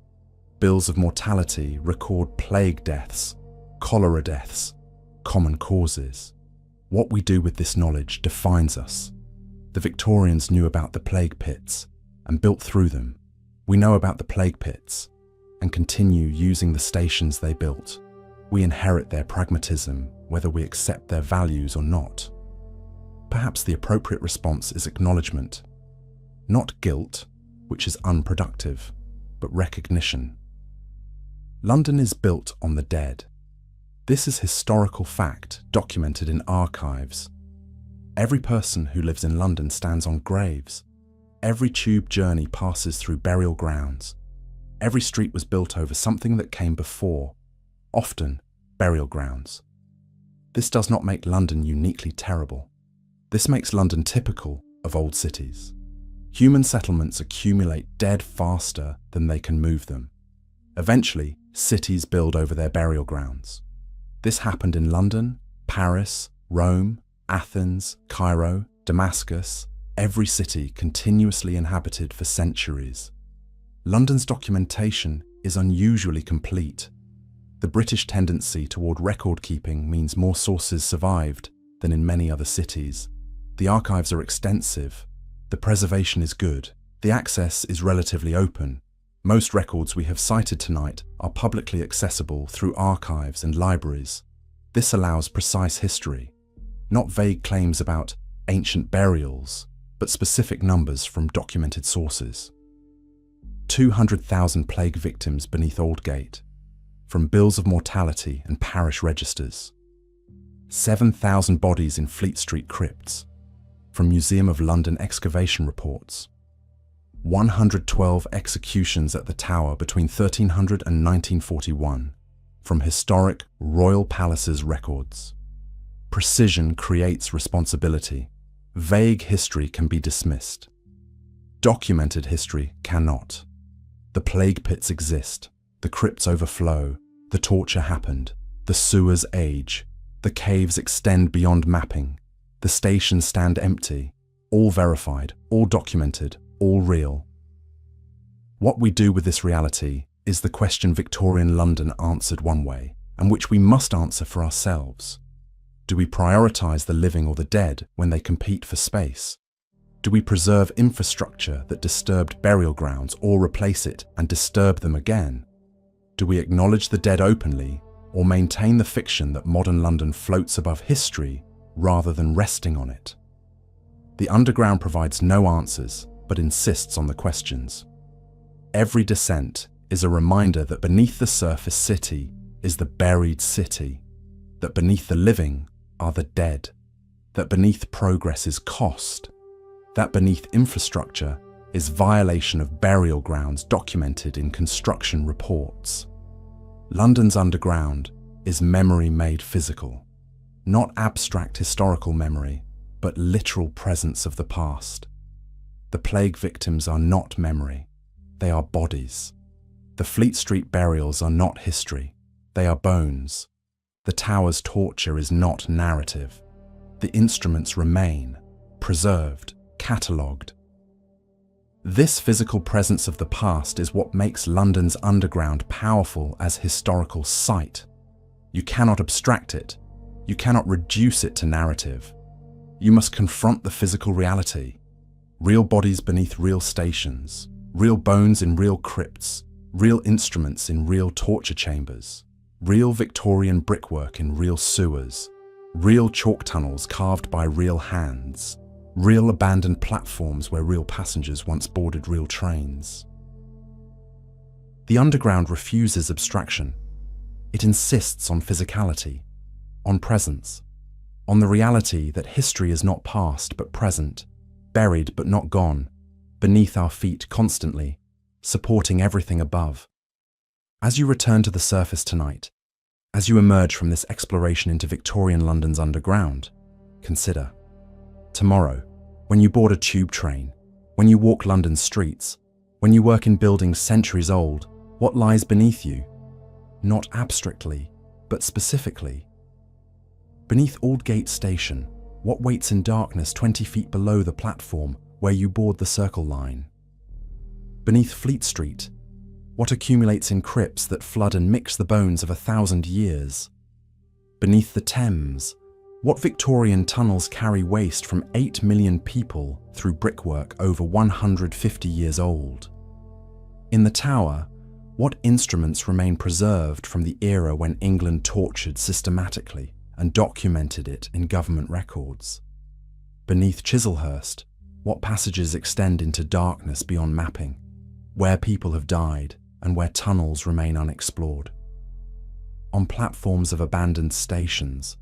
Bills of mortality record plague deaths, cholera deaths, common causes. What we do with this knowledge defines us. The Victorians knew about the plague pits and built through them. We know about the plague pits and continue using the stations they built. We inherit their pragmatism, whether we accept their values or not. Perhaps the appropriate response is acknowledgement. Not guilt, which is unproductive, but recognition. London is built on the dead. This is historical fact documented in archives. Every person who lives in London stands on graves. Every tube journey passes through burial grounds. Every street was built over something that came before, often burial grounds. This does not make London uniquely terrible. This makes London typical of old cities. Human settlements accumulate dead faster than they can move them. Eventually, cities build over their burial grounds. This happened in London, Paris, Rome, Athens, Cairo, Damascus, every city continuously inhabited for centuries. London's documentation is unusually complete. The British tendency toward record keeping means more sources survived than in many other cities. The archives are extensive. The preservation is good. The access is relatively open. Most records we have cited tonight are publicly accessible through archives and libraries. This allows precise history, not vague claims about ancient burials, but specific numbers from documented sources. 200,000 plague victims beneath Aldgate, from bills of mortality and parish registers. 7,000 bodies in Fleet Street crypts, from Museum of London excavation reports. 112 executions at the Tower between 1300 and 1941, from historic Royal Palaces records. Precision creates responsibility. Vague history can be dismissed. Documented history cannot. The plague pits exist, the crypts overflow, the torture happened, the sewers age, the caves extend beyond mapping, the stations stand empty, all verified, all documented, all real. What we do with this reality is the question Victorian London answered one way, and which we must answer for ourselves. Do we prioritise the living or the dead when they compete for space? Do we preserve infrastructure that disturbed burial grounds or replace it and disturb them again? Do we acknowledge the dead openly or maintain the fiction that modern London floats above history rather than resting on it. The underground provides no answers, but insists on the questions. Every descent is a reminder that beneath the surface city is the buried city, that beneath the living are the dead, that beneath progress is cost, that beneath infrastructure is violation of burial grounds documented in construction reports. London's underground is memory made physical, not abstract historical memory, but literal presence of the past. The plague victims are not memory, they are bodies. The Fleet Street burials are not history, they are bones. The tower's torture is not narrative. The instruments remain, preserved, catalogued. This physical presence of the past is what makes London's underground powerful as historical site. You cannot abstract it. You cannot reduce it to narrative. You must confront the physical reality. Real bodies beneath real stations, real bones in real crypts, real instruments in real torture chambers, real Victorian brickwork in real sewers, real chalk tunnels carved by real hands, real abandoned platforms where real passengers once boarded real trains. The underground refuses abstraction. It insists on physicality, on presence, on the reality that history is not past but present, buried but not gone, beneath our feet constantly, supporting everything above. As you return to the surface tonight, as you emerge from this exploration into Victorian London's underground, consider, tomorrow, when you board a tube train, when you walk London's streets, when you work in buildings centuries old, what lies beneath you? Not abstractly, but specifically. Beneath Aldgate Station, what waits in darkness 20 feet below the platform where you board the Circle Line? Beneath Fleet Street, what accumulates in crypts that flood and mix the bones of 1,000 years? Beneath the Thames, what Victorian tunnels carry waste from 8 million people through brickwork over 150 years old? In the Tower, what instruments remain preserved from the era when England tortured systematically and documented it in government records? Beneath Chislehurst, what passages extend into darkness beyond mapping, where people have died and where tunnels remain unexplored? On platforms of abandoned stations,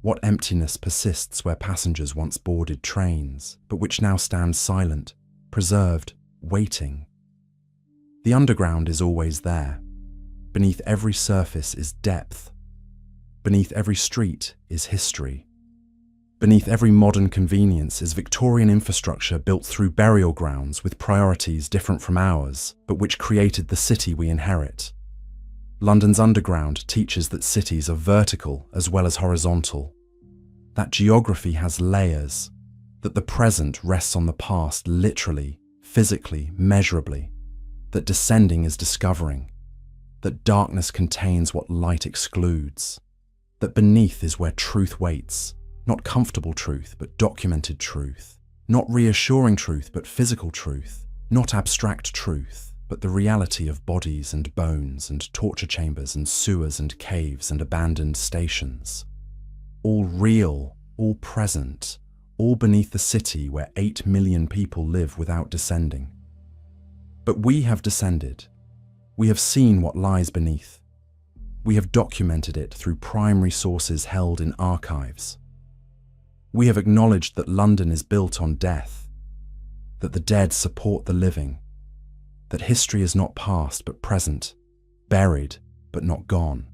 what emptiness persists where passengers once boarded trains, but which now stand silent, preserved, waiting? The underground is always there. Beneath every surface is depth. Beneath every street is history. Beneath every modern convenience is Victorian infrastructure built through burial grounds with priorities different from ours, but which created the city we inherit. London's underground teaches that cities are vertical as well as horizontal, that geography has layers, that the present rests on the past literally, physically, measurably, that descending is discovering, that darkness contains what light excludes, that beneath is where truth waits, not comfortable truth but documented truth, not reassuring truth but physical truth, not abstract truth, but the reality of bodies and bones and torture chambers and sewers and caves and abandoned stations. All real, all present, all beneath the city where 8 million people live without descending. But we have descended. We have seen what lies beneath. We have documented it through primary sources held in archives. We have acknowledged that London is built on death, that the dead support the living, that history is not past but present, buried but not gone.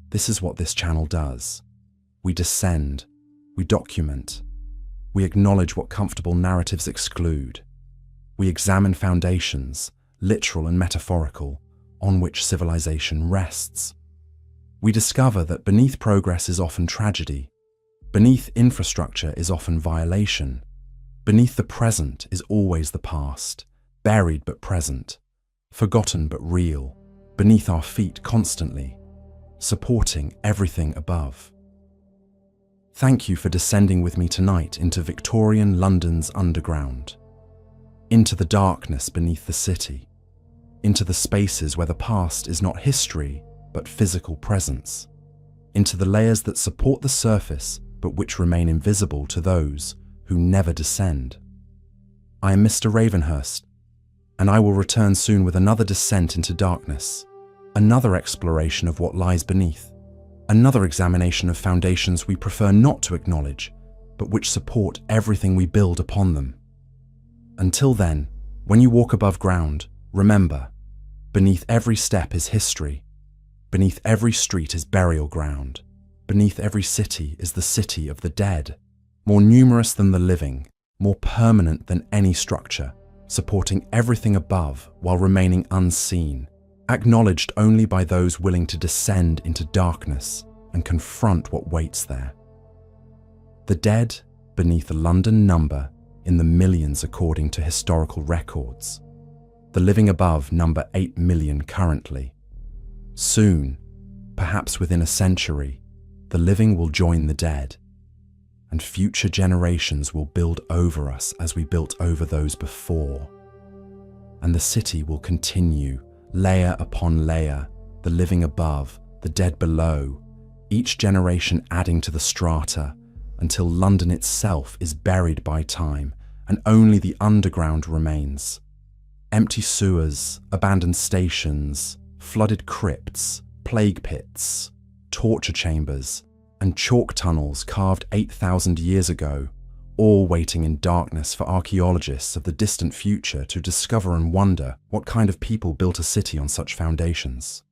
This is what this channel does. We descend, we document, we acknowledge what comfortable narratives exclude. We examine foundations, literal and metaphorical, on which civilization rests. We discover that beneath progress is often tragedy, beneath infrastructure is often violation, beneath the present is always the past, buried but present, forgotten but real, beneath our feet constantly, supporting everything above. Thank you for descending with me tonight into Victorian London's underground, into the darkness beneath the city, into the spaces where the past is not history but physical presence, into the layers that support the surface but which remain invisible to those who never descend. I am Mr. Ravenhurst, and I will return soon with another descent into darkness, another exploration of what lies beneath, another examination of foundations we prefer not to acknowledge, but which support everything we build upon them. Until then, when you walk above ground, remember, beneath every step is history, beneath every street is burial ground, beneath every city is the city of the dead, more numerous than the living, more permanent than any structure, supporting everything above while remaining unseen, acknowledged only by those willing to descend into darkness and confront what waits there. The dead beneath a London number in the millions according to historical records. The living above number 8 million currently. Soon, perhaps within a century, the living will join the dead, and future generations will build over us as we built over those before. And the city will continue, layer upon layer, the living above, the dead below, each generation adding to the strata, until London itself is buried by time and only the underground remains. Empty sewers, abandoned stations, flooded crypts, plague pits, torture chambers, and chalk tunnels carved 8,000 years ago, all waiting in darkness for archaeologists of the distant future to discover and wonder what kind of people built a city on such foundations.